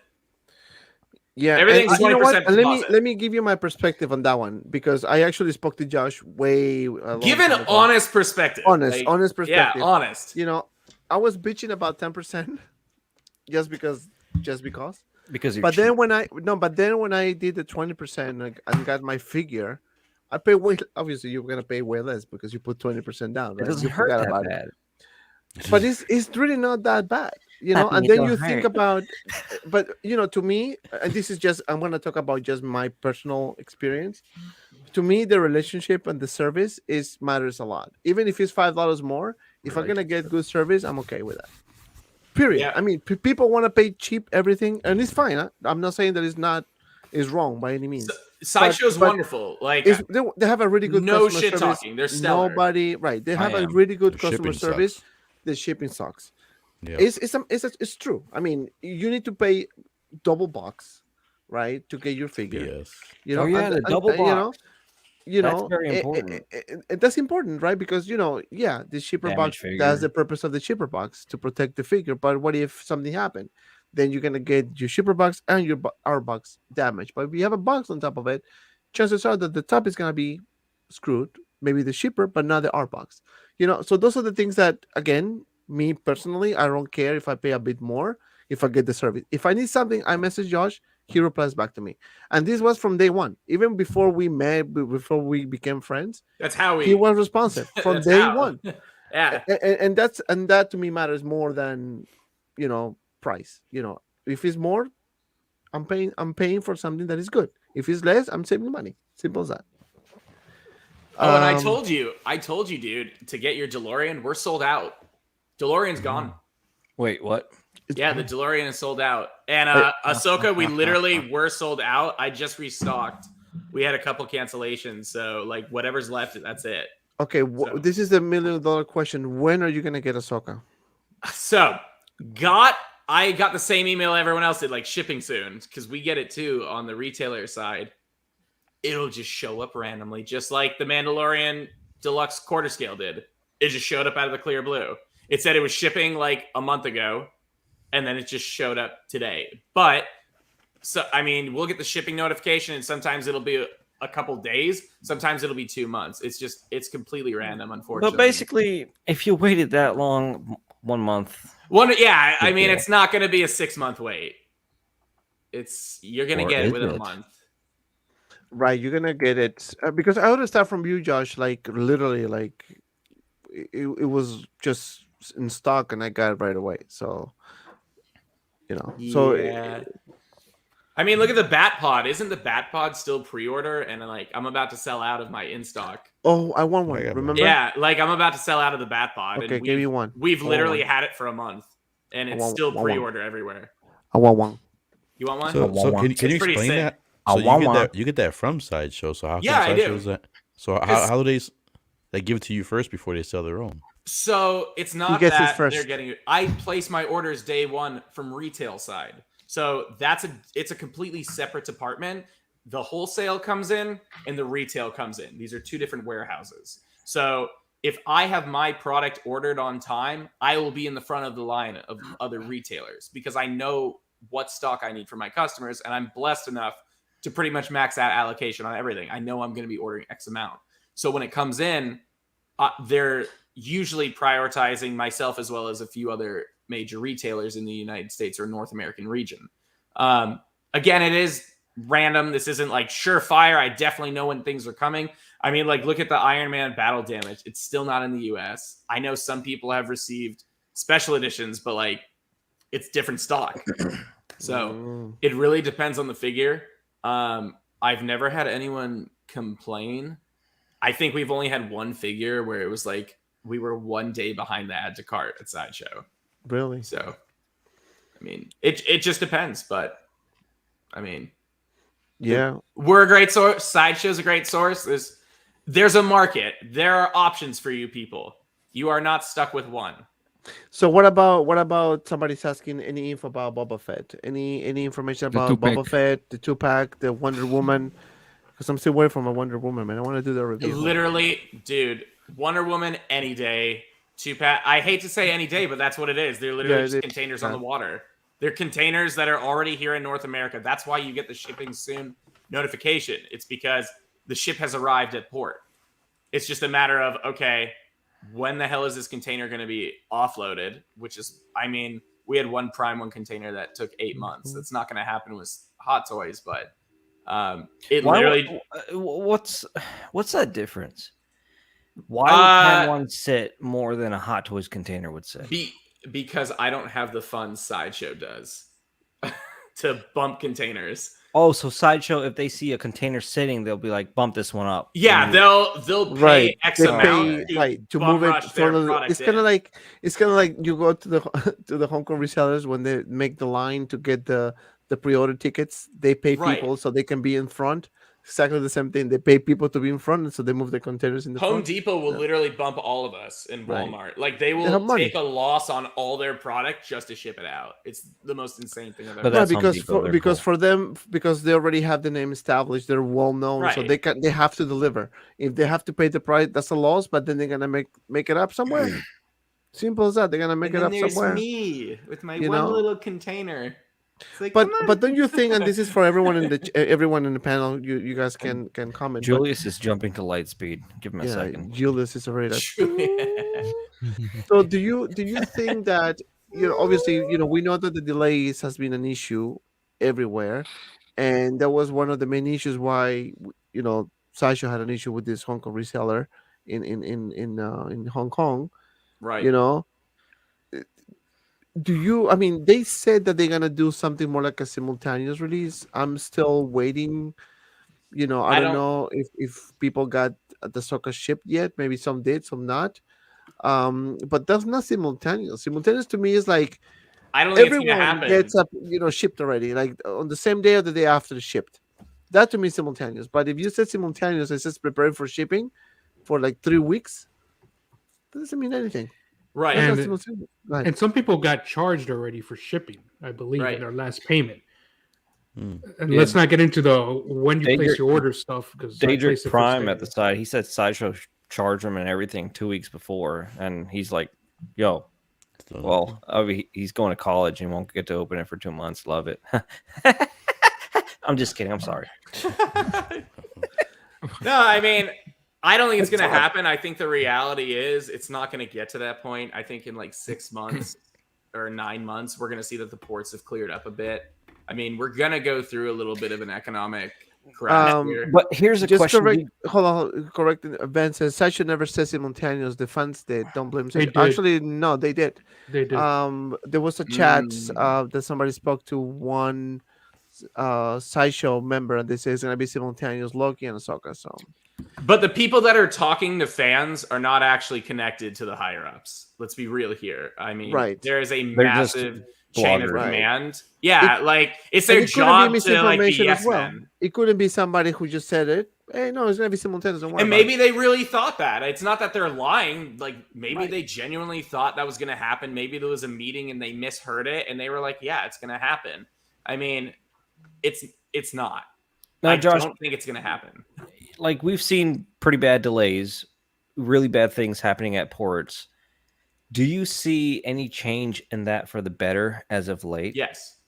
Speaker 1: Yeah,
Speaker 4: Everything's
Speaker 1: and you know what?
Speaker 4: 20%
Speaker 1: And
Speaker 4: deposit.
Speaker 1: let me give you my perspective on that one, because I actually spoke to Josh way.
Speaker 4: Give an honest perspective.
Speaker 1: honest
Speaker 4: Like,
Speaker 1: perspective.
Speaker 4: Yeah, honest.
Speaker 1: You know, I was bitching about 10% just because.
Speaker 2: Because you're
Speaker 1: But
Speaker 2: cheap.
Speaker 1: then when I did the 20% and got my figure, I pay way. Obviously, you're gonna pay way less because you put 20% down.
Speaker 2: It
Speaker 1: Right?
Speaker 2: doesn't
Speaker 1: You
Speaker 2: hurt
Speaker 1: forgot
Speaker 2: that
Speaker 1: about it.
Speaker 2: bad.
Speaker 1: But it's really not that bad, you know.
Speaker 2: Happy
Speaker 1: And
Speaker 2: it
Speaker 1: then
Speaker 2: don't
Speaker 1: you think
Speaker 2: hurt.
Speaker 1: about, but you know, to me, and this is just I'm gonna talk about just my personal experience. To me, the relationship and the service matters a lot. Even if it's $5 more, if I'm gonna get good service, I'm okay with that. Period.
Speaker 4: Yeah.
Speaker 1: I mean, people want to pay cheap everything, and it's fine. Huh? I'm not saying that is wrong by any means.
Speaker 4: Sideshow's
Speaker 1: but
Speaker 4: wonderful. Like
Speaker 1: They have a really good
Speaker 4: no
Speaker 1: customer
Speaker 4: shit
Speaker 1: service.
Speaker 4: talking. They're stellar.
Speaker 1: They have a
Speaker 2: am.
Speaker 1: really good
Speaker 3: The
Speaker 1: customer
Speaker 3: shipping
Speaker 1: service.
Speaker 3: sucks.
Speaker 1: The shipping sucks.
Speaker 3: Yeah.
Speaker 1: It's true. I mean, you need to pay double box, right, to get your figure.
Speaker 3: Yes.
Speaker 1: You know,
Speaker 2: Oh, yeah, the double box.
Speaker 1: You
Speaker 2: That's
Speaker 1: know,
Speaker 2: very important.
Speaker 1: That's important, right? Because you know, yeah, the shipper
Speaker 2: Damaged
Speaker 1: box.
Speaker 2: figure.
Speaker 1: That's the purpose of the shipper box, to protect the figure. But what if something happened? Then you're gonna get your shipper box and our box damaged. But if you have a box on top of it, chances are that the top is gonna be screwed. Maybe the shipper, but not the our box. You know, so those are the things that, again, me personally, I don't care if I pay a bit more if I get the service. If I need something, I message Josh. He replies back to me, and this was from day 1, even before we met, before we became friends.
Speaker 4: That's how
Speaker 1: He was responsive from
Speaker 4: That's
Speaker 1: day
Speaker 4: how.
Speaker 1: 1.
Speaker 4: Yeah.
Speaker 1: And that to me matters more than, you know, price. You know, if it's more, I'm paying for something that is good. If it's less, I'm saving money. Simple as that.
Speaker 4: Oh, and I told you, dude, to get your DeLorean, we're sold out. DeLorean's gone.
Speaker 2: Wait, what?
Speaker 4: Yeah, the DeLorean is sold out. And Ahsoka, we literally were sold out. I just restocked. We had a couple cancellations, so like whatever's left, that's it.
Speaker 1: Okay,
Speaker 4: So-
Speaker 1: this is the $1 million question. When are you gonna get Ahsoka?
Speaker 4: So I got the same email everyone else did, like shipping soon, because we get it too on the retailer side. It'll just show up randomly, just like the Mandalorian Deluxe Quarter Scale did. It just showed up out of the clear blue. It said it was shipping like a month ago, and then it just showed up today. But so I mean, we'll get the shipping notification, and sometimes it'll be a couple days. Sometimes it'll be 2 months. It's completely random, unfortunately.
Speaker 2: But basically, if you waited that long, 1 month.
Speaker 4: I mean, it's not going to be a 6-month wait. You're going to get it within a month.
Speaker 1: Right, you're gonna get it because I ordered stuff from you, Josh. Like literally, like it was just in stock, and I got it right away. So
Speaker 4: Yeah. I mean, look at the Bat Pod. Isn't the Bat Pod still pre-order? And like, I'm about to sell out of my in stock.
Speaker 1: Oh, I want one. Remember?
Speaker 4: Yeah, like I'm about to sell out of the Bat Pod.
Speaker 1: Okay,
Speaker 4: and
Speaker 1: give me one.
Speaker 4: We've literally
Speaker 1: one.
Speaker 4: had it for a month, and it's still pre-order everywhere.
Speaker 1: I want one.
Speaker 4: You want one?
Speaker 3: So can you
Speaker 4: It's pretty
Speaker 3: explain
Speaker 4: sick.
Speaker 3: that? So you get that from Sideshow. So how
Speaker 4: Yeah,
Speaker 3: come
Speaker 4: I do.
Speaker 3: Sideshow's that? So how do they give it to you first before they sell their own?
Speaker 4: So it's not
Speaker 1: gets his
Speaker 4: that
Speaker 1: first.
Speaker 4: they're getting it. I place my orders day one from retail side. So it's a completely separate department. The wholesale comes in and the retail comes in. These are two different warehouses. So if I have my product ordered on time, I will be in the front of the line of other retailers because I know what stock I need for my customers, and I'm blessed enough to pretty much max out allocation on everything. I know I'm going to be ordering X amount. So when it comes in, they're usually prioritizing myself as well as a few other major retailers in the United States or North American region. Again, it is random. This isn't like surefire. I definitely know when things are coming. I mean, like, look at the Iron Man battle damage. It's still not in the US. I know some people have received special editions, but like, it's different stock. So it really depends on the figure. I've never had anyone complain. I think we've only had one figure where it was like we were 1 day behind the add to cart at Sideshow.
Speaker 1: Really?
Speaker 4: So, I mean, it just depends. But, I mean,
Speaker 1: yeah,
Speaker 4: we're a great source. Sideshow's a great source. There's a market. There are options for you people. You are not stuck with one.
Speaker 1: So what about somebody's asking any info about Boba Fett? Any information about Boba Fett, the 2-pack, the Wonder Woman? Because I'm still waiting for my Wonder Woman, man. I want to do the review.
Speaker 4: Literally, dude, Wonder Woman any day. 2-pack. I hate to say any day, but that's what it is. They're literally just containers on the water. They're containers that are already here in North America. That's why you get the shipping soon notification. It's because the ship has arrived at port. It's just a matter of, okay, when the hell is this container going to be offloaded? Which is, I mean, we had one Prime 1 container that took 8 months. That's not going to happen with Hot Toys, but literally.
Speaker 2: What's that difference? Why would Prime 1 sit more than a Hot Toys container would sit?
Speaker 4: Because I don't have the funds Sideshow does to bump containers.
Speaker 2: Oh, so Sideshow, if they see a container sitting, they'll be like, bump this one up.
Speaker 4: Yeah, they'll pay X amount
Speaker 1: to move it. It's kind of like you go to the Hong Kong resellers when they make the line to get the pre-order tickets. They pay people so they can be in front. Exactly the same thing. They pay people to be in front, and so they move the containers in the front.
Speaker 4: Home Depot will literally bump all of us in Walmart. Like they will take a loss on all their product just to ship it out. It's the most insane thing I've ever
Speaker 1: seen. Because for them, because they already have the name established, they're well known, so they have to deliver. If they have to pay the price, that's a loss. But then they're gonna make it up somewhere. Simple as that. They're gonna make it up somewhere.
Speaker 4: Me with my one little container. Like,
Speaker 1: but don't you think? And this is for everyone in the panel. You guys can comment.
Speaker 2: Julius is jumping to light speed. Give him a second.
Speaker 1: Julius is already. So do you think that obviously we know that the delays has been an issue everywhere, and that was one of the main issues why Sideshow had an issue with this Hong Kong reseller in Hong Kong,
Speaker 4: right?
Speaker 1: They said that they're gonna do something more like a simultaneous release. I'm still waiting. I don't know if people got the Ahsoka shipped yet. Maybe some did, some not. But that's not simultaneous. Simultaneous to me is like
Speaker 4: I don't think
Speaker 1: everyone
Speaker 4: it's gonna happen.
Speaker 1: gets up, shipped already, like on the same day or the day after it's shipped. That to me is simultaneous. But if you said simultaneous, it's just preparing for shipping. for like 3 weeks, that doesn't mean anything.
Speaker 4: Right.
Speaker 1: That's
Speaker 6: And-
Speaker 1: not simple. Right.
Speaker 6: And some people got charged already for shipping, I believe,
Speaker 4: Right.
Speaker 6: in their last payment.
Speaker 3: Hmm.
Speaker 6: And
Speaker 2: Yeah.
Speaker 6: let's not get into the when you place
Speaker 2: Daedric-
Speaker 6: your order stuff because
Speaker 2: Daedric Prime at the side, he said Sideshow charged him and everything 2 weeks before, and he's like, "Yo,
Speaker 3: So,
Speaker 2: well, he's going to college and won't get to open it for 2 months. Love it." I'm just kidding. I'm sorry.
Speaker 4: No, I mean, I don't think it's
Speaker 2: It's
Speaker 4: going to
Speaker 2: fine.
Speaker 4: happen. I think the reality is it's not going to get to that point. I think in like 6 months or 9 months, we're going to see that the ports have cleared up a bit. I mean, we're going to go through a little bit of an economic crash here.
Speaker 2: But here's a
Speaker 1: Just
Speaker 2: question.
Speaker 1: correct. Hold on. Correct. Ben says Sasha never says simultaneous. The fans did. Don't blame
Speaker 6: They
Speaker 1: Sasha.
Speaker 6: did.
Speaker 1: Actually, no, they did.
Speaker 6: They did.
Speaker 1: There was a chat that somebody spoke to one Sideshow member, and they say it's gonna be simultaneous Loki and Ahsoka. So,
Speaker 4: But the people that are talking to fans are not actually connected to the higher ups. Let's be real here. I mean,
Speaker 1: Right.
Speaker 4: there is a
Speaker 2: They're just
Speaker 4: massive chain of
Speaker 2: bloggers.
Speaker 4: command. Yeah, like it's their
Speaker 1: and it couldn't
Speaker 4: job
Speaker 1: be
Speaker 4: to like be
Speaker 1: misinformation
Speaker 4: yes
Speaker 1: as well.
Speaker 4: men.
Speaker 1: It couldn't be somebody who just said it. Hey, no, it's gonna be simultaneous. Don't worry
Speaker 4: And
Speaker 1: about
Speaker 4: maybe
Speaker 1: it.
Speaker 4: they really thought that. It's not that they're lying. Like maybe
Speaker 1: Right.
Speaker 4: they genuinely thought that was going to happen. Maybe there was a meeting and they misheard it and they were like, "Yeah, it's going to happen." I mean, it's not.
Speaker 2: Now,
Speaker 4: I
Speaker 2: Josh,
Speaker 4: don't think it's going to happen.
Speaker 2: like we've seen pretty bad delays, really bad things happening at ports. Do you see any change in that for the better as of late?
Speaker 4: Yes.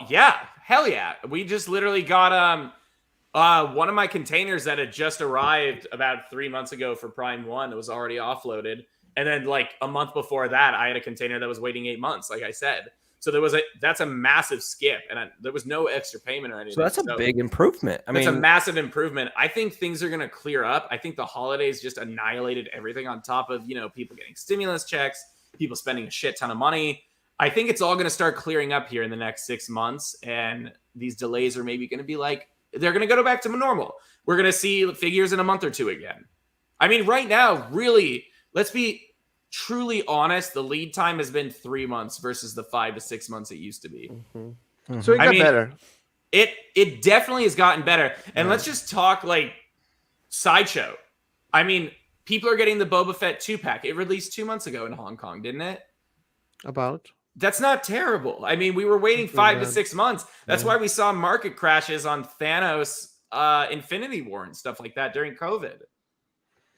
Speaker 4: Yeah. Hell yeah. We just literally got one of my containers that had just arrived about 3 months ago for Prime 1. It was already offloaded. And then like a month before that, I had a container that was waiting 8 months, like I said. So that's a massive skip, and there was no extra payment or anything.
Speaker 2: So that's a big improvement. I
Speaker 4: It's
Speaker 2: mean,
Speaker 4: a massive improvement. I think things are going to clear up. I think the holidays just annihilated everything on top of, people getting stimulus checks, people spending a shit ton of money. I think it's all going to start clearing up here in the next 6 months, and these delays are maybe going to be like, they're going to go back to normal. We're going to see figures in a month or two again. I mean, right now, really, let's be truly honest, the lead time has been 3 months versus the 5 to 6 months it used to be.
Speaker 1: Mm-hmm. So it got better.
Speaker 4: It definitely has gotten better. And let's just talk like Sideshow. I mean, people are getting the Boba Fett 2-pack. It released 2 months ago in Hong Kong, didn't it?
Speaker 1: About
Speaker 4: That's not terrible. I mean, we were waiting 5 to 6 months. That's why we saw market crashes on Thanos, Infinity War and stuff like that during COVID.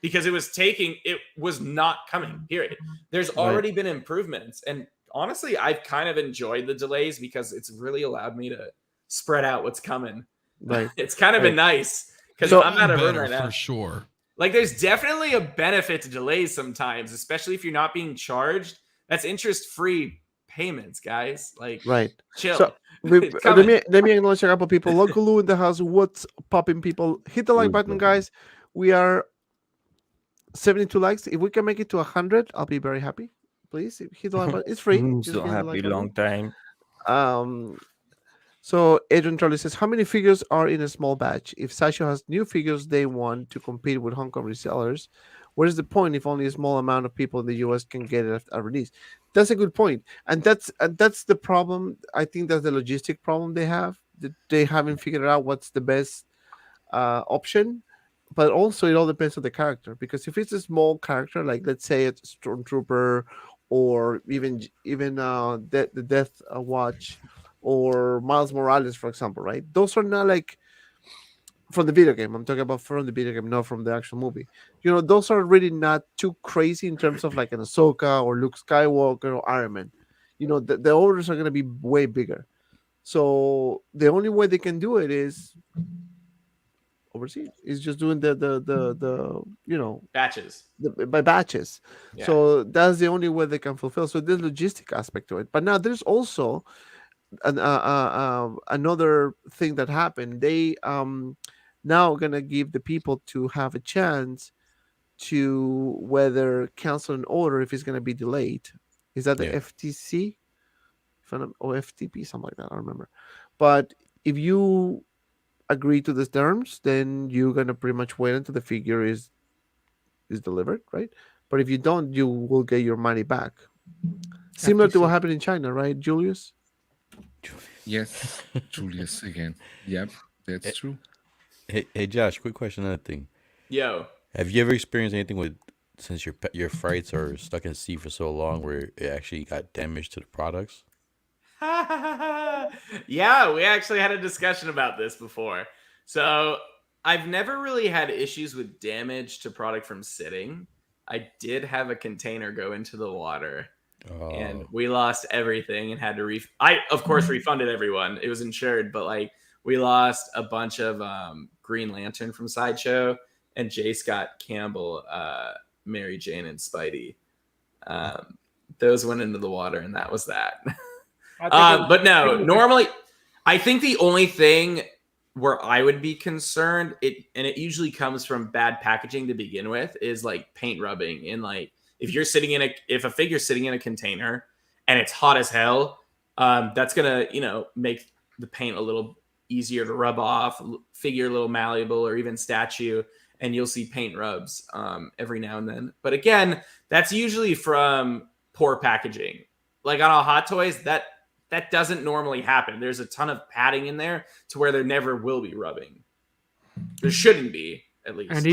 Speaker 4: Because it was not coming, period. There's already been improvements. And honestly, I've kind of enjoyed the delays because it's really allowed me to spread out what's coming.
Speaker 1: Right.
Speaker 4: It's kind of been nice because
Speaker 1: So
Speaker 4: I'm out of room
Speaker 7: better
Speaker 4: right now.
Speaker 7: for sure.
Speaker 4: Like, there's definitely a benefit to delays sometimes, especially if you're not being charged. That's interest-free payments, guys. Like,
Speaker 1: right.
Speaker 4: chill.
Speaker 1: So
Speaker 4: It's
Speaker 1: let
Speaker 4: coming.
Speaker 1: me acknowledge a couple of people. Local Lou in the house. What's popping, people? Hit the like button, guys. We are 72 likes. If we can make it to 100, I'll be very happy. Please hit the like button. It's free. Just
Speaker 2: so
Speaker 1: hit the
Speaker 2: happy
Speaker 1: like button.
Speaker 2: long time.
Speaker 1: So Adrian Charlie says, how many figures are in a small batch? If Sasha has new figures they want to compete with Hong Kong resellers, what is the point if only a small amount of people in the US can get it at release? That's a good point. And that's the problem. I think that's the logistic problem they have. That they haven't figured out what's the best option. But also it all depends on the character. Because if it's a small character, like let's say it's Stormtrooper or even the Death Watch, or Miles Morales, for example, right? Those are not like from the video game. I'm talking about from the video game, not from the actual movie. Those are really not too crazy in terms of like an Ahsoka or Luke Skywalker or Iron Man. The orders are going to be way bigger. So the only way they can do it is overseas. Is just doing the
Speaker 4: batches.
Speaker 1: By batches.
Speaker 4: Yeah.
Speaker 1: So that's the only way they can fulfill. So there's logistic aspect to it. But now there's also another thing that happened. They now gonna give the people to have a chance to whether cancel an order if it's gonna be delayed. Is that the FTC? Or FTP, something like that. I don't remember. But if you agree to the terms, then you're gonna pretty much wait until the figure is delivered, right? But if you don't, you will get your money back. Similar to what happened in China, right, Julius?
Speaker 5: Yes, Julius again. Yep, that's true.
Speaker 3: Hey, Josh, quick question. Another thing.
Speaker 4: Yo.
Speaker 3: Have you ever experienced anything with since your frights are stuck in sea for so long where it actually got damage to the products?
Speaker 4: Yeah, we actually had a discussion about this before. So I've never really had issues with damage to product from sitting. I did have a container go into the water, and we lost everything and had to I of course refunded everyone. It was insured, but like we lost a bunch of Green Lantern from Sideshow and J. Scott Campbell, Mary Jane, and Spidey. Those went into the water, and that was that. But no, normally, I think the only thing where I would be concerned, it usually comes from bad packaging to begin with, is like paint rubbing. And like if a figure's sitting in a container and it's hot as hell, that's gonna make the paint a little easier to rub off, figure a little malleable, or even statue, and you'll see paint rubs every now and then. But again, that's usually from poor packaging. Like on a Hot Toys, that doesn't normally happen. There's a ton of padding in there to where there never will be rubbing. There shouldn't be, at least.
Speaker 6: And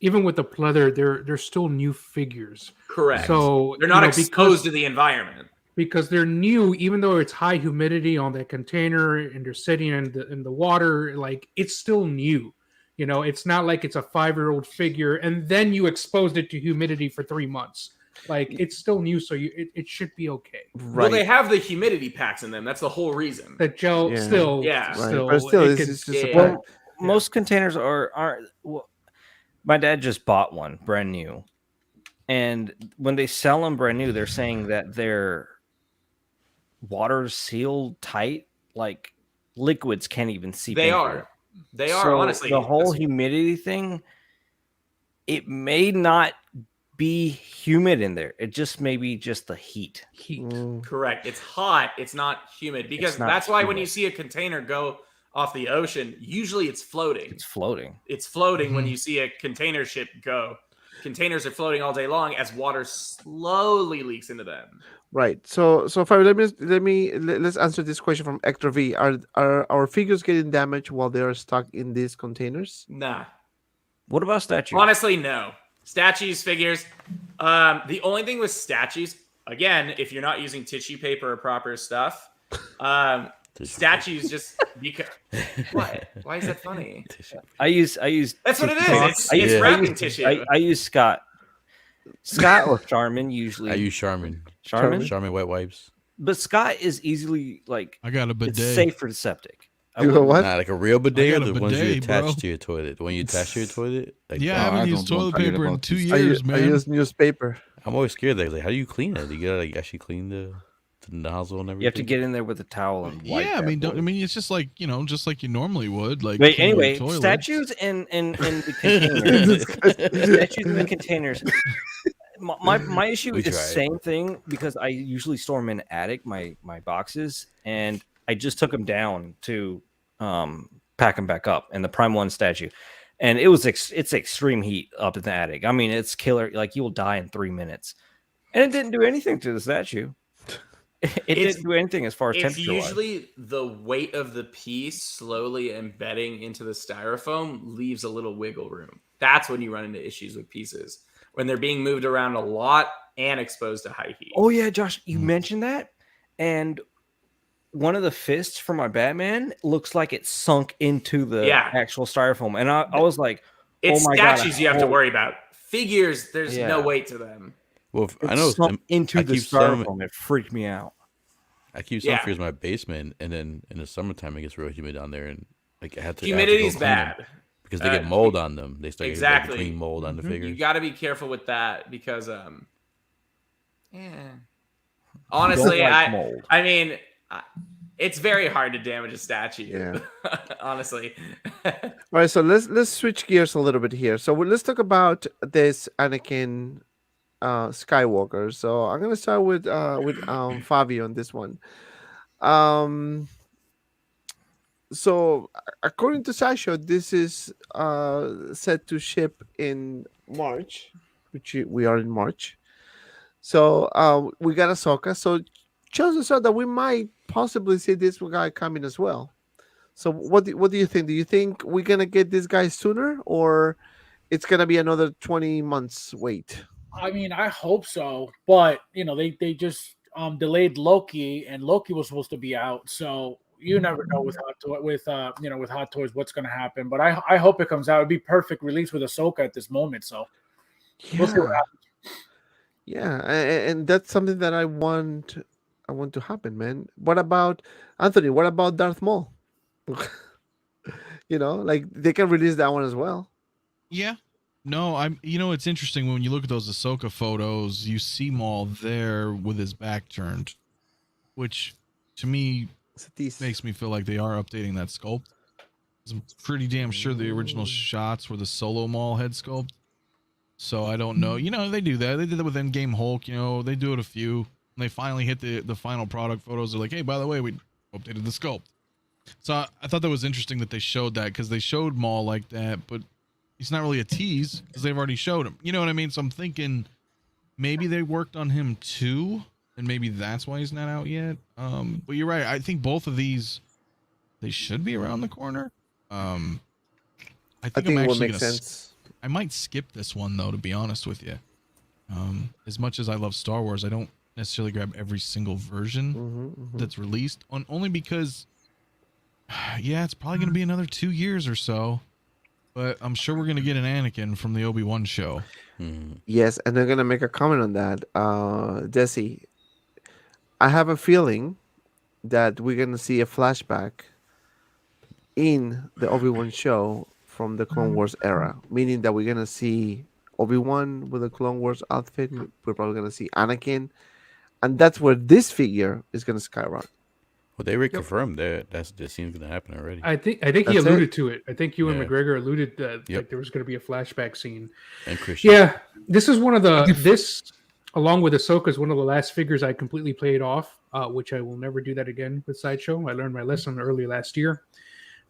Speaker 6: even with the pleather, they're still new figures.
Speaker 4: Correct.
Speaker 6: So
Speaker 4: they're not exposed to the environment.
Speaker 6: Because they're new, even though it's high humidity on that container and they're sitting in the water, like it's still new. It's not like it's a 5-year-old figure and then you exposed it to humidity for 3 months. Like it's still new, so it should be okay.
Speaker 4: Right. Well, they have the humidity packs in them. That's the whole reason.
Speaker 6: The gel still,
Speaker 4: yeah.
Speaker 6: still,
Speaker 1: but still, it's just
Speaker 2: most containers aren't. Well, my dad just bought one brand new, and when they sell them brand new, they're saying that they're water sealed tight, like liquids can't even seep.
Speaker 4: They
Speaker 2: into
Speaker 4: are.
Speaker 2: it.
Speaker 4: They are.
Speaker 2: So
Speaker 4: honestly,
Speaker 2: the whole humidity thing. It may not be humid in there. It just may be just the heat.
Speaker 4: Correct. It's hot. It's not humid, because that's why when you see a container go off the ocean, usually it's floating.
Speaker 2: It's floating.
Speaker 4: It's floating when you see a container ship go. Containers are floating all day long as water slowly leaks into them.
Speaker 1: Right. So Fabio, let's answer this question from Hector V. Are our figures getting damaged while they are stuck in these containers?
Speaker 4: Nah.
Speaker 2: What about statues?
Speaker 4: Honestly, no. Statues, figures. The only thing with statues, again, if you're not using tissue paper or proper stuff, statues just because. What? Why is that funny?
Speaker 2: I use.
Speaker 4: That's what it is. It's wrapping tissue.
Speaker 2: I use Scott or Charmin usually.
Speaker 3: I use Charmin.
Speaker 2: Charmin
Speaker 3: wet wipes.
Speaker 2: But Scott is easily like.
Speaker 7: I got a bidet.
Speaker 2: It's safe for septic.
Speaker 1: You know what?
Speaker 3: Nah, like a real bidet, or the ones you
Speaker 7: bidet,
Speaker 3: attach
Speaker 7: bro.
Speaker 3: to your toilet. The one you attach to your toilet. Like,
Speaker 7: Yeah, I haven't used toilet paper in 2
Speaker 1: I
Speaker 7: years, man.
Speaker 1: use newspaper.
Speaker 3: I'm always scared. Like, how do you clean it? You gotta actually clean the nozzle and everything.
Speaker 2: You have to get in there with a towel and wipe.
Speaker 7: Yeah, I mean, it's just like just like you normally would. Like,
Speaker 2: wait,
Speaker 7: clean your
Speaker 2: anyway,
Speaker 7: toilets.
Speaker 2: statues and the containers. Statues and the containers. My issue is the same thing, because I usually store them in the attic, my boxes, and I just took them down to pack them back up, and the Prime 1 statue, and it's extreme heat up in the attic. I mean, it's killer. Like, you will die in 3 minutes, and it didn't do anything to the statue. It didn't do anything as far as temperature.
Speaker 4: It's usually the weight of the piece slowly embedding into the styrofoam leaves a little wiggle room. That's when you run into issues with pieces, when they're being moved around a lot and exposed to high heat.
Speaker 2: Oh yeah, Josh, you mentioned that, and one of the fists for my Batman looks like it sunk into the actual styrofoam, and I was like,
Speaker 4: it's
Speaker 2: oh my
Speaker 4: statues
Speaker 2: God,
Speaker 4: you have to worry about. Figures, there's no weight to them.
Speaker 3: Well, I know
Speaker 2: sunk into the styrofoam. It freaked me out.
Speaker 3: I keep some figures in my basement, and then in the summertime it gets real humid down there, and like I had to.
Speaker 4: Humidity's bad
Speaker 3: because they get mold on them. They start
Speaker 4: exactly
Speaker 3: getting mold on the figures.
Speaker 4: You got to be careful with that, because honestly, I mean, it's very hard to damage a statue.
Speaker 1: Yeah.
Speaker 4: Honestly.
Speaker 1: All right, so let's switch gears a little bit here. So let's talk about this Anakin Skywalker. So I'm gonna start with Fabio on this one. So according to Sideshow, this is set to ship in March, which we are in March. So we got Ahsoka. So chances are that we might possibly see this guy coming as well. So what do you think? Do you think we're gonna get this guy sooner, or it's gonna be another 20 months wait.
Speaker 10: I mean, I hope so, but they just delayed Loki, and Loki was supposed to be out, so you never know with Hot Toys what's going to happen. But I hope it comes out. It'd be perfect release with Ahsoka at this moment. So we'll see what happens.
Speaker 1: Yeah, and that's something that I want to happen, man. What about Anthony? What about Darth Maul? Like they can release that one as well.
Speaker 7: Yeah. No, it's interesting when you look at those Ahsoka photos, you see Maul there with his back turned, which to me makes me feel like they are updating that sculpt. I'm pretty damn sure the original shots were the Solo Maul head sculpt. So I don't know. They do that. They did that with Endgame Hulk. They do it a few. When they finally hit the final product photos, they're like, hey, by the way, we updated the sculpt. So I thought that was interesting that they showed that, because they showed Maul like that, but he's not really a tease because they've already showed him. You know what I mean? So I'm thinking maybe they worked on him too, and maybe that's why he's not out yet. But you're right. I think both of these, they should be around the corner. I think I'm actually gonna sense. I might skip this one though, to be honest with you. As much as I love Star Wars, I don't necessarily grab every single version that's released, only because, yeah, it's probably going to be another 2 years or so. But I'm sure we're going to get an Anakin from the Obi-Wan show.
Speaker 1: Yes, and I'm going to make a comment on that. Desi, I have a feeling that we're going to see a flashback in the Obi-Wan show from the Clone Wars era, meaning that we're going to see Obi-Wan with a Clone Wars outfit. We're probably going to see Anakin. And that's where this figure is going to skyrocket.
Speaker 3: Well, they reconfirmed that seems going to happen already.
Speaker 6: I think he alluded to it. I think Ewan McGregor alluded that like, there was going to be a flashback scene.
Speaker 3: And Christian.
Speaker 6: Yeah, this is one of this, along with Ahsoka, is one of the last figures I completely played off, which I will never do that again with Sideshow. I learned my lesson early last year.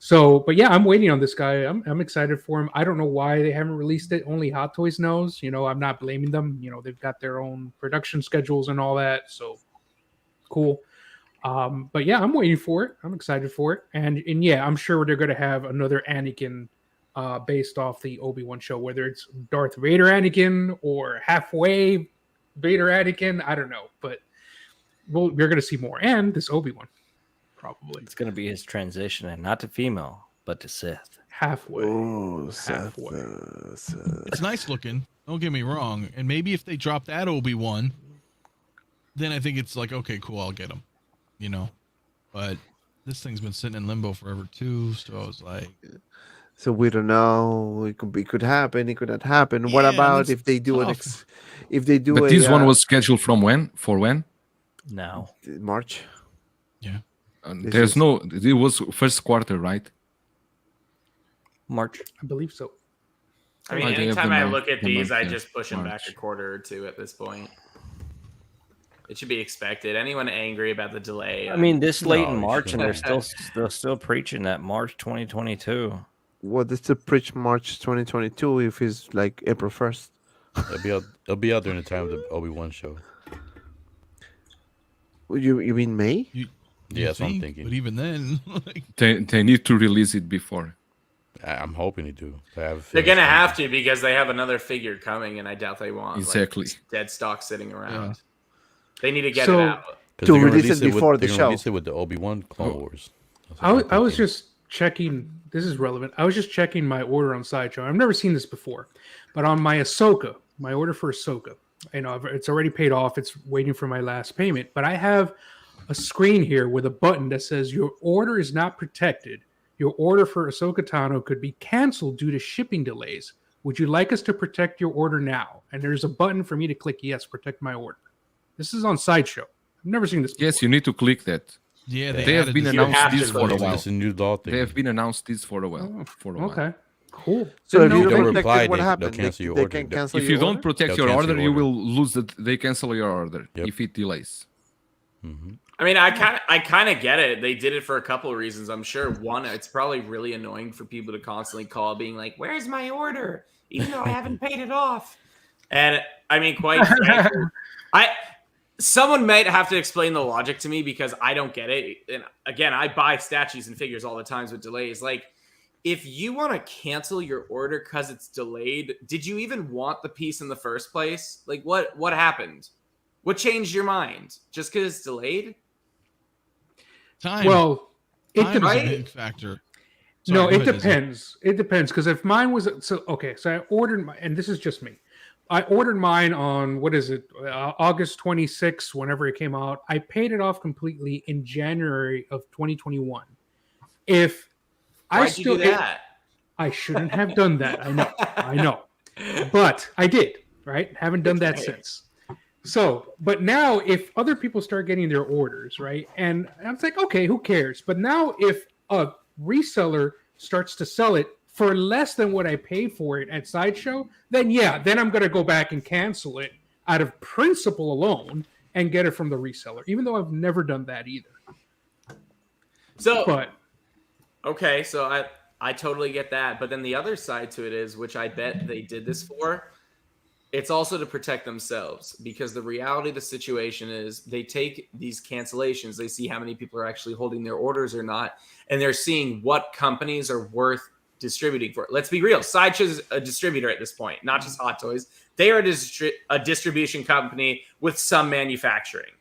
Speaker 6: So, but yeah, I'm waiting on this guy. I'm excited for him. I don't know why they haven't released it. Only Hot Toys knows. I'm not blaming them. They've got their own production schedules and all that. So, cool. But yeah, I'm waiting for it. I'm excited for it. And yeah, I'm sure they're going to have another Anakin based off the Obi-Wan show, whether it's Darth Vader Anakin or halfway Vader Anakin. I don't know, but we're going to see more. And this Obi-Wan, probably.
Speaker 2: It's going to be his transition, and not to female, but to Sith.
Speaker 6: Halfway.
Speaker 1: Oh,
Speaker 6: halfway.
Speaker 7: It's nice looking. Don't get me wrong. And maybe if they drop that Obi-Wan, then I think it's like, okay, cool, I'll get him. But this thing's been sitting in limbo forever too, so I was like,
Speaker 1: so we don't know. It could happen. It could not happen. What about if they do if they do?
Speaker 5: But this one was scheduled from when? For when?
Speaker 2: Now,
Speaker 1: March.
Speaker 7: Yeah.
Speaker 5: It was first quarter, right?
Speaker 2: March,
Speaker 6: I believe so.
Speaker 4: I mean, anytime I look at these, I just push them back a quarter or two at this point. It should be expected. Anyone angry about the delay?
Speaker 2: I mean, this late in March, and they're still preaching that March 2022.
Speaker 1: Well, this to preach March 2022 if it's like April 1st.
Speaker 3: It'll be out during the time of the Obi-Wan show.
Speaker 1: You mean May?
Speaker 3: Yeah, that's what I'm thinking.
Speaker 7: But even then,
Speaker 5: they need to release it before.
Speaker 3: I'm hoping they do.
Speaker 4: They're gonna have to, because they have another figure coming, and I doubt they want
Speaker 5: exactly
Speaker 4: dead stock sitting around. Yeah. They need to get it out.
Speaker 1: To release it before the show.
Speaker 3: Release it with the Obi-Wan Clone Wars.
Speaker 6: I was just checking. This is relevant. I was just checking my order on Sideshow. I've never seen this before, but on my Ahsoka, my order for Ahsoka, it's already paid off. It's waiting for my last payment, but I have a screen here with a button that says your order is not protected. Your order for Ahsoka Tano could be canceled due to shipping delays. Would you like us to protect your order now? And there's a button for me to click yes, protect my order. This is on Sideshow. I've never seen this before.
Speaker 5: Yes, you need to click that.
Speaker 7: Yeah,
Speaker 5: they have been announced this for a while.
Speaker 3: It's a new law thing.
Speaker 5: They have been announced this for a while.
Speaker 6: Okay, cool.
Speaker 1: So if you
Speaker 3: don't
Speaker 1: reply,
Speaker 3: reply,
Speaker 1: what
Speaker 3: they'll
Speaker 1: happens?
Speaker 3: cancel your
Speaker 1: They
Speaker 3: order.
Speaker 1: can cancel
Speaker 5: If
Speaker 1: your
Speaker 5: you don't
Speaker 1: order?
Speaker 5: protect
Speaker 3: They'll
Speaker 5: your
Speaker 3: cancel
Speaker 5: order,
Speaker 3: your
Speaker 5: you will lose that. They cancel your order if it delays.
Speaker 3: Mm-hmm.
Speaker 4: I mean, I kind of get it. They did it for a couple of reasons. I'm sure one, it's probably really annoying for people to constantly call, being like, "Where's my order?" Even though I haven't paid it off. And I mean, quite frankly, someone might have to explain the logic to me, because I don't get it. And again, I buy statues and figures all the time with delays. Like, if you want to cancel your order because it's delayed, did you even want the piece in the first place? Like, what happened? What changed your mind? Just because it's delayed?
Speaker 7: Time.
Speaker 6: Well, it
Speaker 7: Time is a
Speaker 4: right?
Speaker 7: big factor.
Speaker 6: No,
Speaker 7: Sorry,
Speaker 6: it
Speaker 7: go ahead, Izzy.
Speaker 6: depends. It depends because if mine was so I ordered my, and this is just me. I ordered mine on what is it, August 26th, whenever it came out. I paid it off completely in January of 2021. If I
Speaker 4: Why'd
Speaker 6: still
Speaker 4: you do that?
Speaker 6: I shouldn't have done that. I know, but I did. Right? Haven't done that since. So, but now if other people start getting their orders, right, and I'm like, okay, who cares? But now if a reseller starts to sell it for less than what I paid for it at Sideshow, then then I'm going to go back and cancel it out of principle alone and get it from the reseller, even though I've never done that either.
Speaker 4: So,
Speaker 6: But
Speaker 4: okay, so I totally get that. But then the other side to it is, which I bet they did this for, it's also to protect themselves, because the reality of the situation is they take these cancellations, they see how many people are actually holding their orders or not, and they're seeing what companies are worth distributing for. Let's be real. Sideshow's a distributor at this point, not just Hot Toys. They are a distribution company with some manufacturing.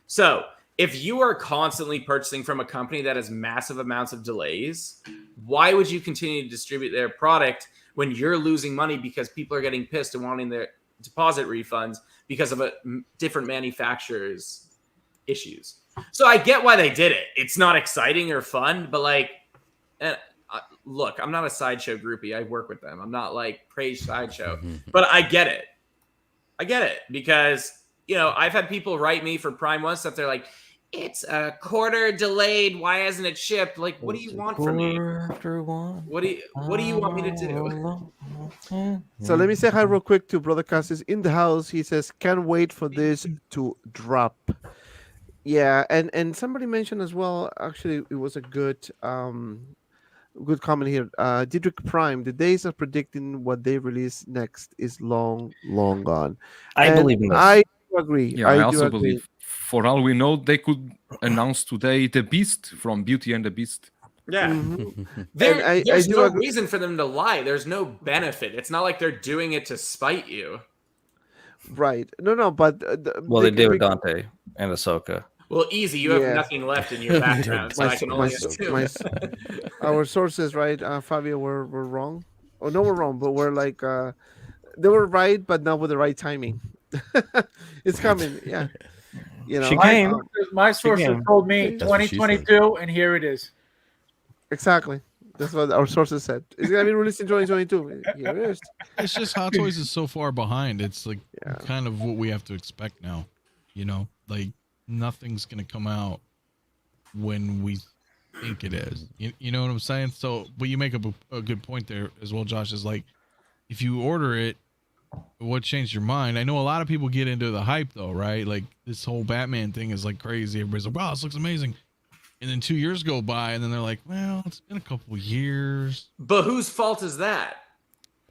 Speaker 4: So if you are constantly purchasing from a company that has massive amounts of delays, why would you continue to distribute their product when you're losing money because people are getting pissed and wanting their deposit refunds because of a different manufacturer's issues? So I get why they did it. It's not exciting or fun, but like, look, I'm not a Sideshow groupie. I work with them. I'm not like praise Sideshow, but I get it. I get it because, you know, I've had people write me for Prime 1 stuff. They're like, it's a quarter delayed. Why hasn't it shipped? Like, what do you want from me? What do you want me to do?
Speaker 1: So let me say hi real quick to Brother Cassis in the house. He says, can't wait for this to drop. Yeah, and somebody mentioned as well, actually, it was a good comment here. Didrik Prime, the days of predicting what they release next is long, long gone.
Speaker 2: I
Speaker 1: And
Speaker 2: believe in this.
Speaker 1: I do agree.
Speaker 5: Yeah, I
Speaker 1: do
Speaker 5: also
Speaker 1: agree.
Speaker 5: believe. For all we know, they could announce today the Beast from Beauty and the Beast.
Speaker 4: Yeah.
Speaker 1: Mhm.
Speaker 4: There's
Speaker 1: do
Speaker 4: no
Speaker 1: agree.
Speaker 4: reason for them to lie. There's no benefit. It's not like they're doing it to spite you.
Speaker 1: Right. No, but
Speaker 2: Well, they did with Dante and Ahsoka.
Speaker 4: Well, easy. You have
Speaker 1: Yeah.
Speaker 4: nothing left in your background, so I can only assume.
Speaker 1: Our sources, right, Fabio, were wrong. Oh, no, we're wrong, but we're like, they were right, but not with the right timing. It's coming, yeah. You know,
Speaker 2: She came.
Speaker 10: My sources
Speaker 2: came.
Speaker 10: told me
Speaker 3: That's what she
Speaker 10: 2022, and here it is.
Speaker 1: Exactly. That's what our sources said. It's gonna be released in 2022. Here it is.
Speaker 7: It's just Hot Toys is so far behind. It's like
Speaker 1: Yeah.
Speaker 7: kind of what we have to expect now. You know, like nothing's gonna come out when we think it is. You know what I'm saying? So, but you make up a good point there as well, Josh. Is like if you order it, what changed your mind? I know a lot of people get into the hype though, right? Like this whole Batman thing is like crazy. Everybody's like, wow, this looks amazing. And then 2 years go by and then they're like, well, it's been a couple years.
Speaker 4: But whose fault is that?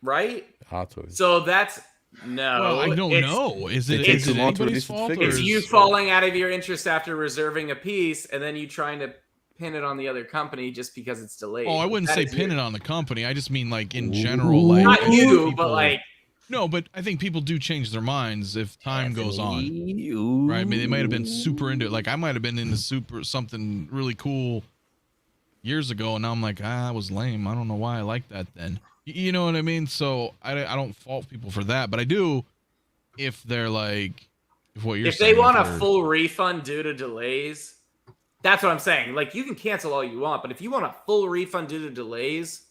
Speaker 4: Right?
Speaker 3: Hot Toys.
Speaker 4: So that's no.
Speaker 7: Well, I don't
Speaker 4: it's-
Speaker 7: know. Is
Speaker 3: They
Speaker 7: it,
Speaker 3: take
Speaker 7: is
Speaker 3: too
Speaker 7: it
Speaker 3: long to
Speaker 7: anybody's
Speaker 3: release the
Speaker 7: fault? Or
Speaker 3: figures.
Speaker 4: It's
Speaker 7: is,
Speaker 4: you falling out of your interest after reserving a piece, and then you trying to pin it on the other company just because it's delayed.
Speaker 7: oh, I wouldn't
Speaker 4: That
Speaker 7: say
Speaker 4: is
Speaker 7: pin
Speaker 4: your-
Speaker 7: it on the company. I just mean like in general. Like
Speaker 4: Not you,
Speaker 7: people-
Speaker 4: but like
Speaker 7: no, but I think people do change their minds if time goes on. Right? I mean, they might have been super into it. Like I might have been into something really cool years ago, and now I'm like, that was lame. I don't know why I like that then. You know what I mean? So I don't fault people for that, but I do if they're like, if what you're
Speaker 4: if
Speaker 7: saying.
Speaker 4: they want a
Speaker 7: they're-
Speaker 4: full refund due to delays, that's what I'm saying. Like you can cancel all you want, but if you want a full refund due to delays,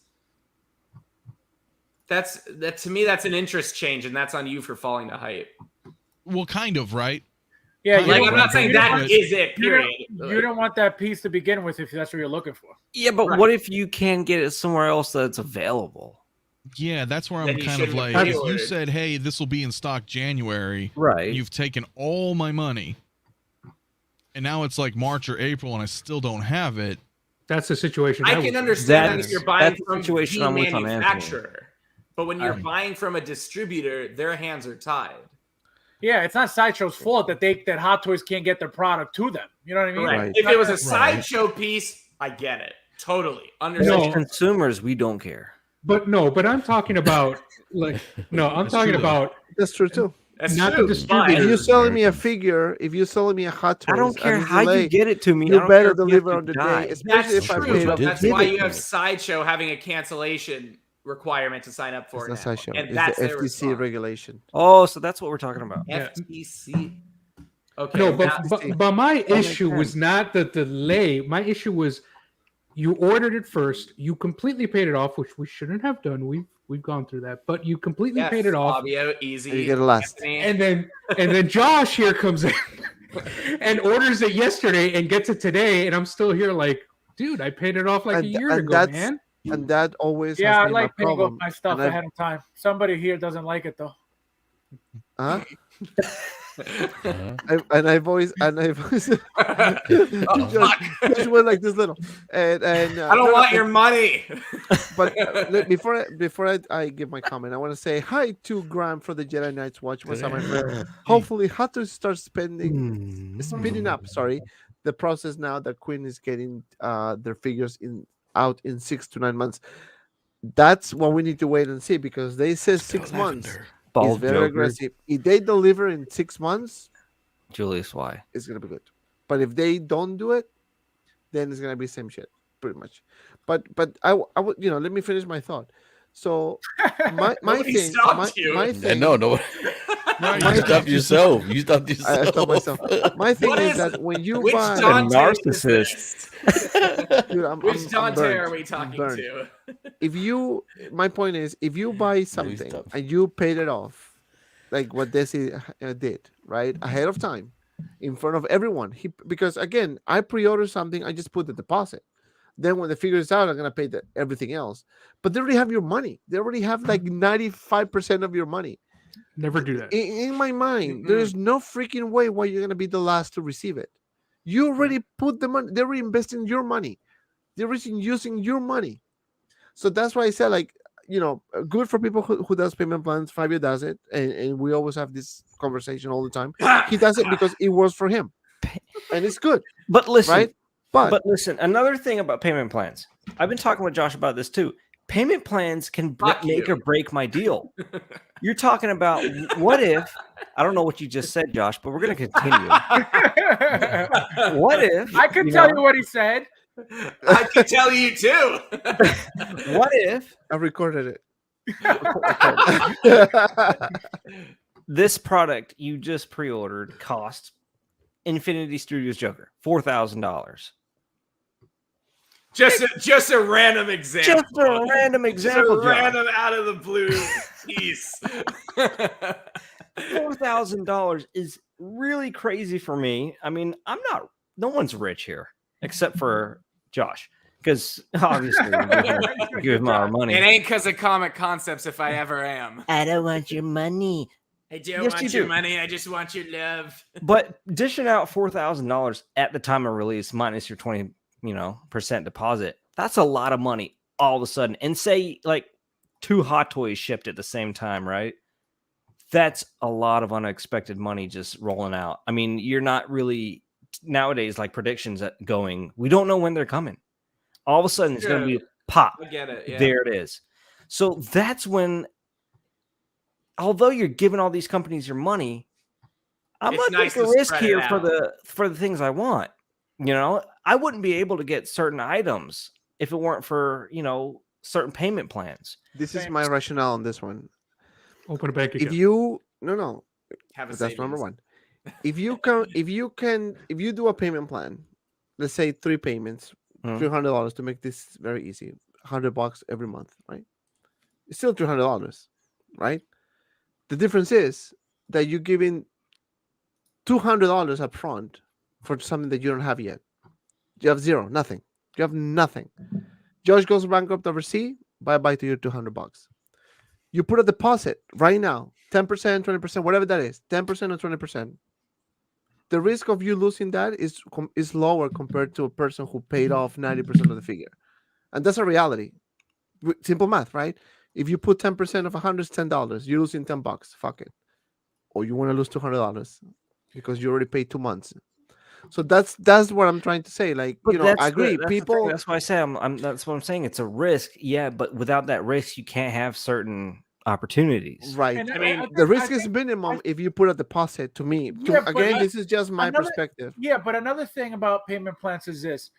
Speaker 4: that to me that's an interest change, and that's on you for falling to hype.
Speaker 7: well, kind of, right?
Speaker 10: Yeah,
Speaker 7: Like,
Speaker 10: you
Speaker 4: Like
Speaker 10: don't
Speaker 4: I'm not
Speaker 10: want-
Speaker 4: saying
Speaker 10: you don't
Speaker 4: that
Speaker 10: want-
Speaker 4: is it.
Speaker 10: you
Speaker 4: Period.
Speaker 10: you don't want that piece to begin with if that's what you're looking for.
Speaker 2: Yeah, but
Speaker 4: Right.
Speaker 2: what if you can get it somewhere else that's available?
Speaker 7: Yeah, that's where
Speaker 4: Then
Speaker 7: I'm
Speaker 4: you
Speaker 7: kind of
Speaker 4: shouldn't have
Speaker 7: like, if you
Speaker 4: pre-ordered.
Speaker 7: said, hey, this will be in stock January,
Speaker 2: Right.
Speaker 7: you've taken all my money, and now it's like March or April, and I still don't have it.
Speaker 6: That's the situation.
Speaker 4: I
Speaker 6: would
Speaker 4: can
Speaker 6: be.
Speaker 4: understand that
Speaker 2: That's-
Speaker 4: if you're buying
Speaker 2: that's the
Speaker 4: from
Speaker 2: situation
Speaker 4: the
Speaker 2: I'm with on Anthony.
Speaker 4: manufacturer, but when you're
Speaker 2: Um,
Speaker 4: buying from a distributor, their hands are tied.
Speaker 10: Yeah, it's not Sideshow's fault that that Hot Toys can't get their product to them. You know what I mean?
Speaker 4: Correct.
Speaker 1: Right.
Speaker 4: If it was a
Speaker 7: Right.
Speaker 4: sideshow piece, I get it. Totally.
Speaker 6: No.
Speaker 4: Understand.
Speaker 2: Consumers, we don't care.
Speaker 6: But I'm talking about I'm talking about
Speaker 1: That's true too.
Speaker 4: That's
Speaker 6: not
Speaker 4: true.
Speaker 6: the distributor.
Speaker 1: If you're selling me a figure, if you're selling me a Hot Toys,
Speaker 2: I don't care
Speaker 1: and it's
Speaker 2: how you
Speaker 1: delayed,
Speaker 2: get it to me. I
Speaker 1: you
Speaker 2: don't
Speaker 1: better
Speaker 2: care if you have
Speaker 1: deliver
Speaker 2: to
Speaker 1: on the
Speaker 2: die.
Speaker 1: day, especially
Speaker 4: That's
Speaker 1: if I
Speaker 4: true,
Speaker 1: paid
Speaker 4: but
Speaker 1: off.
Speaker 4: that's
Speaker 3: Give
Speaker 4: why
Speaker 3: it
Speaker 4: you
Speaker 3: to
Speaker 4: have
Speaker 3: me.
Speaker 4: Sideshow having a cancellation requirement to sign up for
Speaker 1: It's
Speaker 4: it
Speaker 1: not
Speaker 4: now.
Speaker 1: Sideshow.
Speaker 4: And
Speaker 1: It's
Speaker 4: that's
Speaker 1: the
Speaker 4: their
Speaker 1: FTC
Speaker 4: response.
Speaker 1: regulation.
Speaker 2: Oh, so that's what we're talking about.
Speaker 6: Yeah.
Speaker 4: FTC. Okay.
Speaker 6: No,
Speaker 4: now-
Speaker 6: but my
Speaker 2: makes
Speaker 6: issue was
Speaker 2: sense.
Speaker 6: not the delay. My issue was you ordered it first, you completely paid it off, which we shouldn't have done. We've gone through that, but you completely paid it off.
Speaker 4: Fabio, easy.
Speaker 1: And you get a last.
Speaker 4: Anthony.
Speaker 6: And then Josh here comes in and orders it yesterday and gets it today, and I'm still here like, dude, I paid it off like
Speaker 1: And-
Speaker 6: a year
Speaker 1: and
Speaker 6: ago,
Speaker 1: that's-
Speaker 6: man.
Speaker 1: And that always
Speaker 10: Yeah,
Speaker 1: has
Speaker 10: I
Speaker 1: been
Speaker 10: like
Speaker 1: my
Speaker 10: paying off
Speaker 1: problem.
Speaker 10: my stuff
Speaker 1: And I've-
Speaker 10: ahead of time. Somebody here doesn't like it though.
Speaker 1: Huh?
Speaker 3: Uh-huh.
Speaker 1: I've always Josh went like this little and
Speaker 4: I don't want your money.
Speaker 1: But before I give my comment, I want to say hi to Graham for the Jedi Knights watch. What's up, my friend? Hopefully, Hot Toys start speeding up. Sorry, the process now that Queen is getting their figures out in 6 to 9 months. That's what we need to wait and see because they say 6 months. It's
Speaker 2: Bald
Speaker 1: very
Speaker 2: Joker.
Speaker 1: aggressive. If they deliver in 6 months,
Speaker 2: Julius, why?
Speaker 1: it's gonna be good. But if they don't do it, then it's gonna be same shit, pretty much. But I would let me finish my thought. So my
Speaker 4: Nobody
Speaker 1: thing,
Speaker 4: stopped you.
Speaker 1: my
Speaker 3: I
Speaker 1: thing,
Speaker 3: know, no. You stopped yourself. You stopped
Speaker 1: I
Speaker 3: yourself.
Speaker 1: stopped myself. My thing
Speaker 4: What
Speaker 1: is
Speaker 4: is-
Speaker 1: that when you
Speaker 4: Which
Speaker 1: buy,
Speaker 4: Dante
Speaker 2: narcissist.
Speaker 4: is this?
Speaker 1: dude,
Speaker 4: Which Dante
Speaker 1: burned.
Speaker 4: are we
Speaker 1: I'm
Speaker 4: talking
Speaker 1: burned.
Speaker 4: to?
Speaker 1: My point is, if you buy something
Speaker 3: tough.
Speaker 1: and you paid it off, like what Desi did, right, ahead of time, in front of everyone, because again, I pre-order something, I just put the deposit. Then when the figure is out, I'm gonna pay everything else. But they already have your money. They already have like 95% of your money.
Speaker 6: Never do that.
Speaker 1: In my mind, there is no freaking way why you're gonna be the last to receive it. You already put the money. They're reinvesting your money. They're using your money. So that's why I said, like, good for people who does payment plans. Fabio does it, and we always have this conversation all the time. He does it because it works for him, and it's good,
Speaker 2: But listen,
Speaker 1: right?
Speaker 2: but listen, another thing about payment plans. I've been talking with Josh about this too. Payment plans can
Speaker 4: Fuck
Speaker 2: make
Speaker 4: you.
Speaker 2: or break my deal. You're talking about what if, I don't know what you just said, Josh, but we're going to continue. What if,
Speaker 10: I can tell you what he said.
Speaker 4: I can tell you too.
Speaker 2: what if
Speaker 1: I recorded it.
Speaker 2: this product you just pre-ordered cost Infinity Studios Joker $4,000?
Speaker 4: Just a random example.
Speaker 2: Just a random
Speaker 4: Just
Speaker 2: example,
Speaker 4: a
Speaker 2: Josh.
Speaker 4: random out of the blue piece.
Speaker 2: $4,000 is really crazy for me. I mean, no one's rich here except for Josh, because obviously we give him our money.
Speaker 4: It ain't because of Comic Concepts if I ever am.
Speaker 11: I don't want your money.
Speaker 4: I don't
Speaker 2: Yes,
Speaker 4: want
Speaker 2: you
Speaker 4: your
Speaker 2: do.
Speaker 4: money. I just want your love.
Speaker 2: But dishing out $4,000 at the time of release minus your 20% deposit, that's a lot of money all of a sudden. And say like 2 Hot Toys shipped at the same time, right? That's a lot of unexpected money just rolling out. I mean, you're not really nowadays like predictions going, we don't know when they're coming. All of a sudden it's going to be pop.
Speaker 4: I get it. Yeah.
Speaker 2: There it is. So that's when, although you're giving all these companies your money, I'm
Speaker 4: It's
Speaker 2: not
Speaker 4: nice
Speaker 2: taking
Speaker 4: to
Speaker 2: a risk
Speaker 4: spread it
Speaker 2: here
Speaker 4: out.
Speaker 2: for the things I want. I wouldn't be able to get certain items if it weren't for certain payment plans.
Speaker 1: This is my rationale on this one.
Speaker 6: Open a bank account.
Speaker 1: If you no,
Speaker 4: Have a
Speaker 1: that's number
Speaker 4: savings.
Speaker 1: 1. If you do a payment plan, let's say 3 payments, $300 to make this very easy, $100 every month, right? It's still $300, right? The difference is that you're giving $200 up front for something that you don't have yet. You have zero, nothing. You have nothing. Josh goes bankrupt overseas, bye to your $200. You put a deposit right now, 10%, 20%, whatever that is, 10% or 20%. The risk of you losing that is lower compared to a person who paid off 90% of the figure. And that's a reality. Simple math, right? If you put 10% of 100 is $10, you're losing $10. Fuck it. Or you want to lose $200 because you already paid 2 months. So that's what I'm trying to say. Like,
Speaker 2: But
Speaker 1: you know,
Speaker 2: that's
Speaker 1: I agree.
Speaker 2: that's the thing,
Speaker 1: People,
Speaker 2: that's why I say that's what I'm saying. It's a risk, yeah, but without that risk, you can't have certain opportunities.
Speaker 1: right?
Speaker 10: And
Speaker 4: I mean,
Speaker 1: The risk
Speaker 10: I
Speaker 1: is
Speaker 10: think-
Speaker 1: minimum if you put a deposit. To me,
Speaker 10: Yeah, but
Speaker 1: again, this is just my
Speaker 10: another-
Speaker 1: perspective.
Speaker 10: Yeah, but another thing about payment plans is this: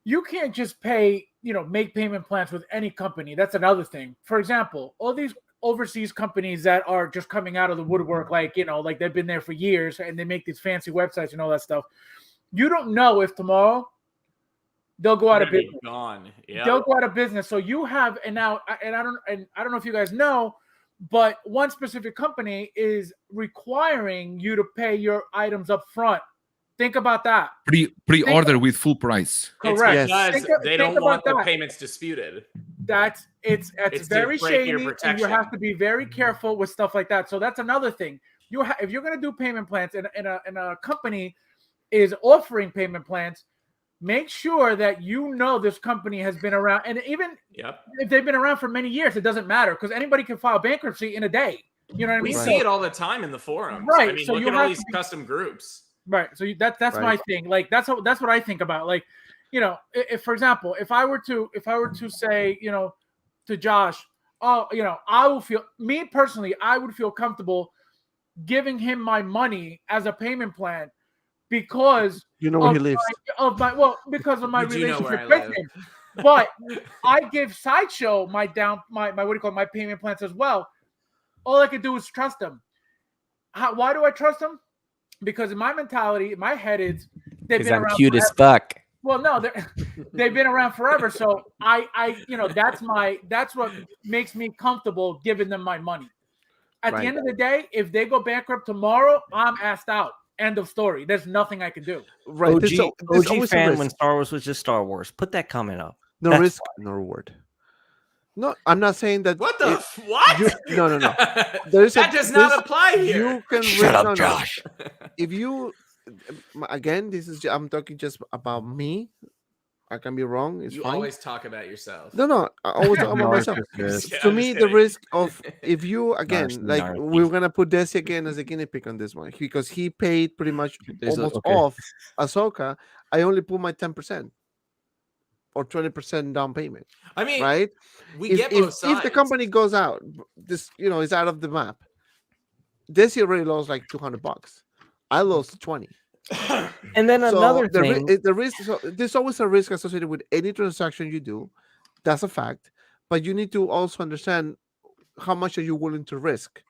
Speaker 10: you can't just pay, make payment plans with any company. That's another thing. For example, all these overseas companies that are just coming out of the woodwork, like they've been there for years and they make these fancy websites and all that stuff. You don't know if tomorrow they'll go out of
Speaker 4: They're
Speaker 10: business.
Speaker 4: gone. Yeah.
Speaker 10: They'll go out of business. So you have, and I don't know if you guys know, but one specific company is requiring you to pay your items up front. Think about that.
Speaker 5: Pre-order with full price.
Speaker 10: Correct.
Speaker 4: It's because
Speaker 10: Think
Speaker 4: they
Speaker 10: think
Speaker 4: don't want
Speaker 10: about
Speaker 4: the
Speaker 10: that.
Speaker 4: payments disputed.
Speaker 10: It's
Speaker 4: It's to
Speaker 10: very
Speaker 4: break your
Speaker 10: shady, and you
Speaker 4: protection.
Speaker 10: have to be very careful with stuff like that. So that's another thing. If you're going to do payment plans, and a company is offering payment plans, make sure that this company has been around, and even if they've been around for many years, it doesn't matter because anybody can file bankruptcy in a day. You know what I mean?
Speaker 4: We see it all the time in the forums.
Speaker 10: Right.
Speaker 4: I mean,
Speaker 10: So
Speaker 4: look
Speaker 10: you
Speaker 4: at all
Speaker 10: have
Speaker 4: these
Speaker 10: to be-
Speaker 4: custom groups.
Speaker 10: Right. So that's
Speaker 1: Right.
Speaker 10: my thing. Like that's what I think about. Like, if for example, if I were to say, to Josh, I will feel, me personally, I would feel comfortable giving him my money as a payment plan because
Speaker 1: You know where he lives.
Speaker 10: because of my
Speaker 4: You do know where
Speaker 10: relationship
Speaker 4: I
Speaker 10: with
Speaker 4: live.
Speaker 10: him. But I give Sideshow my my payment plans as well. All I can do is trust him. Why do I trust him? Because in my mentality, in my head, they've
Speaker 11: Because
Speaker 10: been
Speaker 11: I'm
Speaker 10: around
Speaker 11: cute as
Speaker 10: forever.
Speaker 11: fuck.
Speaker 10: Well, no, they've been around forever. So that's what makes me comfortable giving them my money. At the end of the day, if they go bankrupt tomorrow, I'm asked out. End of story. There's nothing I can do.
Speaker 1: Right.
Speaker 2: OG,
Speaker 1: There's
Speaker 2: OG
Speaker 1: always a
Speaker 2: fan
Speaker 1: risk.
Speaker 2: when Star Wars was just Star Wars. Put that comment up.
Speaker 1: No
Speaker 2: That's
Speaker 1: risk, no reward. No, I'm not saying that.
Speaker 4: What the what?
Speaker 1: No. There's
Speaker 4: that does not apply here.
Speaker 1: You can
Speaker 11: Shut up,
Speaker 1: no.
Speaker 11: Josh.
Speaker 1: If you, again, I'm talking just about me. I can be wrong. It's
Speaker 4: You
Speaker 1: fine.
Speaker 4: always talk about yourself.
Speaker 1: No. I always talk about myself.
Speaker 2: Narcissist.
Speaker 1: To
Speaker 4: I'm
Speaker 1: me,
Speaker 4: just
Speaker 1: the
Speaker 4: kidding.
Speaker 1: risk of if you again, like
Speaker 2: Narcissist.
Speaker 1: we're gonna put Desi again as a guinea pig on this one because he paid pretty much almost
Speaker 2: okay.
Speaker 1: off Ahsoka. I only put my 10% or 20% down payment.
Speaker 4: I mean,
Speaker 1: Right?
Speaker 4: we
Speaker 1: if,
Speaker 4: get
Speaker 1: if,
Speaker 4: both sides.
Speaker 1: if the company goes out, this is out of the map. Desi already lost like $200. I lost 20.
Speaker 2: And then
Speaker 1: So
Speaker 2: another thing,
Speaker 1: the risk. So there's always a risk associated with any transaction you do. That's a fact. But you need to also understand how much are you willing to risk,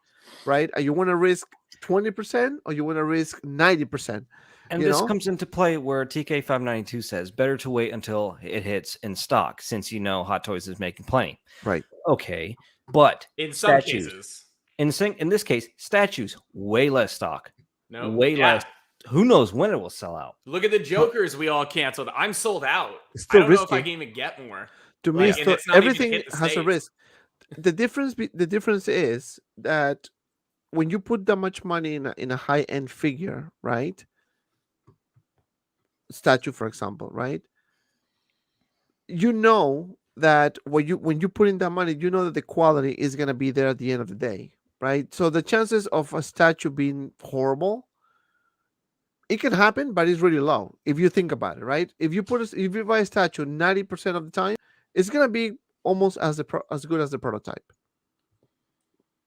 Speaker 1: right? Are you want to risk 20% or you want to risk 90%?
Speaker 2: and
Speaker 1: you
Speaker 2: this
Speaker 1: know?
Speaker 2: comes into play where TK592 says better to wait until it hits in stock since Hot Toys is making plenty.
Speaker 1: Right.
Speaker 2: Okay, but
Speaker 4: in some
Speaker 2: statues.
Speaker 4: cases,
Speaker 2: in this case, statues way less stock,
Speaker 4: no,
Speaker 2: way less. Who knows when it will sell out?
Speaker 4: Look at the Jokers we all canceled. I'm sold out.
Speaker 1: It's
Speaker 4: I
Speaker 1: still
Speaker 4: don't know if I
Speaker 1: risky.
Speaker 4: can even get more.
Speaker 1: To me,
Speaker 4: Like, and it's not even
Speaker 1: everything
Speaker 4: hit the
Speaker 1: has a
Speaker 4: States.
Speaker 1: risk. The difference is that when you put that much money in a high end figure, right? Statue, for example, right? You know that when you put in that money, you know that the quality is gonna be there at the end of the day, right? So the chances of a statue being horrible, it can happen, but it's really low if you think about it, right? If you buy a statue 90% of the time, it's gonna be almost as good as the prototype.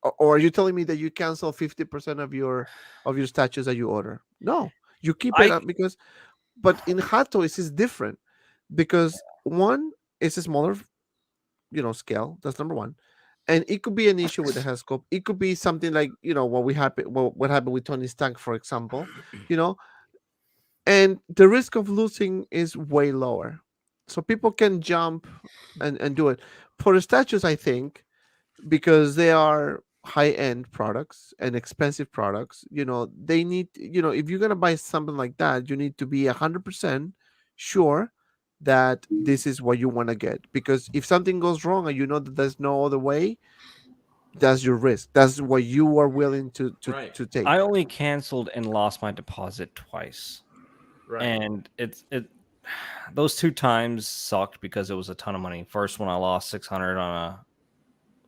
Speaker 1: Or are you telling me that you cancel 50% of your statues that you order? No, you keep it up because, but in Hot Toys it's different because one is a smaller, scale. That's number one, and it could be an issue with the head sculpt. It could be something like what happened with Tony Stark, for example, and the risk of losing is way lower, so people can jump and do it. For the statues, I think, because they are high-end products and expensive products, they need, if you're gonna buy something like that, you need to be 100% sure that this is what you want to get, because if something goes wrong and you know that there's no other way, that's your risk. That's what you are willing to take.
Speaker 2: I only canceled and lost my deposit twice.
Speaker 4: Right.
Speaker 2: And those 2 times sucked because it was a ton of money. First one I lost 600 on a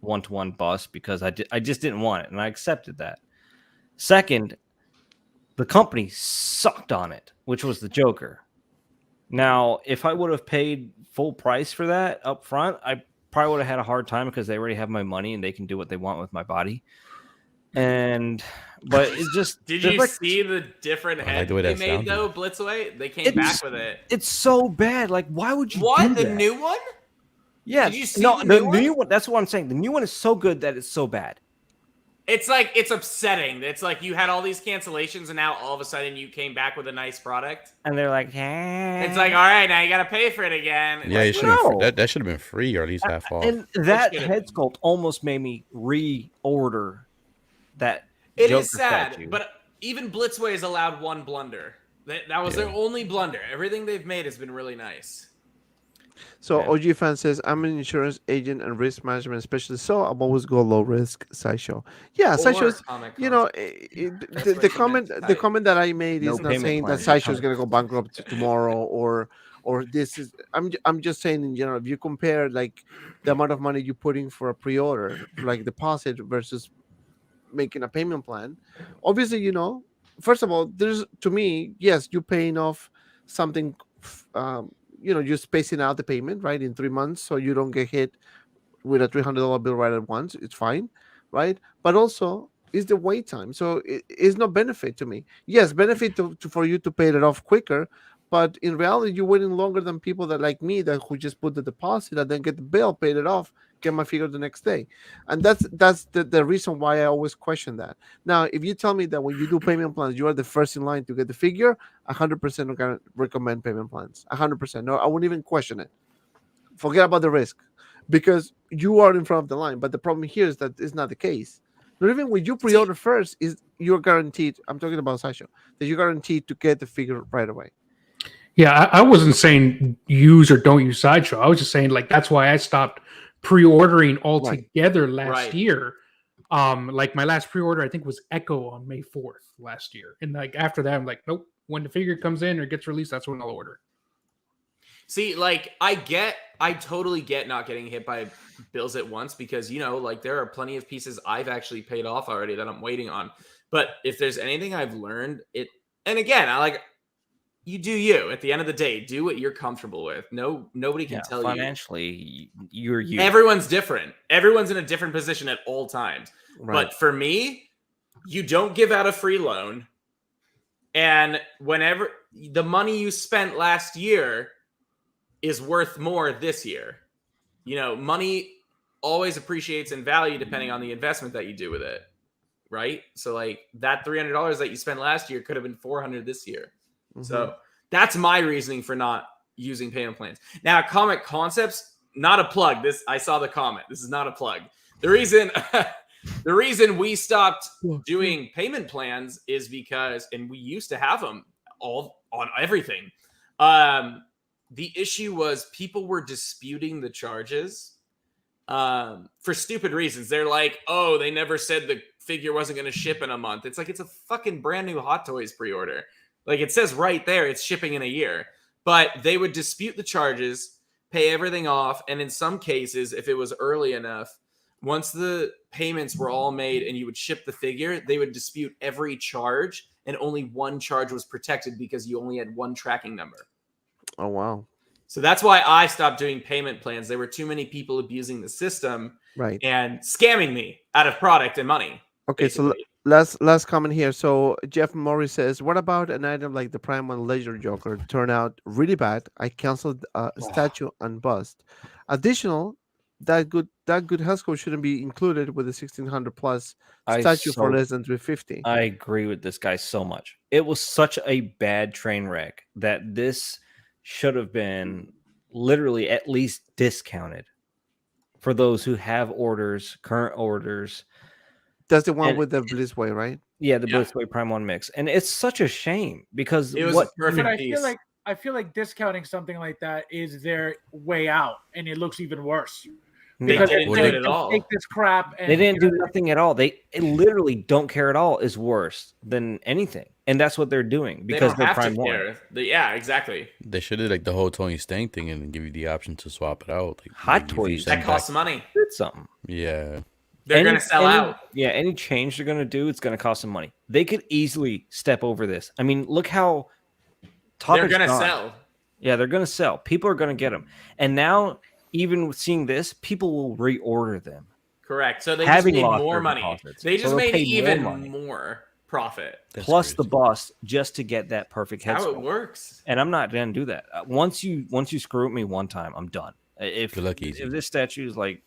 Speaker 2: one-to-one bus because I just didn't want it and I accepted that. Second, the company sucked on it, which was the Joker. Now, if I would have paid full price for that up front, I probably would have had a hard time because they already have my money and they can do what they want with my body. But it's just
Speaker 4: Did you see the different head
Speaker 3: way
Speaker 4: they
Speaker 3: that
Speaker 4: made
Speaker 3: sounded.
Speaker 4: though? Blitzway, they came back with it.
Speaker 2: It's so bad. Like, why would you?
Speaker 4: What
Speaker 2: do
Speaker 4: the
Speaker 2: that?
Speaker 4: new one?
Speaker 2: Yeah,
Speaker 4: Did you see
Speaker 2: no,
Speaker 4: the
Speaker 2: the new one? That's what I'm saying. The new one is so good that it's so bad.
Speaker 4: It's like it's upsetting. It's like you had all these cancellations and now all of a sudden you came back with a nice product.
Speaker 2: And they're like, hey.
Speaker 4: It's like, all right, now you got to pay for it again.
Speaker 3: Yeah,
Speaker 4: Like,
Speaker 3: it should that should have been free or at least half off.
Speaker 2: And that head sculpt almost made me reorder that.
Speaker 4: It
Speaker 2: Joker
Speaker 4: is sad,
Speaker 2: statue.
Speaker 4: but even Blitzway has allowed one blunder. That was their only blunder. Everything they've made has been really nice.
Speaker 1: So OG fan says, I'm an insurance agent and risk management specialist, so I'm always go low risk sideshow. Yeah,
Speaker 4: Or
Speaker 1: sideshow's,
Speaker 4: comic
Speaker 1: you know,
Speaker 4: That's
Speaker 1: the
Speaker 4: what
Speaker 1: comment
Speaker 4: she meant.
Speaker 1: the comment that I made
Speaker 2: No
Speaker 1: is not
Speaker 2: payment
Speaker 1: saying
Speaker 2: plan.
Speaker 1: that sideshow is gonna go bankrupt tomorrow or this is. I'm just saying in general. If you compare like the amount of money you put in for a pre-order, like deposit versus making a payment plan, obviously, you know, first of all, there's to me, yes, you're paying off something. You know, you're spacing out the payment, right, in 3 months, so you don't get hit with a $300 bill right at once. It's fine, right? But also, it's the wait time, so it's no benefit to me. Yes, benefit for you to pay it off quicker, but in reality, you're waiting longer than people that like me that who just put the deposit and then get the bill, paid it off, get my figure the next day, and that's the reason why I always question that. Now, if you tell me that when you do payment plans, you are the first in line to get the figure, 100% recommend payment plans. 100%. No, I wouldn't even question it. Forget about the risk, because you are in front of the line. But the problem here is that it's not the case. Not even when you pre-order first, is you're guaranteed. I'm talking about Sideshow, that you're guaranteed to get the figure right away.
Speaker 6: Yeah, I wasn't saying use or don't use Sideshow. I was just saying like that's why I stopped pre-ordering altogether last year. Like my last pre-order I think was Echo on May 4th last year, and like after that I'm like, nope, when the figure comes in or gets released, that's when I'll order.
Speaker 4: See, like I totally get not getting hit by bills at once, because you know, like there are plenty of pieces I've actually paid off already that I'm waiting on. But if there's anything I've learned, and again, you do you. At the end of the day, do what you're comfortable with. Nobody can tell
Speaker 2: financially, you're you.
Speaker 4: Everyone's different. Everyone's in a different position at all times.
Speaker 1: Right.
Speaker 4: But for me, you don't give out a free loan. And whenever the money you spent last year is worth more this year. You know, money always appreciates in value depending on the investment that you do with it. Right? So like that $300 that you spent last year could have been $400 this year. So that's my reasoning for not using payment plans. Now, Comic Concepts, not a plug. I saw the comment. This is not a plug. The reason we stopped doing payment plans is because, and we used to have them all on everything. The issue was people were disputing the charges for stupid reasons. They're like, oh, they never said the figure wasn't going to ship in a month. It's like, it's a fucking brand new Hot Toys pre-order. Like it says right there, it's shipping in a year. But they would dispute the charges, pay everything off. And in some cases, if it was early enough, once the payments were all made and you would ship the figure, they would dispute every charge. And only one charge was protected because you only had one tracking number.
Speaker 1: Oh, wow.
Speaker 4: So that's why I stopped doing payment plans. There were too many people abusing the system and scamming me out of product and money.
Speaker 1: Okay,
Speaker 4: basically.
Speaker 1: so last comment here. So Jeff Morris says, what about an item like the Prime 1 Ledger Joker? Turned out really bad. I canceled statue and bust. Additional, that good Hasco shouldn't be included with the 1600 plus statue for less than 350.
Speaker 2: I agree with this guy so much. It was such a bad train wreck that this should have been literally at least discounted for those who have orders, current orders.
Speaker 1: That's the one with the Blitzway, right?
Speaker 2: Yeah, the Blitzway Prime 1 mix. And it's such a shame because
Speaker 4: it was a perfect piece.
Speaker 10: I feel like discounting something like that is their way out, and it looks even worse.
Speaker 4: Because they didn't do it at all.
Speaker 10: Take this crap. And
Speaker 2: they didn't do nothing at all. They literally don't care at all is worse than anything. And that's what they're doing because
Speaker 4: they don't
Speaker 2: they're
Speaker 4: have
Speaker 2: Prime
Speaker 4: to
Speaker 2: 1.
Speaker 4: care. Yeah, exactly.
Speaker 3: They should have like the whole Tony Stank thing and give you the option to swap it out. Like,
Speaker 2: Hot Toys.
Speaker 4: That costs money.
Speaker 2: Did something.
Speaker 3: Yeah.
Speaker 4: They're going to sell out.
Speaker 2: Yeah, any change they're going to do, it's going to cost some money. They could easily step over this. I mean, look how
Speaker 4: they're going to sell.
Speaker 2: Yeah, they're going to sell. People are going to get them. And now, even seeing this, people will reorder them.
Speaker 4: Correct. So they just made more money.
Speaker 2: Deposits.
Speaker 4: They just made even more profit.
Speaker 2: Plus the bust just to get that perfect head
Speaker 4: How
Speaker 2: sculpt.
Speaker 4: it works.
Speaker 2: And I'm not going to do that. Once you screw with me one time, I'm done. If this statue is like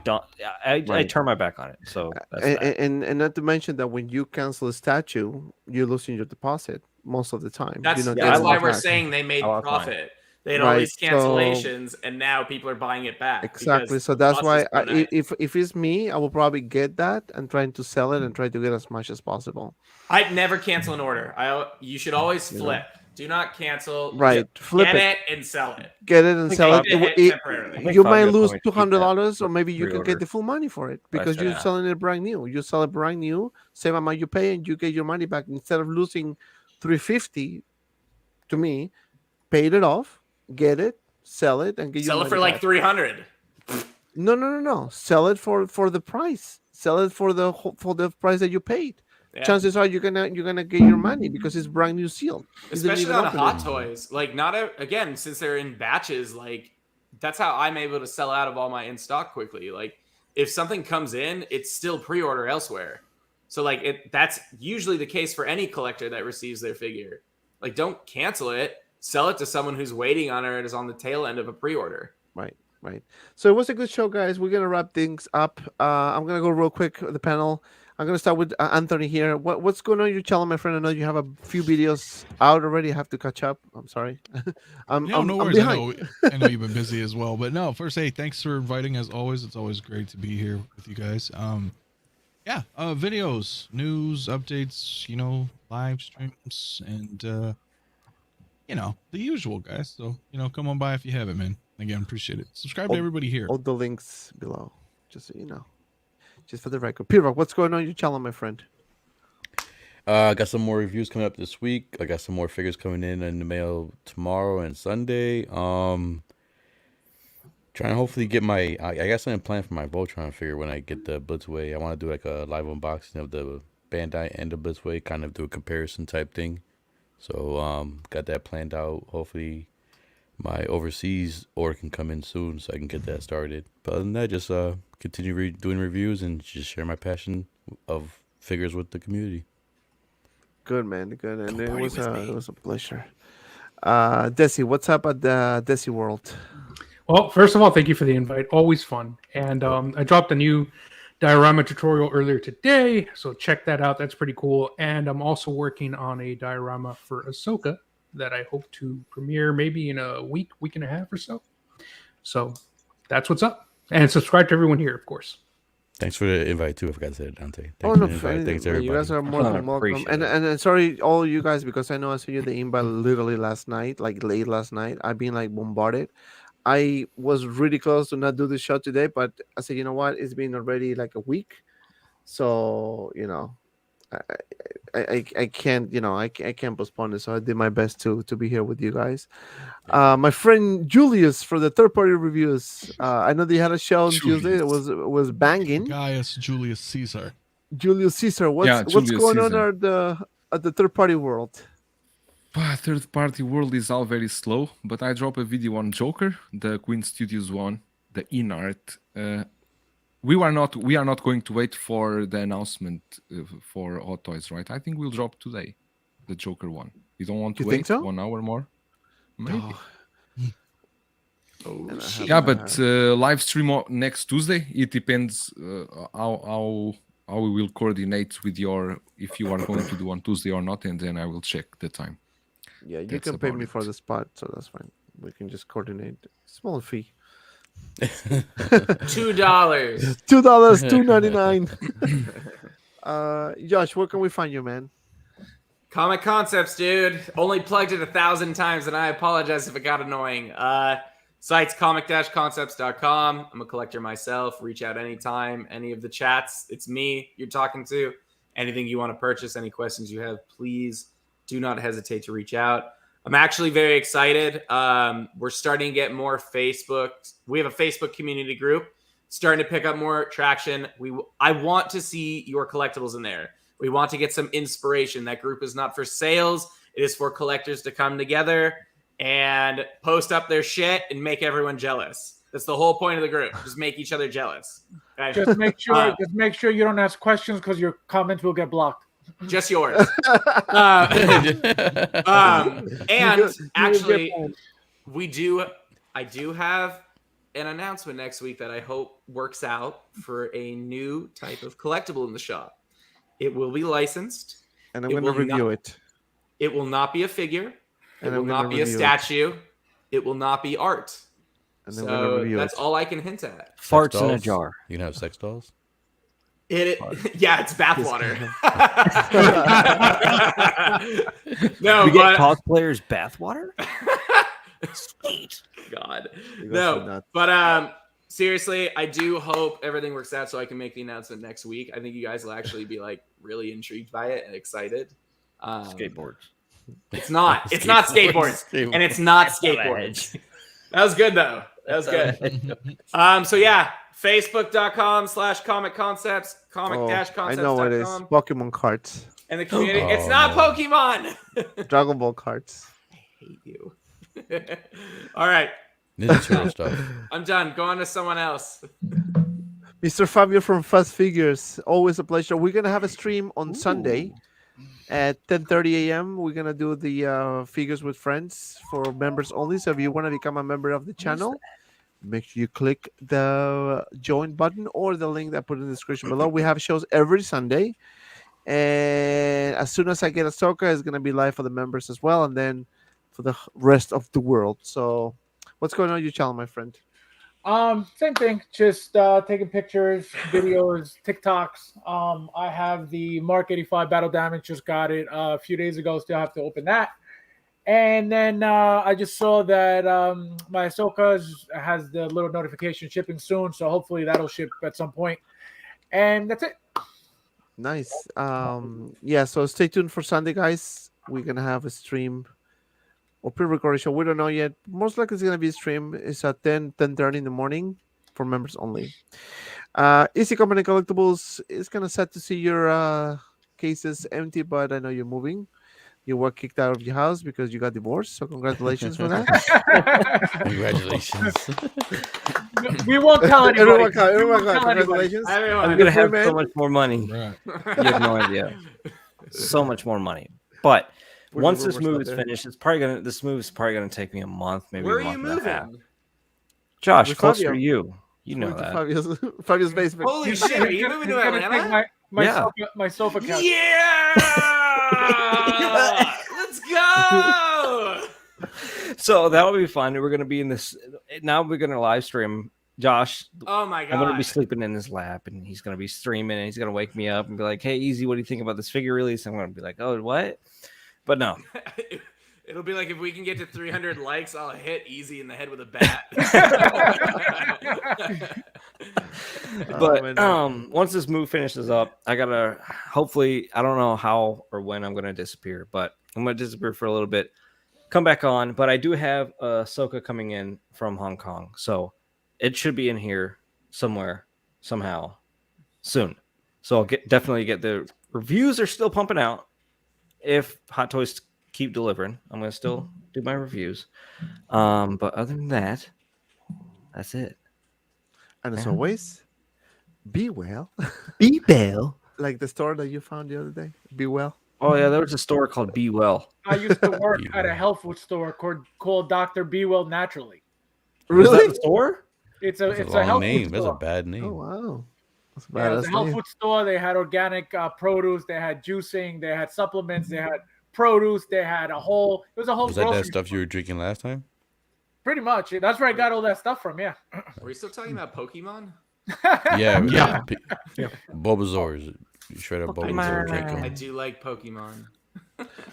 Speaker 2: done, I turn my back on it. So that's
Speaker 1: and not to mention that when you cancel a statue, you're losing your deposit most of the time.
Speaker 4: That's why we're saying they made profit. They had all these cancellations, and now people are buying it back.
Speaker 1: Exactly. So that's why if it's me, I will probably get that and trying to sell it and try to get as much as possible.
Speaker 4: I'd never cancel an order. You should always flip. Do not cancel.
Speaker 1: Right. Flip
Speaker 4: it and sell it.
Speaker 1: Get it and sell it. You might lose $200, or maybe you can get the full money for it because you're selling it brand new. You sell it brand new, same amount you pay, and you get your money back instead of losing $350. To me, paid it off, get it, sell it, and get your money
Speaker 4: for like $300.
Speaker 1: No. Sell it for the price. Sell it for the price that you paid. Yeah. Chances are you're gonna get your money because it's brand new sealed.
Speaker 4: Especially on Hot Toys. Like again, since they're in batches, like that's how I'm able to sell out of all my in stock quickly. Like if something comes in, it's still pre-order elsewhere. So like that's usually the case for any collector that receives their figure. Like don't cancel it. Sell it to someone who's waiting on it, is on the tail end of a pre-order.
Speaker 1: Right. So it was a good show, guys. We're gonna wrap things up. I'm gonna go real quick the panel. I'm gonna start with Anthony here. What's going on in your channel, my friend? I know you have a few videos out already. I have to catch up. I'm sorry.
Speaker 7: No worries. I know you've been busy as well, but no. First, hey, thanks for inviting. As always, it's always great to be here with you guys. Videos, news, updates, live streams, and the usual, guys. So come on by if you haven't, man. Again, appreciate it. Subscribe to everybody here.
Speaker 1: All the links below, just so you know. Just for the record. Peter, what's going on in your channel, my friend?
Speaker 3: I got some more reviews coming up this week. I got some more figures coming in the mail tomorrow and Sunday. Trying to hopefully get I got something planned for my Voltron figure when I get the Blitzway. I want to do like a live unboxing of the Bandai and the Blitzway, kind of do a comparison type thing. So got that planned out. Hopefully my overseas order can come in soon so I can get that started. But other than that, just continue doing reviews and just share my passion of figures with the community.
Speaker 1: Good, man. Good. And it was a pleasure. Desi, what's up at the Desi World?
Speaker 6: Well, first of all, thank you for the invite. Always fun. And I dropped a new diorama tutorial earlier today, so check that out. That's pretty cool. And I'm also working on a diorama for Ahsoka that I hope to premiere maybe in a week and a half or so. So that's what's up. And subscribe to everyone here, of course.
Speaker 3: Thanks for the invite too. I forgot to say it, Dante.
Speaker 1: Thanks
Speaker 3: everybody.
Speaker 1: You guys are more than welcome. And sorry, all you guys, because I know I sent you the invite literally last night, like late last night. I've been like bombarded. I was really close to not do the show today, but I said, you know what? It's been already like a week, so I can't, I can't postpone it. So I did my best to be here with you guys. My friend Julius for the third party reviews. I know they had a show on Tuesday. It was banging.
Speaker 7: Gaius Julius Caesar.
Speaker 1: Julius Caesar. What's going on at the third party world?
Speaker 5: Third party world is all very slow, but I dropped a video on Joker, the Queen Studios one, the in-art. We are not going to wait for the announcement for Hot Toys, right? I think we'll drop today, the Joker one. You don't want to wait 1 hour more? Maybe.
Speaker 1: Oh,
Speaker 5: yeah, but live stream next Tuesday. It depends how we will coordinate with if you are going to do on Tuesday or not, and then I will check the time.
Speaker 1: Yeah, you can pay me for the spot, so that's fine. We can just coordinate. Small fee.
Speaker 4: $2.
Speaker 1: $2.99. Josh, where can we find you, man?
Speaker 4: Comic Concepts, dude. Only plugged it 1,000 times, and I apologize if it got annoying. Sites comic-concepts.com. I'm a collector myself. Reach out anytime. Any of the chats, it's me you're talking to. Anything you want to purchase, any questions you have, please do not hesitate to reach out. I'm actually very excited. We're starting to get more Facebook. We have a Facebook community group. starting to pick up more traction. I want to see your collectibles in there. We want to get some inspiration. That group is not for sales. It is for collectors to come together and post up their shit and make everyone jealous. That's the whole point of the group. Just make each other jealous. Okay?
Speaker 10: Just make sure you don't ask questions because your comments will get blocked.
Speaker 4: Just yours. And actually, I do have an announcement next week that I hope works out for a new type of collectible in the shop. It will be licensed.
Speaker 1: And I'm going to review it.
Speaker 4: It will not be a figure. It
Speaker 1: And
Speaker 4: will
Speaker 1: I'm
Speaker 4: not
Speaker 1: gonna
Speaker 4: be a
Speaker 1: review it.
Speaker 4: statue. It will not be art.
Speaker 1: And I'm gonna
Speaker 4: So
Speaker 1: review
Speaker 4: that's
Speaker 1: it.
Speaker 4: all I can hint at.
Speaker 2: Farts in a jar.
Speaker 3: You can have sex dolls.
Speaker 4: Yeah, it's bathwater. No,
Speaker 2: We get
Speaker 4: but
Speaker 2: cosplayers bathwater.
Speaker 4: sweet. God,
Speaker 1: You guys are
Speaker 4: no.
Speaker 1: nuts.
Speaker 4: But seriously, I do hope everything works out so I can make the announcement next week. I think you guys will actually be like really intrigued by it and excited.
Speaker 2: Skateboards.
Speaker 4: It's not. It's not skateboards, and it's not skateboards. That was good though. That was good. So yeah, Facebook.com/Comic Concepts,
Speaker 1: I know what it is.
Speaker 4: comic-concepts.com,
Speaker 1: Pokemon cards.
Speaker 4: and the community.
Speaker 3: Oh,
Speaker 4: It's not
Speaker 3: no.
Speaker 4: Pokemon.
Speaker 1: Dragon Ball cards.
Speaker 4: I hate you. All right,
Speaker 3: Ninja Turtle stuff.
Speaker 4: I'm done. Go on to someone else.
Speaker 1: Mr. Fabio from FABSFIGURES. Always a pleasure. We're going to have a stream on Sunday at 10:30 a.m. We're going to do the figures with friends for members only. So if you want to become a member of the channel, make sure you click the join button or the link that I put in the description below. We have shows every Sunday. And as soon as I get Ahsoka, it's going to be live for the members as well. And then for the rest of the world. So what's going on your channel, my friend?
Speaker 10: Same thing. Just taking pictures, videos, TikToks. I have the Mark 85 Battle Damage. Just got it a few days ago. Still have to open that. And then I just saw that my Ahsoka has the little notification shipping soon. So hopefully that'll ship at some point. And that's it.
Speaker 1: Nice. Yeah, so stay tuned for Sunday, guys. We're going to have a stream or pre-recorded show. We don't know yet. Most likely it's going to be a stream. It's at 10:30 in the morning for members only. Easy Company Collectibles is kind of sad to see your cases empty, but I know you're moving. You were kicked out of your house because you got divorced. So congratulations for that.
Speaker 3: Congratulations.
Speaker 10: We won't tell anybody.
Speaker 1: Everyone,
Speaker 10: We won't tell anybody.
Speaker 1: congratulations.
Speaker 2: I'm gonna have
Speaker 1: man.
Speaker 2: so much more money.
Speaker 7: Right.
Speaker 2: You have no idea. So much more money. But
Speaker 1: Where's
Speaker 2: once
Speaker 1: the
Speaker 2: this
Speaker 1: rumor
Speaker 2: move is
Speaker 1: stuff there?
Speaker 2: finished, this move is probably gonna take me a month, maybe
Speaker 4: Where
Speaker 2: a
Speaker 4: are you
Speaker 2: month and a half.
Speaker 4: moving?
Speaker 2: Josh,
Speaker 1: With
Speaker 2: closer
Speaker 1: Fabio.
Speaker 2: to you. You know
Speaker 1: Went to
Speaker 2: that.
Speaker 1: Fabio's basement.
Speaker 4: Holy shit! Are you moving to
Speaker 10: He's gonna take
Speaker 4: Atlanta?
Speaker 10: my sofa couch.
Speaker 4: Yeah! Let's go!
Speaker 2: So that'll be fun. We're gonna be in this. Now we're gonna live stream. Josh,
Speaker 4: Oh my
Speaker 2: I'm gonna be
Speaker 4: god!
Speaker 2: sleeping in his lap, and he's gonna be streaming, and he's gonna wake me up and be like, "Hey, Easy, what do you think about this figure release?" I'm gonna be like, "Oh, what?" But no,
Speaker 4: It'll be like if we can get to 300 likes, I'll hit Easy in the head with a bat.
Speaker 2: but once this move finishes up, I gotta hopefully, I don't know how or when I'm gonna disappear, but I'm gonna disappear for a little bit, come back on. But I do have Ahsoka coming in from Hong Kong, so it should be in here somewhere, somehow, soon. So I'll definitely get the reviews are still pumping out. If Hot Toys keep delivering, I'm gonna still do my reviews. But other than that, that's it.
Speaker 1: And as always, be well.
Speaker 8: Be Bell.
Speaker 1: Like the store that you found the other day. Be well.
Speaker 2: Oh yeah, there was a store called Be Well.
Speaker 10: I used to work at a health food store called Dr. Be Well Naturally.
Speaker 2: Was that
Speaker 1: Really?
Speaker 2: the store?
Speaker 10: It's
Speaker 3: That's
Speaker 10: a
Speaker 3: a long
Speaker 10: health
Speaker 3: name.
Speaker 10: food
Speaker 3: That's a
Speaker 10: store.
Speaker 3: bad name.
Speaker 1: Oh wow. That's a
Speaker 10: Yeah, it was
Speaker 1: badass
Speaker 10: a health
Speaker 1: name.
Speaker 10: food store. They had organic produce. They had juicing. They had supplements. They had produce. They had a whole. It was a whole
Speaker 3: Was that
Speaker 10: grocery.
Speaker 3: that stuff you were drinking last time?
Speaker 10: Pretty much. That's where I got all that stuff from. Yeah.
Speaker 4: Are we still talking about Pokemon?
Speaker 3: Yeah.
Speaker 7: Yeah.
Speaker 3: Bulbasaurs. You shred up Bulbasaur, drink
Speaker 4: I
Speaker 3: them.
Speaker 4: do like Pokemon.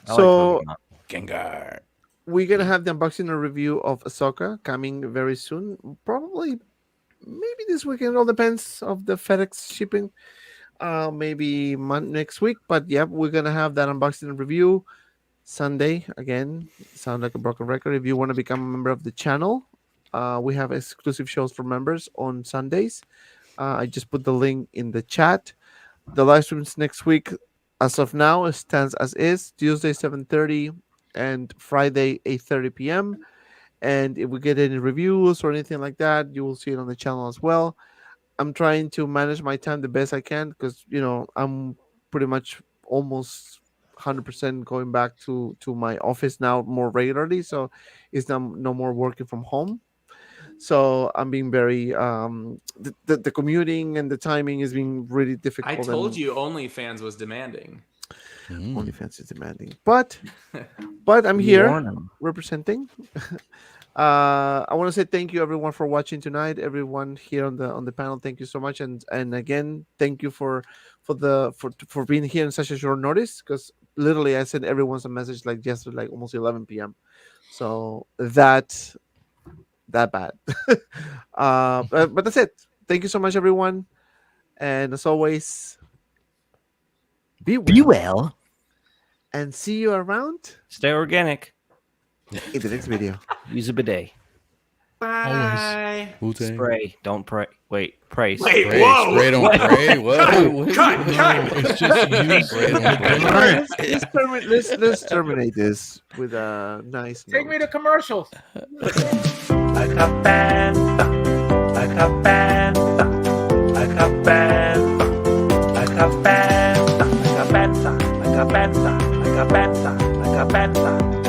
Speaker 1: So
Speaker 3: Gengar.
Speaker 1: we're gonna have the unboxing and review of Ahsoka coming very soon. Probably maybe this weekend. It all depends of the FedEx shipping. Maybe next week. But yeah, we're gonna have that unboxing and review Sunday. Again, sound like a broken record. If you want to become a member of the channel, We have exclusive shows for members on Sundays. I just put the link in the chat. The live streams next week, as of now, stands as is: Tuesday 7:30 and Friday 8:30 p.m. And if we get any reviews or anything like that, you will see it on the channel as well. I'm trying to manage my time the best I can because I'm pretty much almost 100% going back to my office now more regularly. So it's no more working from home. So I'm being very the commuting and the timing is being really difficult.
Speaker 4: I told you OnlyFans was demanding.
Speaker 1: OnlyFans is demanding, but I'm here representing. I want to say thank you everyone for watching tonight. Everyone here on the panel, thank you so much, and again, thank you for being here in such a short notice. Because literally, I sent everyone a message like yesterday, like almost 11 p.m. So that bad. But that's it. Thank you so much, everyone, and as always, be well, and see you around.
Speaker 2: Stay organic.
Speaker 1: In the next video.
Speaker 2: Use a bidet.
Speaker 4: Bye.
Speaker 3: Always.
Speaker 2: Spray. Don't pray. Wait. Pray.
Speaker 4: Wait,
Speaker 3: Spray,
Speaker 4: whoa.
Speaker 3: spray, don't pray. What?
Speaker 4: Cut.
Speaker 7: It's just use
Speaker 3: Spray, don't pray.
Speaker 1: Let's terminate this with a nice
Speaker 10: Take
Speaker 1: note.
Speaker 10: me to commercials.
Speaker 8: Like a panther, like a panther, like a panther, like a panther, like a panther, like a panther, like a panther, like a panther.